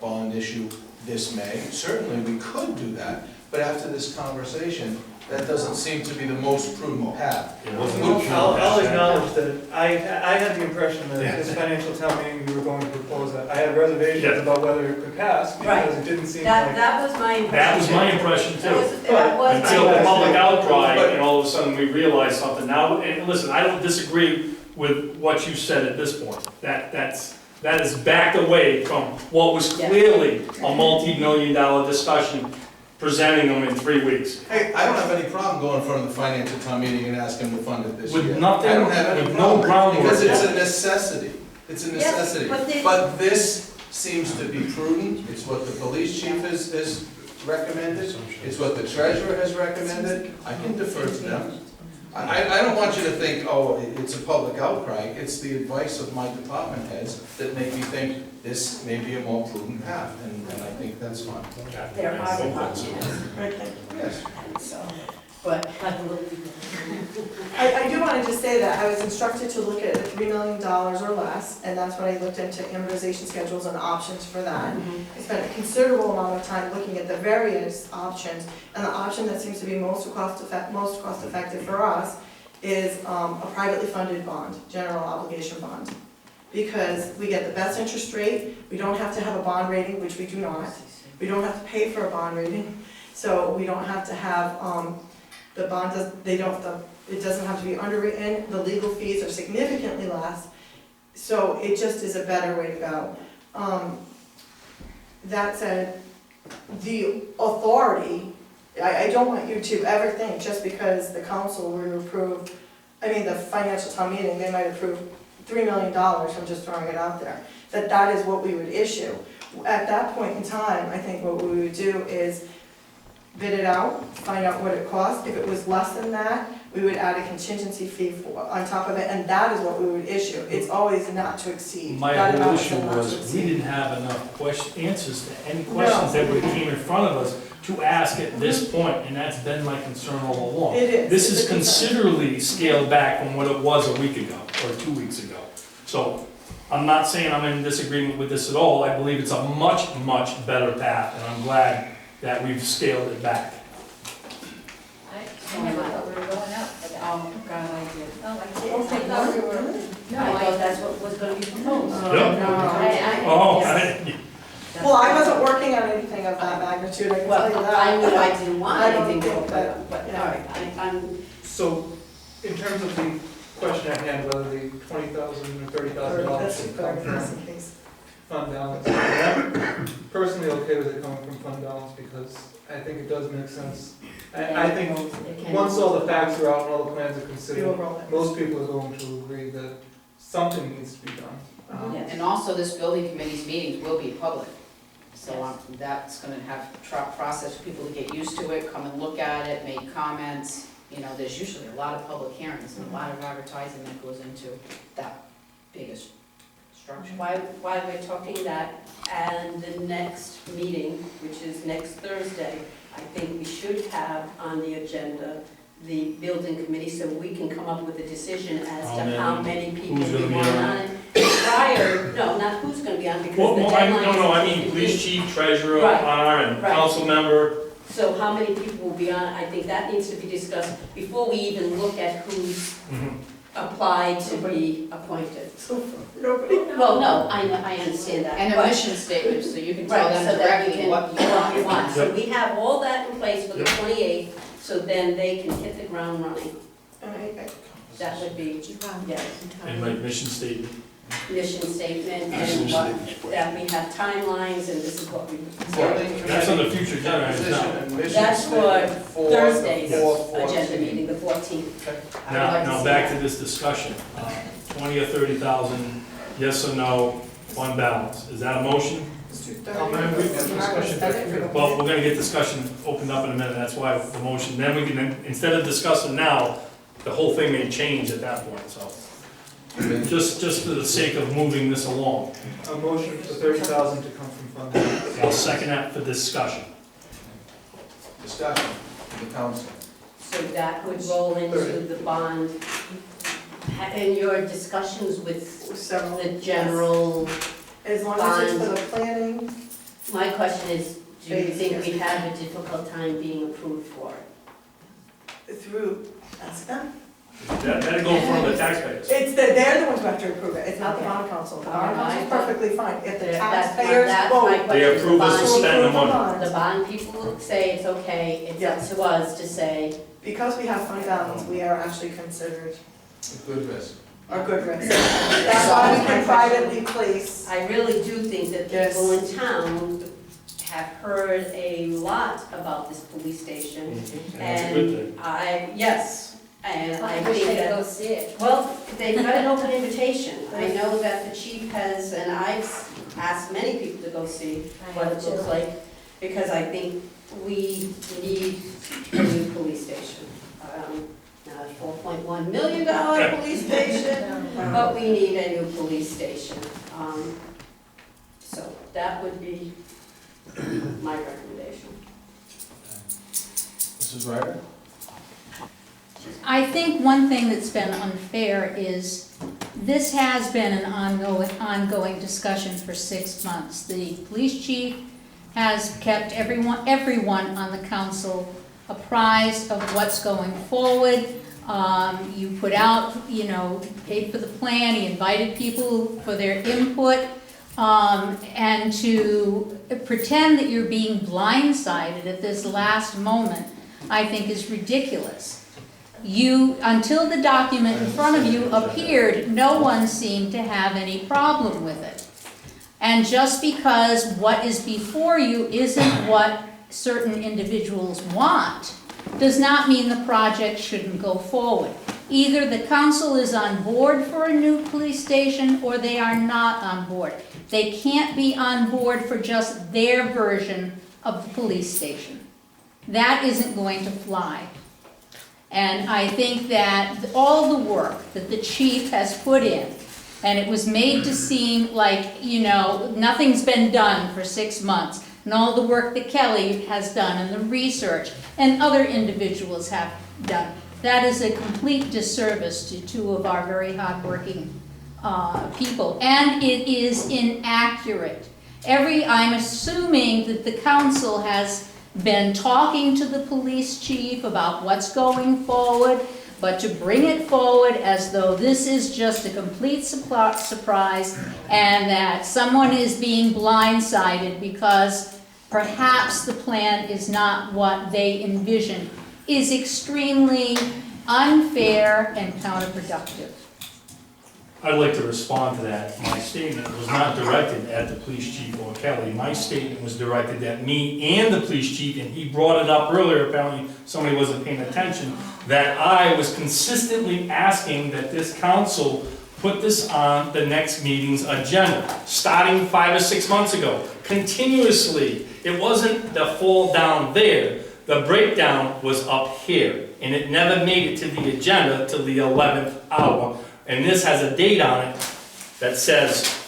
bond issue this May. Certainly, we could do that, but after this conversation, that doesn't seem to be the most prudent path. I'll acknowledge that I had the impression that this financial town meeting, we were going to propose that. I had reservations about whether it could pass, because it didn't seem like. That was my impression. That was my impression too. That was Until my the public impression. outcry, and all of a sudden we realized something. Now, and listen, I don't disagree with what you said at this point. That is backed away from what was clearly a multi-million-dollar discussion, presenting them in 3 weeks. Hey, I don't have any problem going in front of the financial town meeting and asking them to fund it this year. With nothing, I don't have any with problem, no groundwork. because it's a necessity. It's a Yes, necessity. But this seems to be prudent. It's what the police chief has recommended. It's what the treasurer has recommended. I can defer to them. I don't want you to think, oh, it's a public outcry. It's the advice of my department heads that make me think this may be a more prudent path, and I think that's fine. There are options. Yes. But I do want to just say that I was instructed to look at $3 million or less, and that's when I looked into amortization schedules and options for that. I spent a considerable amount of time looking at the various options, and the option that seems to be most cost effective for us is a privately funded bond, general obligation bond. Because we get the best interest rate, we don't have to have a bond rating, which we do not. We don't have to pay for a bond rating, so we don't have to have, the bond it doesn't have to be underwritten, the legal fees are significantly less, so it just is a better way to go. That said, the authority, I don't want you to ever think just because the council were to approve, the financial town meeting, they might approve $3 million, I'm just throwing it out there, that is what we would issue. At that point in time, I think what we would do is bid it out, find out what it costs. If it was less than that, we would add a contingency fee on top of it, and that is what we would issue. It's always not to exceed. My That whole amount is issue not to was, we exceed. didn't have enough answers to any questions that would came in front of us to ask at this point, and that's been my concern all along. It is. This It's is a concern. considerably scaled back from what it was a week ago, or 2 weeks ago. So, I'm not saying I'm in disagreement with this at all, I believe it's a much, much better path, and I'm glad that we've scaled it back. I never thought we were going up. Oh, God, I did. Oh, I did. I thought we were, No, I thought that's what was gonna be proposed. Yeah. I- Oh, yes. Well, I wasn't working on anything of that magnitude, I can tell you Well, that. I knew I didn't want I don't anything to think open that- up, but, yeah. all right, I'm, So, in terms of the question at hand, whether the $20,000 or $30,000 That's should a come good from case. fund balance, I'm personally okay with it coming from fund balance, because I think it does make sense. I think, it can. once all the facts are out and all the plans are The considered, overall. most people are going to agree that something needs to be done. Yes. And also, this building committee's meetings will be public. So that's gonna have process for people to get used to it, come and look at it, make comments. You know, there's usually a lot of public hearings and a lot of advertising that goes into that biggest structure. Why we're talking that, and the next meeting, which is next Thursday, I think we should have on the agenda the building committee, so we can come up with a decision as to how many people Who's gonna we be want on? on it. Prior, no, not who's gonna be on, because Well, the no, deadline is. I mean police chief, treasurer, Right. and Right. council member. So how many people will be on, I think that needs to be discussed before we even look at who's applied to be appointed. Nobody. Well, no, I understand that. And a but- mission statement, so you can tell Right, them so that we directly can, what you want. So we have all that in place for the Yep. 28th, so then they can hit the ground running. I- That would be, yes, And my mission statement. mission statement, Mission and what, statement's that we have timelines, and this is what we. That's on the future agenda, it's not. That's That's for Thursday's agenda meeting, the 14th. Now back to this discussion. 20 or 30,000, yes or no, fund balance. Is that a motion? Well, we're gonna get discussion opened up in a minute, that's why the motion, then we can, instead of discussing now, the whole thing may change at that point, so. Just for the sake of moving this along. A motion for 30,000 to come from fund balance. I'll second that for discussion. Discussion, the council. So that would roll into the bond. In your discussions with Several. the general, As long as it's for Bond. the planning, my question is, do you think Yes. we have a difficult time being approved for it? through, that's them. That'll go in front of the taxpayers. They're the ones who have to approve it, it's not the bond council. The bond council is perfectly fine. If the taxpayers That's my vote. question. They approve us to The spend the money. bond- The bond people say it's okay, it's up to us to say, Because we have fund balance, we are actually considered Good risk. a good risk. That's why we can privately place. I really do think that people in town have heard a lot about this police station. That's a good thing. And yes, and I I wish think they could that, go see it. well, they've got an open invitation. I know that the chief has, and I've asked many people to go see what it looks like, because I think we need a new police station. Not a $4.1 million police station, but we need a new police station. So that would be my recommendation. Mrs. Ryder? I think one thing that's been unfair is this has been an ongoing discussion for 6 months. The police chief has kept everyone on the council apprised of what's going forward. You put out, paid for the plan, he invited people for their input. And to pretend that you're being blindsided at this last moment, I think is ridiculous. Until the document in front of you appeared, no one seemed to have any problem with it. And just because what is before you isn't what certain individuals want, does not mean the project shouldn't go forward. Either the council is on board for a new police station, or they are not on board. They can't be on board for just their version of the police station. That isn't going to fly. And I think that all the work that the chief has put in, and it was made to seem like, nothing's been done for 6 months, and all the work that Kelly has done, and the research, and other individuals have done, that is a complete disservice to two of our very hardworking people. And it is inaccurate. I'm assuming that the council has been talking to the police chief about what's going forward, but to bring it forward as though this is just a complete surprise and that someone is being blindsided because perhaps the plan is not what they envisioned is extremely unfair and counterproductive. I'd like to respond to that. My statement was not directed at the police chief or Kelly. My statement was directed at me and the police chief, and he brought it up earlier, apparently somebody wasn't paying attention, that I was consistently asking that this council put this on the next meeting's agenda, starting 5 or 6 months ago, continuously. It wasn't the fall down there. The breakdown was up here, and it never made it to the agenda till the 11th hour. And this has a date on it that says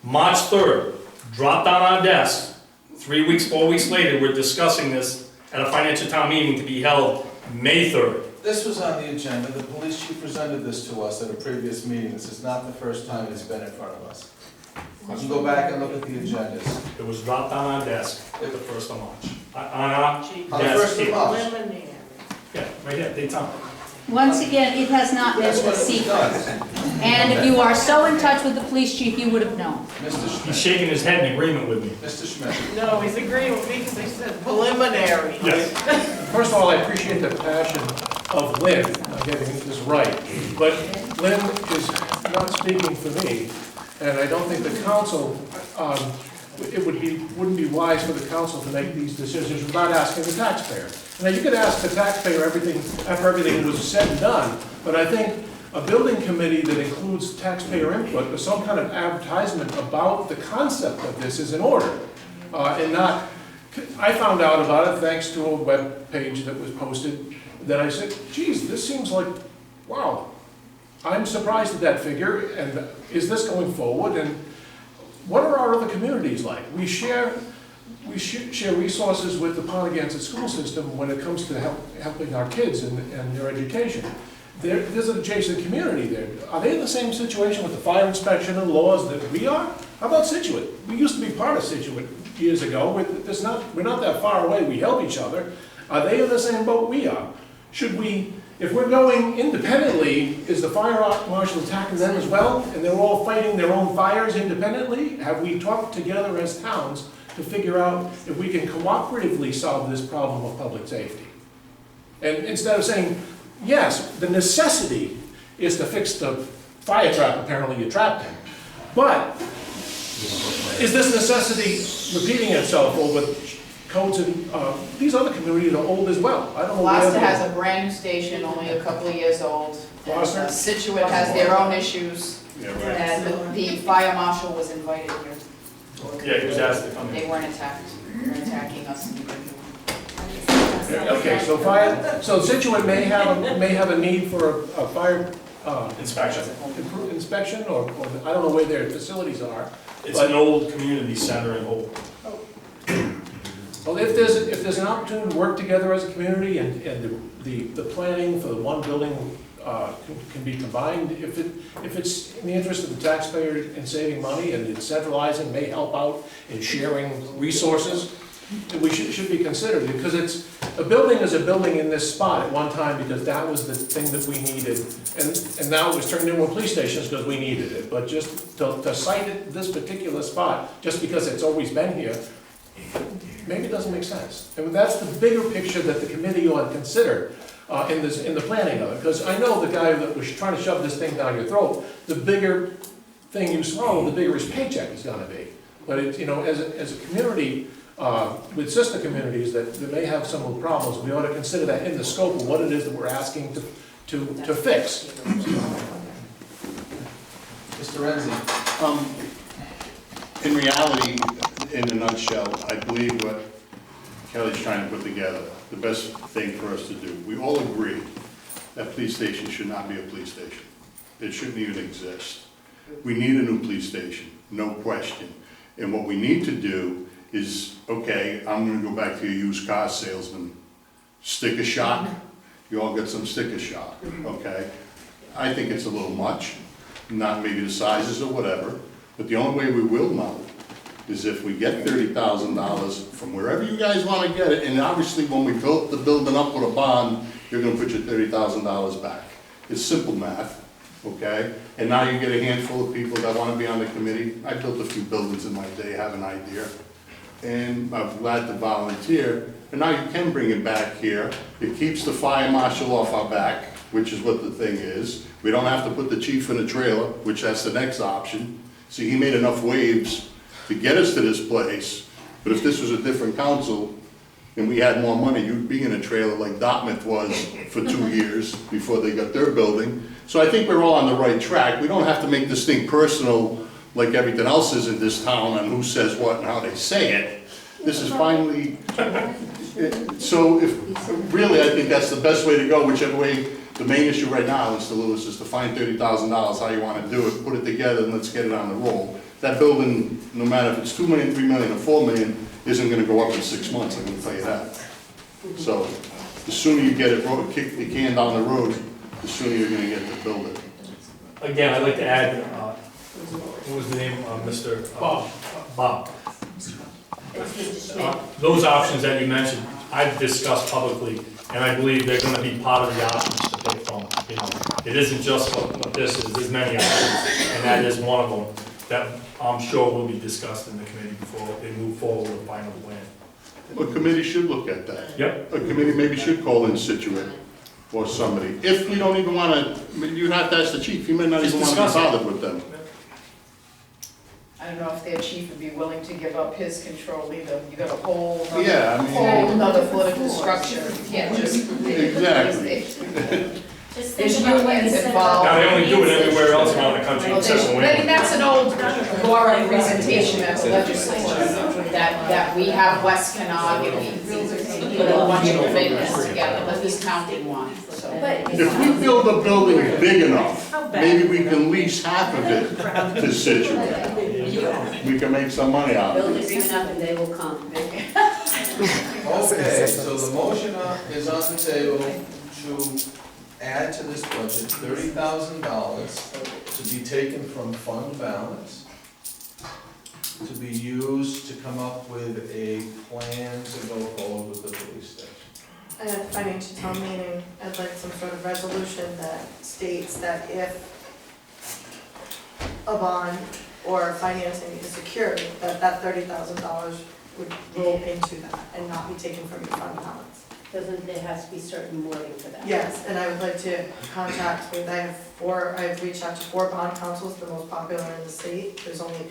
March 3rd, dropped on our desk. 3 weeks, 4 weeks later, we're discussing this at a financial town meeting to be held May 3rd. This was on the agenda, the police chief presented this to us at a previous meeting, this is not the first time it's been in front of us. You can go back and look at the agendas. It was dropped on our desk at the 1st of March. On our On the desk first of here. March. Yeah, right here, Daytona. Once again, it has not been That's a what it was secret. done. And if you are so in touch with the police chief, you would have known. Mr. He's Schmidt, shaking his head in agreement with me. Mr. Schmidt. No, he's agreeing with me because they said preliminary. Yes. First of all, I appreciate the passion of Lynn on getting this right, but Lynn is not speaking for me, and I don't think the council, wouldn't be wise for the council to make these decisions without asking the taxpayer. Now, you could ask the taxpayer everything, after everything was said and done, but I think a building committee that includes taxpayer input or some kind of advertisement about the concept of this is in order. And not, I found out about it thanks to a web page that was posted, that I said, geez, this seems like, wow, I'm surprised at that figure, and is this going forward? And what are our other communities like? We share resources with the Pontiac school system when it comes to helping our kids and their education. There's an adjacent community there. Are they in the same situation with the fire inspection and laws that we are? How about Situate? We used to be part of Situate years ago. We're not that far away. We help each other. Are they in the same boat we are? Should we, if we're going independently, is the fire marshal attacking them as well? And they're all fighting their own fires independently? Have we talked together as towns to figure out if we can cooperatively solve this problem of public safety? And instead of saying, yes, the necessity is to fix the fire trap apparently you trapped in, but is this necessity repeating itself over codes and, these other communities are old as well. I don't know. Gloucester has a brand new station, only a couple of years old. Gloucester? Situate has their own issues, Yeah, right. and the fire marshal was invited here. Yeah, he was asked to come They in. weren't attacked, they're attacking us. Okay, so Situate may have a need for a fire, Inspection. inspection, or I don't know where their facilities are. It's an old community center in Hope. Well, if there's an opportunity to work together as a community and the planning for the one building can be combined, if it's in the interest of the taxpayer in saving money and in centralizing may help out in sharing resources, we should be considered, because a building is a building in this spot at one time because that was the thing that we needed, and now it was turned into a police station because we needed it, but just to cite it this particular spot, just because it's always been here, maybe it doesn't make sense. And that's the bigger picture that the committee ought to consider in the planning of it, because I know the guy that was trying to shove this thing down your throat, the bigger thing you swallow, the bigger his paycheck is gonna be. But it, as a community, with sister communities that may have some of the problems, we ought to consider that in the scope of what it is that we're asking to fix. Mr. Renzi. In reality, in a nutshell, I believe what Kelly's trying to put together, the best thing for us to do. We all agree that police station should not be a police station. It shouldn't even exist. We need a new police station, no question. And what we need to do is, okay, I'm gonna go back to your used car salesman, sticker shock. You all get some sticker shock, okay? I think it's a little much, not maybe the sizes or whatever, but the only way we will know is if we get $30,000 from wherever you guys wanna get it, and obviously when we built the building up with a bond, you're gonna put your $30,000 back. It's simple math, okay? And now you get a handful of people that wanna be on the committee. I built a few buildings in my day, have an idea. And I'm glad to volunteer, and now you can bring it back here. It keeps the fire marshal off our back, which is what the thing is. We don't have to put the chief in a trailer, which that's the next option. See, he made enough waves to get us to this place, but if this was a different council, and we had more money, you'd be in a trailer like Dartmouth was for 2 years before they got their building. So I think we're all on the right track. We don't have to make this thing personal like everything else is in this town on who says what and how they say it. This is finally, so if, really, I think that's the best way to go, whichever way. The main issue right now in Mr. Lewis is to find $30,000, how you want to do it, put it together, and let's get it on the roll. That building, no matter if it's $2 million, $3 million, or $4 million, isn't going to go up in 6 months, I'm going to tell you that. So the sooner you get it, kick the can down the road, the sooner you're going to get to build it. Again, I'd like to add, what was the name, Mr.? Bob. Bob. It's Mr. Schmidt. Those options that you mentioned, I've discussed publicly, and I believe they're gonna be part of the options to pick from. You know, it isn't just what this is, there's many options, and that is one of them that I'm sure will be discussed in the committee before they move forward with final plan. A committee should look at that. Yep. A committee maybe should call in Situate or somebody. If we don't even want to, you have to ask the chief, he may not even want to be bothered with them. I don't know if their chief would be willing to give up his control either. You got a whole, Yeah, I mean- whole other political structure. You can't just. Exactly. Just There's think about what you unions said involved. Now, they only do it everywhere else around the country Well, except in I mean, Wayne. that's an old boring presentation at the legislature, that we have West Canard, and we put a bunch of commitments together, let this county one, so. If we build a building big enough, maybe we can lease half of it to Situate. We can make some money out of Build it. it big enough and they will come. Okay, so the motion is on the table to add to this budget $30,000 to be taken from fund balance, to be used to come up with a plan to go forward with the police station. And at the financial town meeting, I'd like some sort of resolution that states that if a bond or financing is secured, that $30,000 would roll into that and not be taken from your fund balance. Doesn't there has to be certain wording for that? Yes, and I would like to contact I've reached out to 4 bond councils, the most popular in the state. There's only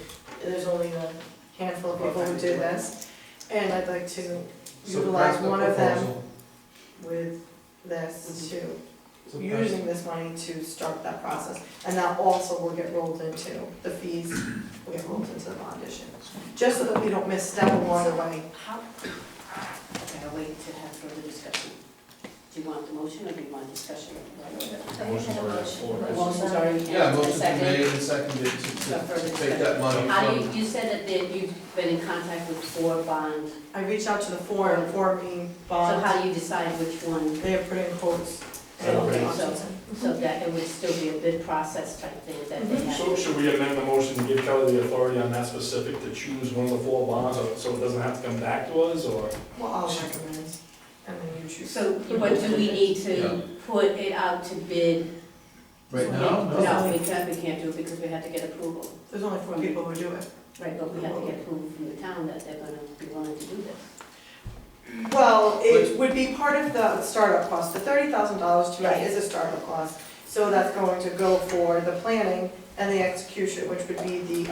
a handful of people who do this. And I'd like to utilize one of them with this using this money to start that process. And that also will get rolled into, the fees will get rolled into the bond issue. Just so that we don't misstep along the way. I'll wait to have further discussion. Do you want the motion or do you want discussion? Motion's already. Yeah, motion's been Second. made and seconded to take that money How do from. you said that you've been in contact with 4 bond. I reached out to the 4 main So bonds. how do you decide which one? They have put in quotes. Okay, so that it would still be a bid process type thing that they have. So should we amend the motion to give Kelly the authority on that specific to choose one of the 4 bonds, so it doesn't have to come back to us, or? Well, I'll recommend, and then you choose. So, but do we need to put it out to bid? Right now? No, we can't do it because we have to get approval. There's only 4 people who do it. Right, but we have to get approval from the town that they're gonna be willing to do this. Well, it would be part of the startup cost. The $30,000 to me Right. is a startup cost. So that's going to go for the planning and the execution, which would be the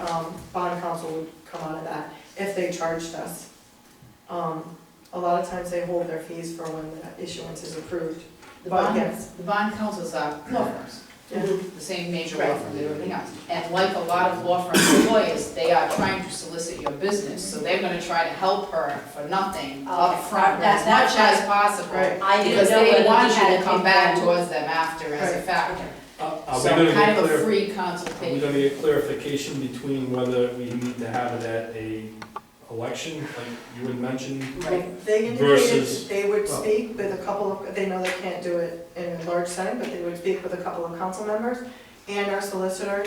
bond council would come out of that if they charged us. A lot of times they hold their fees for when the issuance is approved. The But bond, yes. the bond councils are law firms, Yeah. the same major law firms and everything else. And like a lot of law firms and lawyers, they are trying to solicit your business, so they're gonna try to help her for nothing up front, as much as possible. Right. I didn't Because know they whether want we you had to a come big back one. towards them after as a Right. factor. Are we So gonna kind get of a clear, free are we consultation. gonna get clarification between whether we need to have it at a election, like you had mentioned? Right. They Versus- indicated they would speak with a couple of, they know they can't do it in a large setting, but they would speak with a couple of council members and our solicitor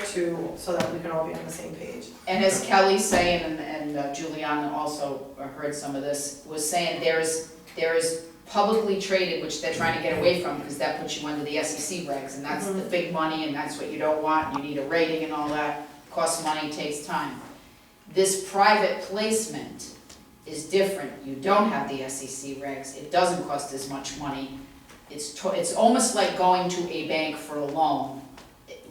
so that we can all be on the same page. And as Kelly's saying, and Juliana also heard some of this, was saying there is publicly traded, which they're trying to get away from, because that puts you under the SEC regs, and that's the big money, and that's what you don't want, you need a rating and all that, costs money, takes time. This private placement is different, you don't have the SEC regs, it doesn't cost as much money. It's almost like going to a bank for a loan,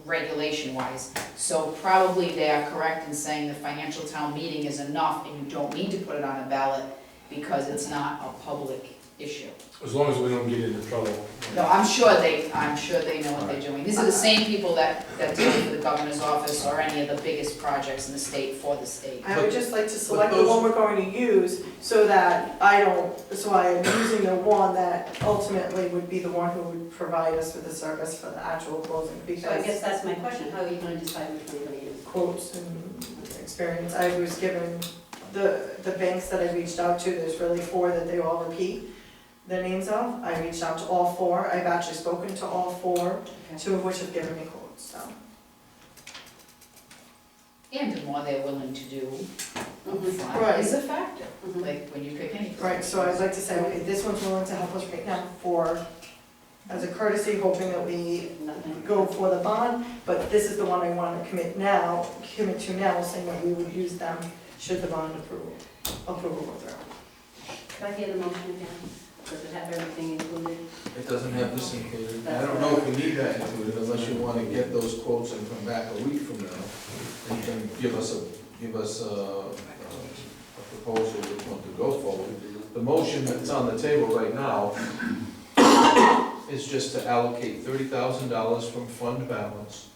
regulation-wise. So probably they are correct in saying the financial town meeting is enough, and you don't need to put it on a ballot, because it's not a public issue. As long as we don't get into trouble. No, I'm sure they know what they're doing. These are the same people that deal with the governor's office or any of the biggest projects in the state for the state. I would just like to select the one we're going to use so that I am using the one that ultimately would be the one who would provide us with the service for the actual closing, So I guess because that's my question, how are you gonna decide which one you're gonna use? quotes and experience, I was given the banks that I reached out to, there's really 4 that they all repeat the names of. I reached out to all 4, I've actually spoken to all 4, 2 of which have given me quotes, so. And the more they're willing to do upfront Right. is a factor, like when you pick any. Right, so I'd like to say, okay, this one's willing to help us right now as a courtesy, hoping that we go for the bond, but this is the one I want to commit to now, saying that we would use them should the bond approval go through. Could I hear the motion again? Does it have everything included? It doesn't have this included. I don't know if we need that included unless you want to get those quotes and come back a week from now. And you can give us a proposal which one to go forward. The motion that's on the table right now is just to allocate $30,000 from fund balance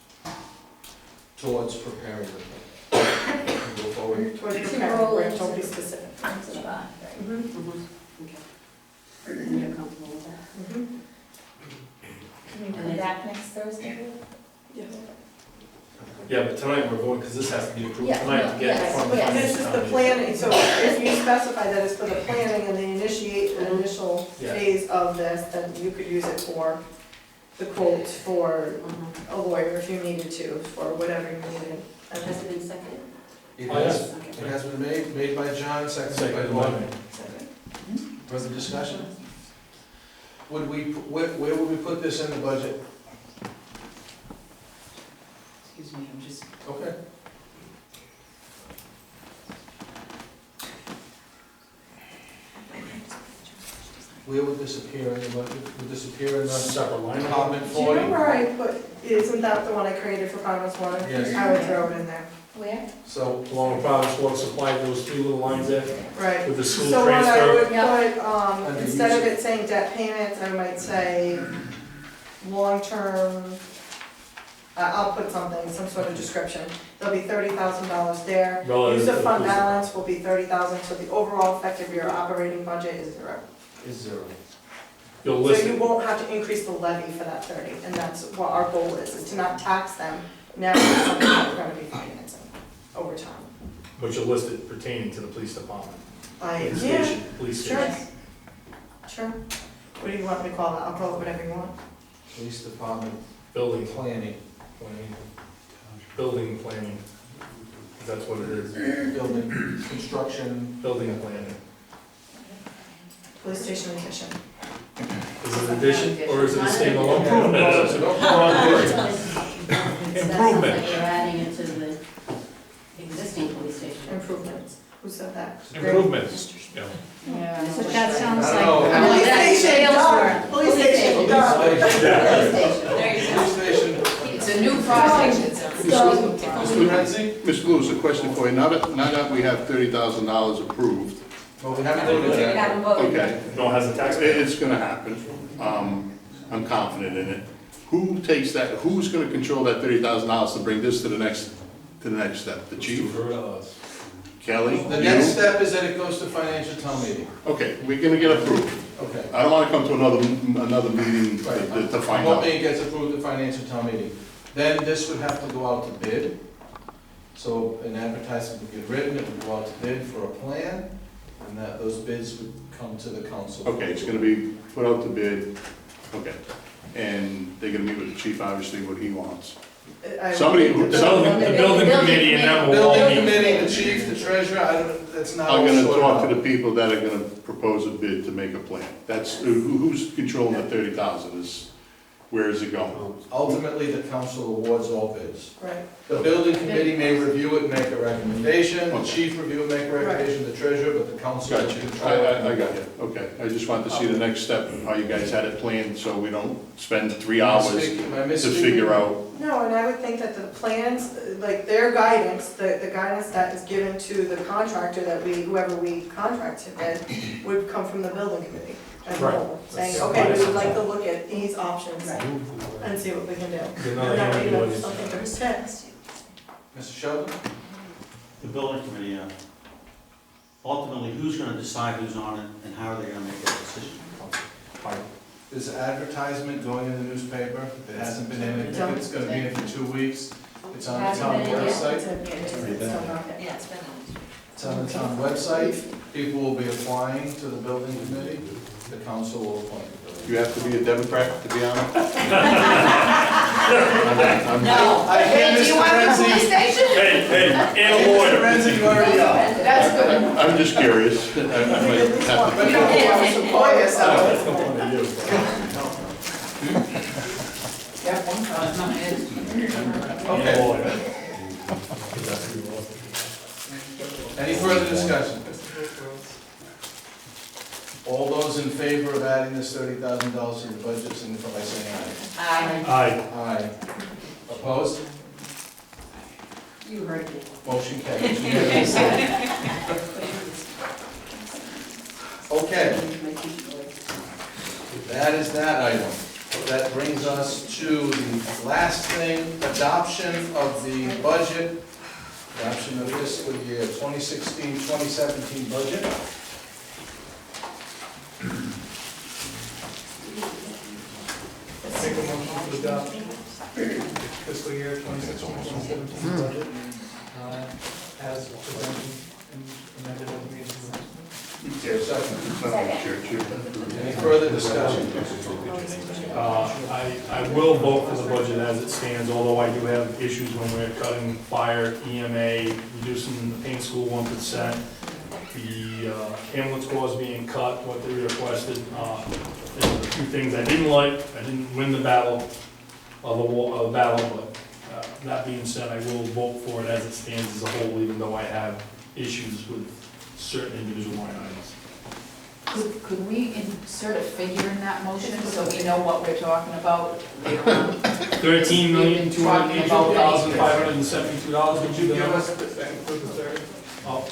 towards preparing the plan. Go forward. Towards To preparing, roll right, into don't be the- specific. Into the bond, right? Okay. And you're comfortable with that? Can you come back next Thursday? Yeah, but tonight we're voting, because this has to be approved Yeah, tonight to no, get yes, from the yes. finance This is the committee. planning, so if you specify that it's for the planning and they initiate the initial Yeah. phase of this, then you could use it for the quotes for a lawyer if you needed to, for whatever you needed. Has it been seconded? It Oh, has, Okay. it has been made by John, seconded by Second Glenn. one. Further discussion? Where would we put this in the budget? Excuse me, I'm just. Okay. Where would this appear in the budget? Would this appear in the Separate line item. department Do you 40? know where I put, isn't that the one I created for Congress Water? Yes. I would throw it in there. Where? So, Along with Providence Water Supply, those 3 little lines there Right. with the school So what I transfer. would Yeah. put, Under instead of use. it saying debt payments, I might say long-term, I'll put something, some sort of description. There'll be $30,000 there. Relative Use to of the fund police balance will be 30,000, so the overall effect of your operating budget is 0. is 0. You'll So list you it, won't have to increase the levy for that 30, and that's what our goal is to not tax them. Now it's something that we're gonna be financing over time. but you'll list it pertaining to the police department. Yeah, Station, police sure, station. sure. What do you want me to call that? I'll call it whatever you want. Police department Building, planning, building planning. That's what it is, building, construction. building planning. Police station addition. Is it an addition or is it a standalone Yeah, improvement? so don't call it addition. It sounds like you're adding it to the existing police station. Improvements. Who said that? Improvements, yeah. Yeah. So that sounds I like. don't know. Police That's station, sales done. work. Police station, done. Police station. Police station, there you go. Police station. It's a new project, it's a. Mr. Renzi? Mr. Lewis, a question for you. Now that we have $30,000 approved, Well, we haven't voted We yet. haven't voted. okay, No, it has a tax. it's gonna happen. I'm confident in it. Who takes that, who's gonna control that $30,000 to bring this to the next step? The chief? Kelly? The next You? step is that it goes to financial town meeting. Okay, we're gonna get approved. Okay. I don't wanna come to another meeting to I'm find out. hoping it gets approved at financial town meeting. Then this would have to go out to bid. So an advertisement would get written, it would go out to bid for a plan, and that, those bids would come to the council. Okay, it's gonna be put out to bid, okay. And they're gonna meet with the chief, obviously, what he wants. Somebody- The building committee and them will all Building meet. committee, the chief, the treasurer, I don't, that's not all I'm gonna sorted talk out. to the people that are gonna propose a bid to make a plan. That's, who's controlling the 30,000 is, where is it going? Ultimately, the council awards all bids. Right. The building committee may review it, make a recommendation, the chief review it, make a recommendation, the treasurer, but the council will Gotcha, control it. I got you, okay. I just wanted to see the next step, how you guys had it planned, so we don't spend 3 hours Am I to misspeaking? figure out. No, and I would think that the plans, like their guidance, the guidance that is given to the contractor that whoever we contracted with, would come from the building committee as a Right. whole, saying, okay, we would like to look at these options and see what we can do. They're And not that way, handling it. something to protect. Mr. Sheldon? The building committee, ultimately, who's gonna decide who's on it and how are they gonna make that decision? There's advertisement going in the newspaper, it hasn't been in, I think it's gonna be in for 2 weeks. It's on the town website. Yeah, it's been. It's on the town website, people will be applying to the building committee, the council will appoint the building. You have to be a Democrat to be on it? No. Hey, Do you want the police station? Hey, and a Mr. lawyer. Renzi, you already are. That's good. I'm just curious. I might have to- You don't get to support yourself. Okay. Any further discussion? All those in favor of adding this $30,000 to the budget, signify by saying aye. Aye. Aye. Opposed? You heard me. Motion carries unanimously. Okay, that is that item. That brings us to the last thing, adoption of the budget, adoption of fiscal year 2016-2017 budget. Make a motion to adopt fiscal year 2016-2017 budget as presented and amended at the meeting. Is there a second? Second. Any further discussion? I will vote for the budget as it stands, although I do have issues when we're cutting fire, EMA, reducing the paint school 1%, the ambulance corps being cut, what they requested. There's a few things I didn't like. I didn't win the battle, but that being said, I will vote for it as it stands as a whole, even though I have issues with certain individual line items. Could we insert a figure in that motion so we know what we're talking about later on? $13,282,572. Would you give us? Oh,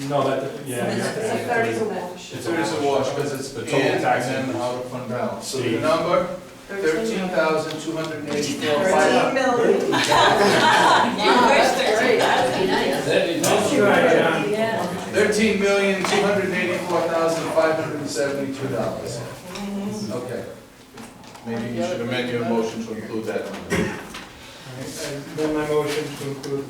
no, that, yeah. It's 30's a wash. It's always a wash because it's The in total and tax then increase. out of fund balance. So See. the number, 13,284. 13 million. You wish there was. That would be nice. Yeah. $13,284,572. Okay. Maybe you should amend your motion to include that number. Then my motion to include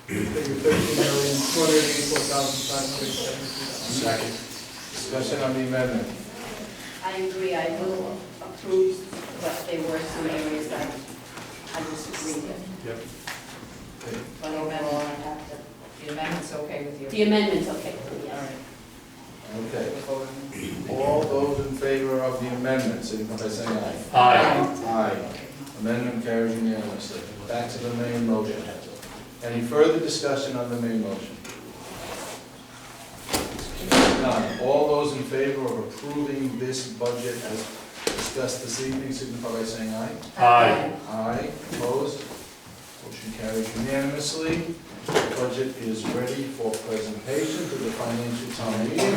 figure $13,284,572. Second. Discussion on the amendment. I agree, I will approve what they were, some areas that I disagree with. Yep. But the amendment's okay with you? The amendment's okay with me, yes. Okay. All those in favor of the amendment, signify by saying aye. Aye. Aye. Amendment carries unanimously. Back to the main motion. Any further discussion on the main motion? None. All those in favor of approving this budget as discussed this evening, signify by saying aye. Aye. Aye. Opposed? Motion carries unanimously. The budget is ready for presentation to the financial town meeting.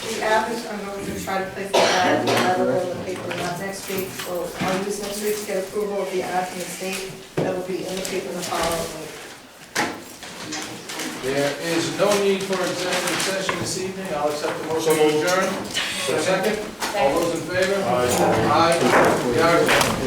The app is, I'm going to try to place the ad available in the paper not next week, so I'll use next week to get approval of the ad from the state. That will be in the paper the following week. There is no need for executive session this evening. I'll accept the motion to adjourn. For a second? All those in favor? Aye. We are adjourned.